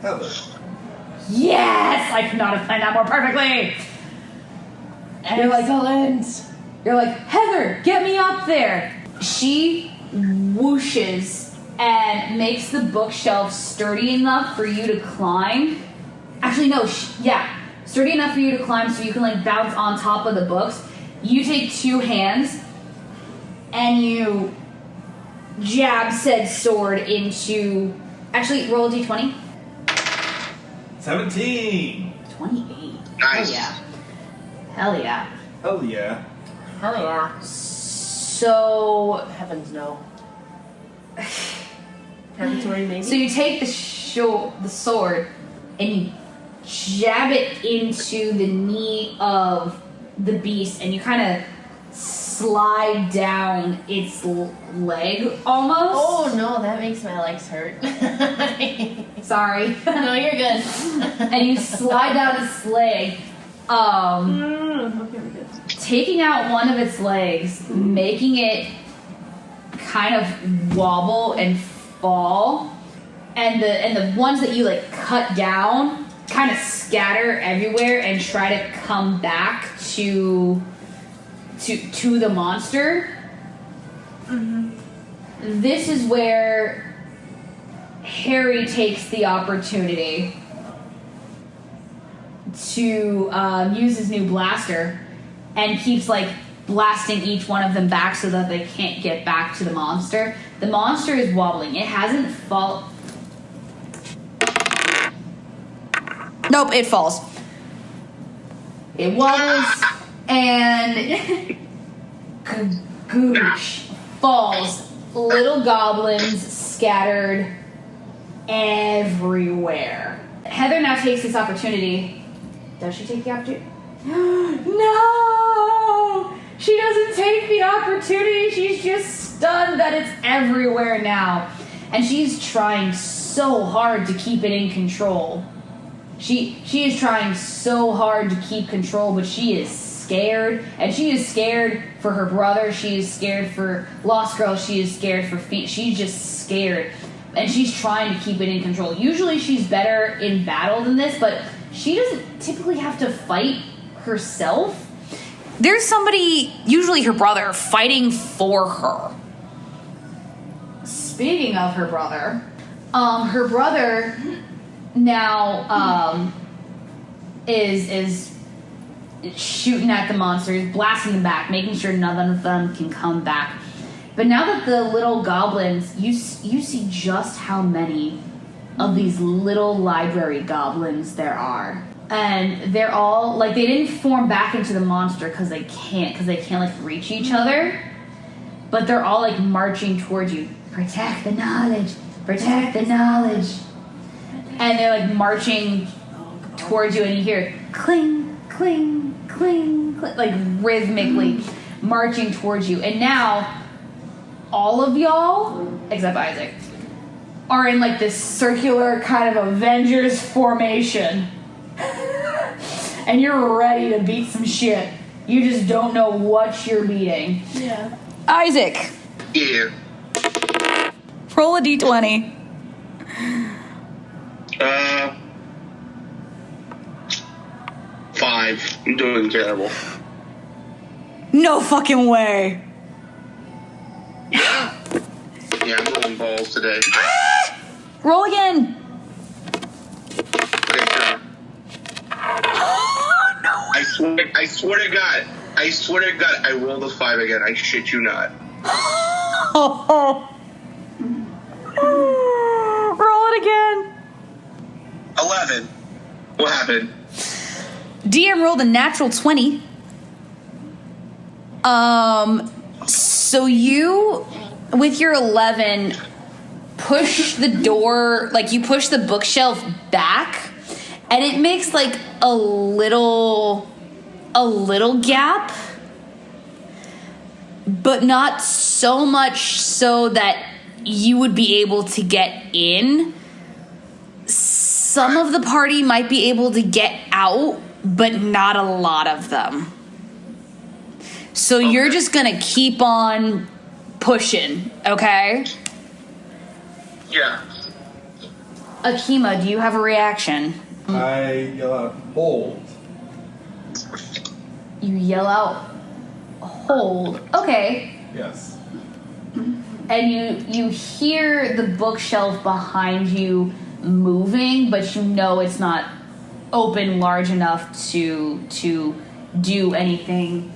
[SPEAKER 6] Heather.
[SPEAKER 1] Yes! I could not have planned that more perfectly.
[SPEAKER 3] excellent.
[SPEAKER 1] You're like, Heather, get me up there. She whooshes and makes the bookshelf sturdy enough for you to climb. Actually, no, sturdy enough for you to climb so you can like bounce on top of the books. You take 2 hands and you jab said sword into. Actually, roll a d20.
[SPEAKER 6] 17.
[SPEAKER 1] 28.
[SPEAKER 2] Nice.
[SPEAKER 1] Hell yeah. Hell yeah.
[SPEAKER 6] Hell yeah.
[SPEAKER 3] Hell yeah.
[SPEAKER 1] So
[SPEAKER 3] Heavens no. Purgatory maybe?
[SPEAKER 1] So you take the sword and you jab it into the knee of the beast, and you kind of slide down its leg almost.
[SPEAKER 3] Oh no, that makes my legs hurt.
[SPEAKER 1] Sorry.
[SPEAKER 3] No, you're good.
[SPEAKER 1] And you slide down its leg,
[SPEAKER 3] Okay, we're good.
[SPEAKER 1] taking out one of its legs, making it kind of wobble and fall, and the ones that you like cut down kind of scatter everywhere and try to come back to the monster.
[SPEAKER 3] Mm-hmm.
[SPEAKER 1] This is where Harry takes the opportunity to use his new blaster and keeps like blasting each one of them back so that they can't get back to the monster. The monster is wobbling. It hasn't fall. Nope, it falls. It wobbles and goosh falls. Little goblins scattered everywhere. Heather now takes this opportunity. Does she take the opportunity? No! She doesn't take the opportunity. She's just stunned that it's everywhere now. And she's trying so hard to keep it in control. She is trying so hard to keep control, but she is scared. And she is scared for her brother. She is scared for Lost Girl. She is scared for feet. She's just scared. And she's trying to keep it in control. Usually she's better in battle than this, but she doesn't typically have to fight herself. There's somebody, usually her brother, fighting for her. Speaking of her brother now is shooting at the monsters, blasting them back, making sure none of them can come back. But now that the little goblins, you see just how many of these little library goblins there are. And they're all, like, they didn't form back into the monster because they can't, like, reach each other. But they're all, like, marching towards you. Protect the knowledge. Protect the knowledge. And they're, like, marching towards you, and you hear cling, cling, cling, cling, like, rhythmically marching towards you. And now all of y'all, except Isaac, are in like this circular kind of Avengers formation. And you're ready to beat some shit. You just don't know what you're beating.
[SPEAKER 3] Yeah.
[SPEAKER 1] Isaac.
[SPEAKER 2] Yeah.
[SPEAKER 1] Roll a d20.
[SPEAKER 2] 5. I'm doing terrible.
[SPEAKER 1] No fucking way.
[SPEAKER 2] Yeah, I'm rolling balls today.
[SPEAKER 1] Roll again.
[SPEAKER 2] Okay, sure.
[SPEAKER 1] No.
[SPEAKER 2] I swear to God, I rolled a 5 again. I shit you not.
[SPEAKER 1] Roll it again.
[SPEAKER 2] 11. What happened?
[SPEAKER 1] DM rolled a natural 20. So you, with your 11, push the door, like you push the bookshelf back, and it makes like a little gap, but not so much so that you would be able to get in. Some of the party might be able to get out, but not a lot of them. So you're just gonna keep on pushing, okay?
[SPEAKER 2] Yeah.
[SPEAKER 1] Akima, do you have a reaction?
[SPEAKER 5] I yell out, hold.
[SPEAKER 1] You yell out, hold. Okay.
[SPEAKER 5] Yes.
[SPEAKER 1] And you hear the bookshelf behind you moving, but you know it's not open large enough to do anything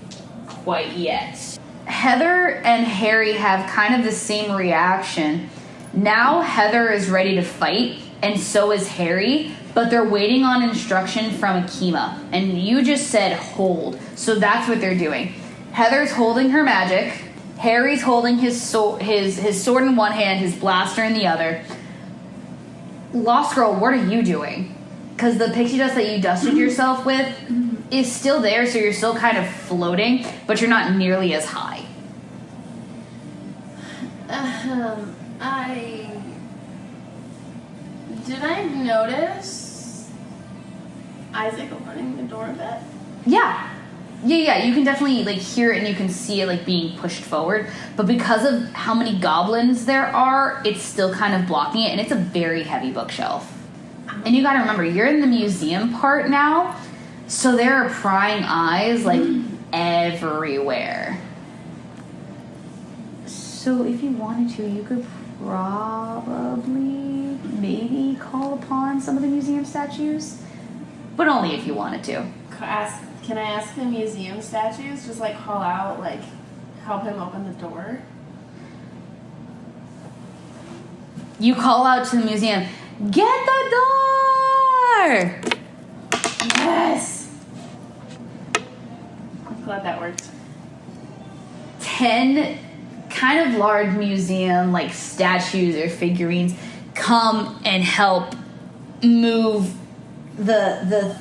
[SPEAKER 1] quite yet. Heather and Harry have kind of the same reaction. Now Heather is ready to fight, and so is Harry, but they're waiting on instruction from Akima. And you just said hold, so that's what they're doing. Heather's holding her magic. Harry's holding his sword in one hand, his blaster in the other. Lost Girl, what are you doing? Because the pixie dust that you dusted yourself with is still there, so you're still kind of floating, but you're not nearly as high.
[SPEAKER 3] Did I notice Isaac opening the door a bit?
[SPEAKER 1] Yeah. You can definitely like hear it, and you can see it like being pushed forward. But because of how many goblins there are, it's still kind of blocking it, and it's a very heavy bookshelf. And you got to remember, you're in the museum part now, so there are prying eyes like everywhere. So if you wanted to, you could probably maybe call upon some of the museum statues, but only if you wanted to.
[SPEAKER 3] Can I ask the museum statues just like call out, like help him open the door?
[SPEAKER 1] You call out to the museum, get the door!
[SPEAKER 3] Yes! I'm glad that worked.
[SPEAKER 1] 10 kind of large museum like statues or figurines come and help move the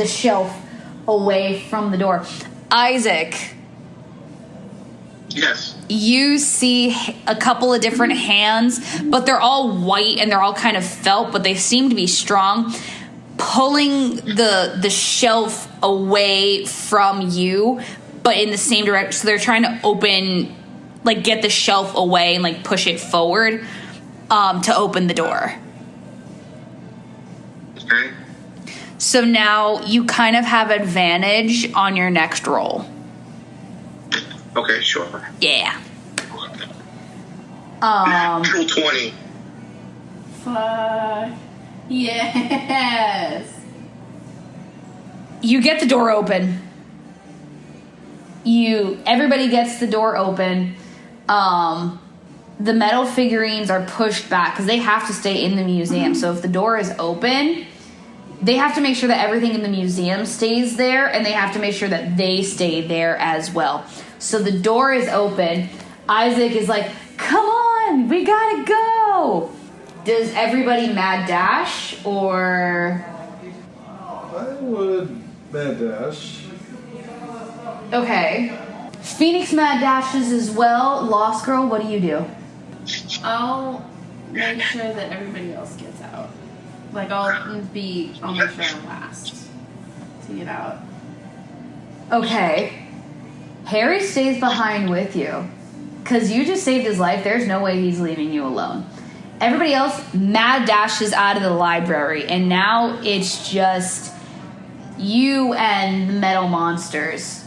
[SPEAKER 1] shelf away from the door. Isaac.
[SPEAKER 2] Yes.
[SPEAKER 1] You see a couple of different hands, but they're all white and they're all kind of felt, but they seem to be strong, pulling the shelf away from you, but in the same direction. So they're trying to open, like get the shelf away and like push it forward to open the door.
[SPEAKER 2] Okay.
[SPEAKER 1] So now you kind of have advantage on your next roll.
[SPEAKER 2] Okay, sure.
[SPEAKER 1] Yeah.
[SPEAKER 2] Natural 20.
[SPEAKER 3] Fuck. Yes.
[SPEAKER 1] You get the door open. Everybody gets the door open. The metal figurines are pushed back because they have to stay in the museum. So if the door is open, they have to make sure that everything in the museum stays there, and they have to make sure that they stay there as well. So the door is open. Isaac is like, come on, we gotta go. Does everybody mad dash, or...
[SPEAKER 5] I would mad dash.
[SPEAKER 1] Okay. Phoenix mad dashes as well. Lost Girl, what do you do?
[SPEAKER 3] I'll make sure that everybody else gets out. Like, I'll make sure I'm last to get out.
[SPEAKER 1] Okay. Harry stays behind with you. Because you just saved his life. There's no way he's leaving you alone. Everybody else mad dashes out of the library. And now it's just you and the metal monsters.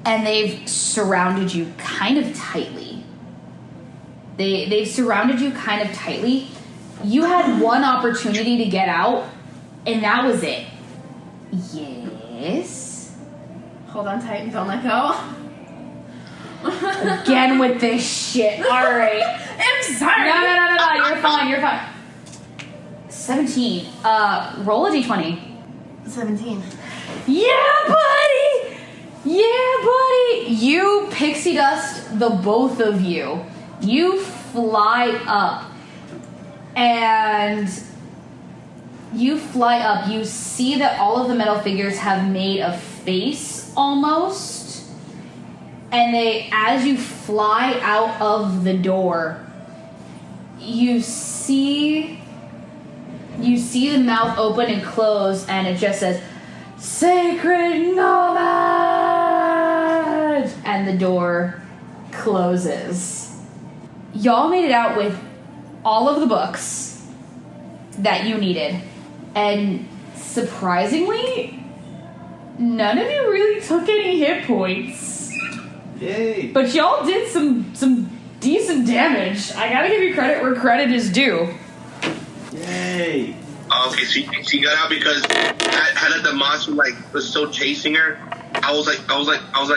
[SPEAKER 1] And they've surrounded you kind of tightly. They've surrounded you kind of tightly. You had one opportunity to get out, and that was it. Yes?
[SPEAKER 3] Hold on tight and don't let go.
[SPEAKER 1] Again with this shit. Alright.
[SPEAKER 3] I'm sorry.
[SPEAKER 1] No. You're fine. 17. Roll a d20.
[SPEAKER 3] 17.
[SPEAKER 1] Yeah, buddy! You pixie dust the both of you. You fly up. And you fly up. You see that all of the metal figures have made a face almost. And as you fly out of the door, you see the mouth open and close, and it just says, "Sacred Nomad!" And the door closes. Y'all made it out with all of the books that you needed. And surprisingly, none of you really took any hit points.
[SPEAKER 5] Yay!
[SPEAKER 1] But y'all did some decent damage. I gotta give you credit where credit is due.
[SPEAKER 5] Yay!
[SPEAKER 2] Okay, she got out because how did the monster was still chasing her? I was like,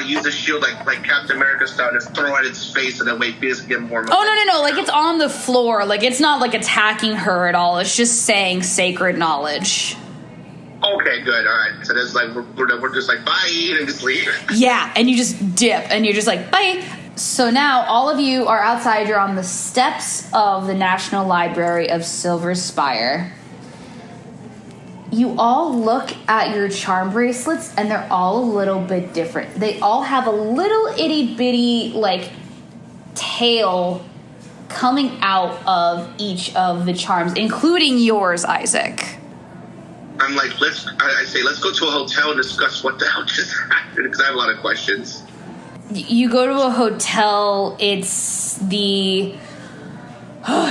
[SPEAKER 2] use the shield like Captain America style, just throw at its face, and then wait for us to get more.
[SPEAKER 1] Oh no! Like it's on the floor. Like it's not like attacking her at all. It's just saying sacred knowledge.
[SPEAKER 2] Okay, good. All right. So that's like we're just like bye and just leave.
[SPEAKER 1] Yeah, and you just dip, and you're just like bye. So now all of you are outside. You're on the steps of the National Library of Silver Spyre. You all look at your charm bracelets, and they're all a little bit different. They all have a little itty bitty tail coming out of each of the charms, including yours, Isaac.
[SPEAKER 2] I'm like, let's go to a hotel and discuss what the hell just happened, because I have a lot of questions.
[SPEAKER 1] You go to a hotel. It's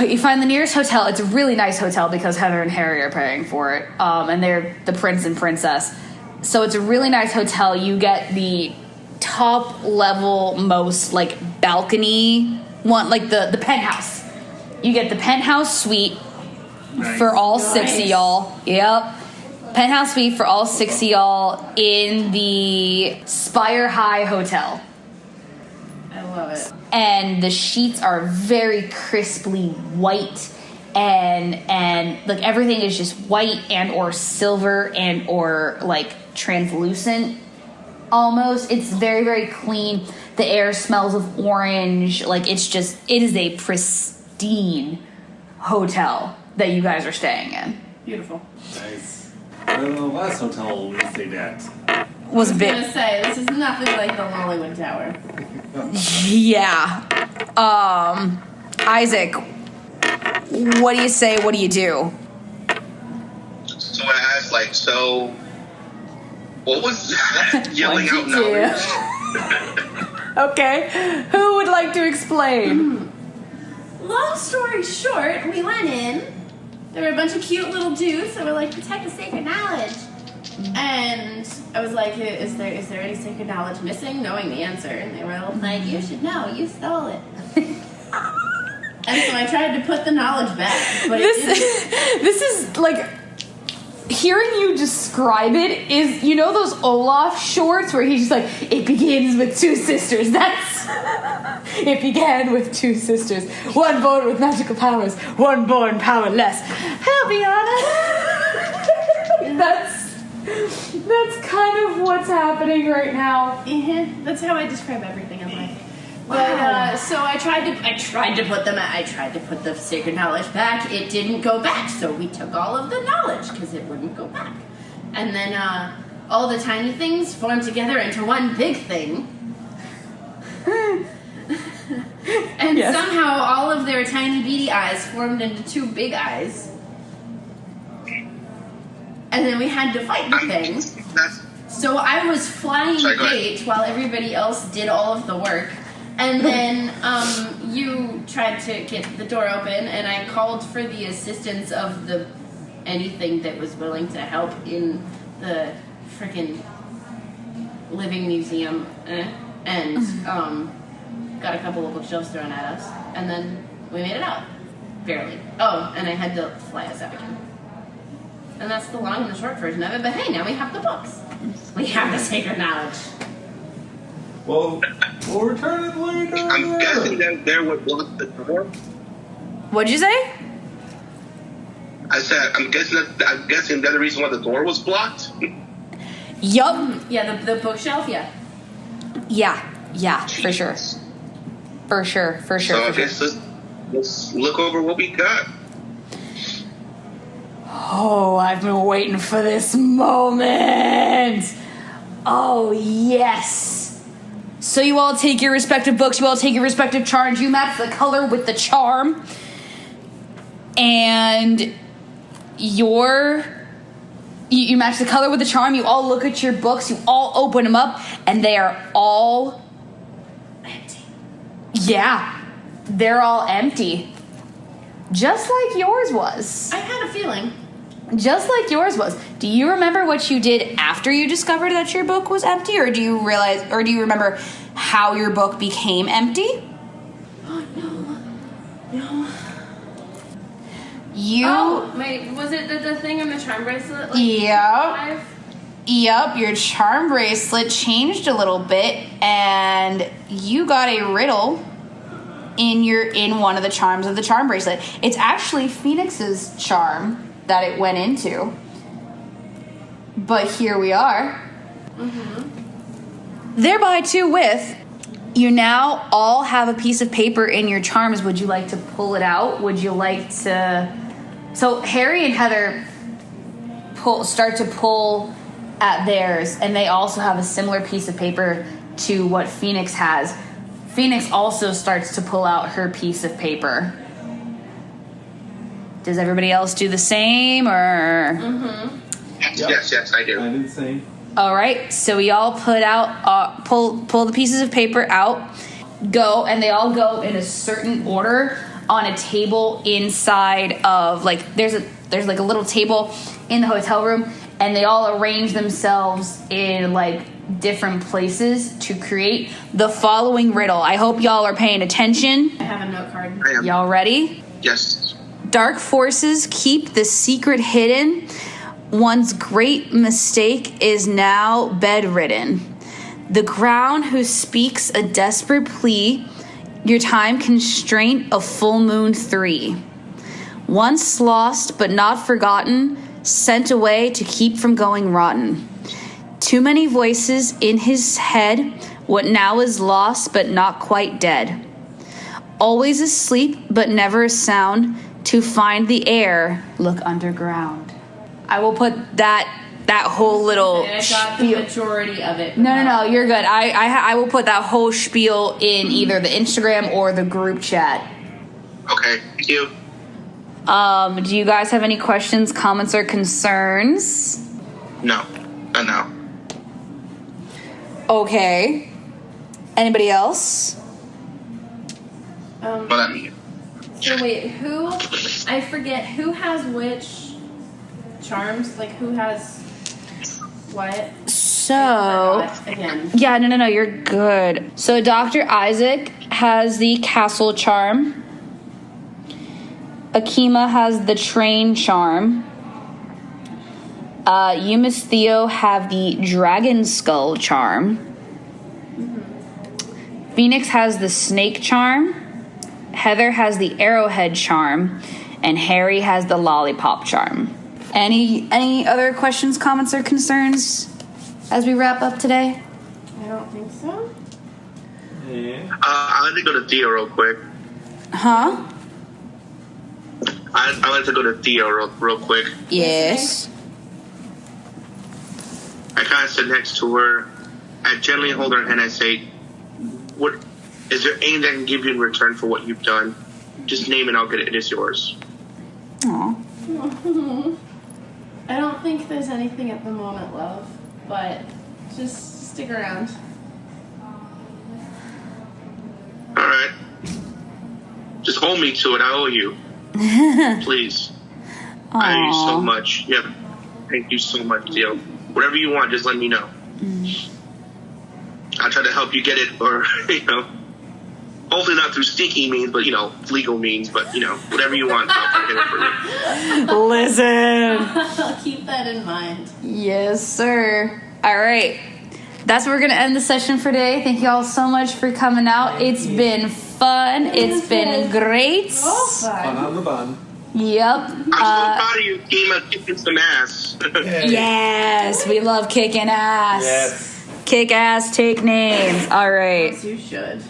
[SPEAKER 1] you find the nearest hotel. It's a really nice hotel because Heather and Harry are paying for it, and they're the prince and princess. So it's a really nice hotel. You get the top level, most balcony one, the penthouse. You get the penthouse suite for all 6 of y'all. Yep. Penthouse suite for all 6 of y'all in the Spire High Hotel.
[SPEAKER 3] I love it.
[SPEAKER 1] And the sheets are very crisply white, and everything is just white and or silver and or translucent almost. It's very, very clean. The air smells of orange. It is a pristine hotel that you guys are staying in.
[SPEAKER 3] Beautiful.
[SPEAKER 4] Nice. The last hotel we stayed at
[SPEAKER 1] Was a
[SPEAKER 3] I was
[SPEAKER 1] bit.
[SPEAKER 3] gonna say, this is nothing like the Lollywood Tower.
[SPEAKER 1] Yeah. Isaac, what do you say? What do you do?
[SPEAKER 2] So I asked, what was that yelling out
[SPEAKER 1] What'd you
[SPEAKER 2] knowledge?
[SPEAKER 1] Okay. Who would like to explain?
[SPEAKER 3] Long story short, we went in. There were a bunch of cute little dudes that were like, protect the sacred knowledge. And I was like, is there any sacred knowledge missing? Knowing the answer. And they were all like, you should know, you stole it. And so I tried to put the knowledge back. But
[SPEAKER 1] This is hearing you describe it is, those Olaf shorts where he's just like, it begins with 2 sisters. It began with 2 sisters. One born with magical powers, one born powerless. Help me, Anna. That's kind of what's happening right now.
[SPEAKER 3] That's how I describe everything in life. But so I tried to put the sacred knowledge back. It didn't go back, so we took all of the knowledge because it wouldn't go back. And then all the tiny things formed together into one big thing. And
[SPEAKER 1] Yes.
[SPEAKER 3] somehow all of their tiny beady eyes formed into two big eyes. And then we had to fight the thing.
[SPEAKER 2] That's
[SPEAKER 3] So I was flying
[SPEAKER 2] Sorry,
[SPEAKER 3] the
[SPEAKER 2] go ahead.
[SPEAKER 3] gate while everybody else did all of the work. And then you tried to get the door open, and I called for the assistance of anything that was willing to help in the frickin' living museum, and got a couple of bookshelves thrown at us, and then we made it out, barely. Oh, and I had to fly us out again. And that's the long and the short version of it. But hey, now we have the books. We have the sacred knowledge.
[SPEAKER 6] Well, we'll return it later.
[SPEAKER 2] I'm guessing that there would block the door.
[SPEAKER 1] What'd you say?
[SPEAKER 2] I said I'm guessing that's the reason why the door was blocked.
[SPEAKER 1] Yup.
[SPEAKER 3] Yeah, the bookshelf. Yeah.
[SPEAKER 1] Yeah, for sure. For sure.
[SPEAKER 2] So I guess let's look over what we got.
[SPEAKER 1] Oh, I've been waiting for this moment. Oh, yes. So you all take your respective books, you all take your respective charms, you match the color with the charm. And you match the color with the charm, you all look at your books, you all open them up, and they are all empty. Yeah, they're all empty. Just like yours was.
[SPEAKER 3] I had a feeling.
[SPEAKER 1] Just like yours was. Do you remember what you did after you discovered that your book was empty, or do you remember how your book became empty?
[SPEAKER 3] Oh no. Was it the thing on the charm bracelet?
[SPEAKER 1] Yep. Yep, your charm bracelet changed a little bit, and you got a riddle in one of the charms of the charm bracelet. It's actually Phoenix's charm that it went into. But here we are. Mm-hmm. Thereby, too, with you now all have a piece of paper in your charms. Would you like to pull it out? Would you like to... So Harry and Heather start to pull at theirs, and they also have a similar piece of paper to what Phoenix has. Phoenix also starts to pull out her piece of paper. Does everybody else do the same, or?
[SPEAKER 3] Mm-hmm.
[SPEAKER 2] Yes, I do.
[SPEAKER 4] I did the same.
[SPEAKER 1] All right, so we all pull the pieces of paper out, and they all go in a certain order on a table inside of there's like a little table in the hotel room, and they all arrange themselves in different places to create the following riddle. I hope y'all are paying attention.
[SPEAKER 3] I have a note card.
[SPEAKER 2] I am.
[SPEAKER 1] Y'all ready?
[SPEAKER 2] Yes.
[SPEAKER 1] Dark forces keep the secret hidden. One's great mistake is now bedridden. The ground who speaks a desperate plea. Your time constraint a full moon 3. Once lost but not forgotten. Sent away to keep from going rotten. Too many voices in his head. What now is lost but not quite dead. Always asleep but never a sound. To find the air, look underground. I will put that whole little
[SPEAKER 3] And I got the majority of it.
[SPEAKER 1] No, you're good. I will put that whole spiel in either the Instagram or the group chat.
[SPEAKER 2] Okay. Thank you.
[SPEAKER 1] Do you guys have any questions, comments, or concerns?
[SPEAKER 2] No. No.
[SPEAKER 1] Okay. Anybody else?
[SPEAKER 2] Well, I mean,
[SPEAKER 3] So wait, I forget who has which charms? Who has what?
[SPEAKER 1] So,
[SPEAKER 3] Again.
[SPEAKER 1] yeah, no, you're good. So Dr. Isaac has the castle charm. Akima has the train charm. You, Miss Theo, have the dragon skull charm. Mm-hmm. Phoenix has the snake charm. Heather has the arrowhead charm. And Harry has the lollipop charm. Any other questions, comments, or concerns as we wrap up today?
[SPEAKER 3] I don't think so.
[SPEAKER 4] Yeah.
[SPEAKER 2] I like to go to Theo real quick.
[SPEAKER 1] Huh?
[SPEAKER 2] I like to go to Theo real quick.
[SPEAKER 1] Yes.
[SPEAKER 2] I kind of sit next to her. I gently hold her hand and I say, "What Is there anything I can give you in return for what you've done? Just name it, I'll get it. It is yours.
[SPEAKER 1] Aw.
[SPEAKER 3] I don't think there's anything at the moment, love. But just stick around.
[SPEAKER 2] All right. Just hold me to it. I owe you. Please. I owe you so much. Yeah. Thank you so much, Theo. Whatever you want, just let me know. I'll try to help you get it, or, hopefully not through sneaky means, but, legal means, but, whatever you want, I'll get it for you.
[SPEAKER 1] Listen.
[SPEAKER 3] I'll keep that in mind.
[SPEAKER 1] Yes, sir. All right. That's where we're going to end the session for today. Thank you all so much for coming out. It's been fun. It's been great.
[SPEAKER 6] Fun on the bun.
[SPEAKER 1] Yep.
[SPEAKER 2] I'm so proud of you, team, of kicking some ass.
[SPEAKER 1] Yes, we love kicking ass.
[SPEAKER 6] Yes.
[SPEAKER 1] Kick ass, take names. All right.
[SPEAKER 3] Yes, you should.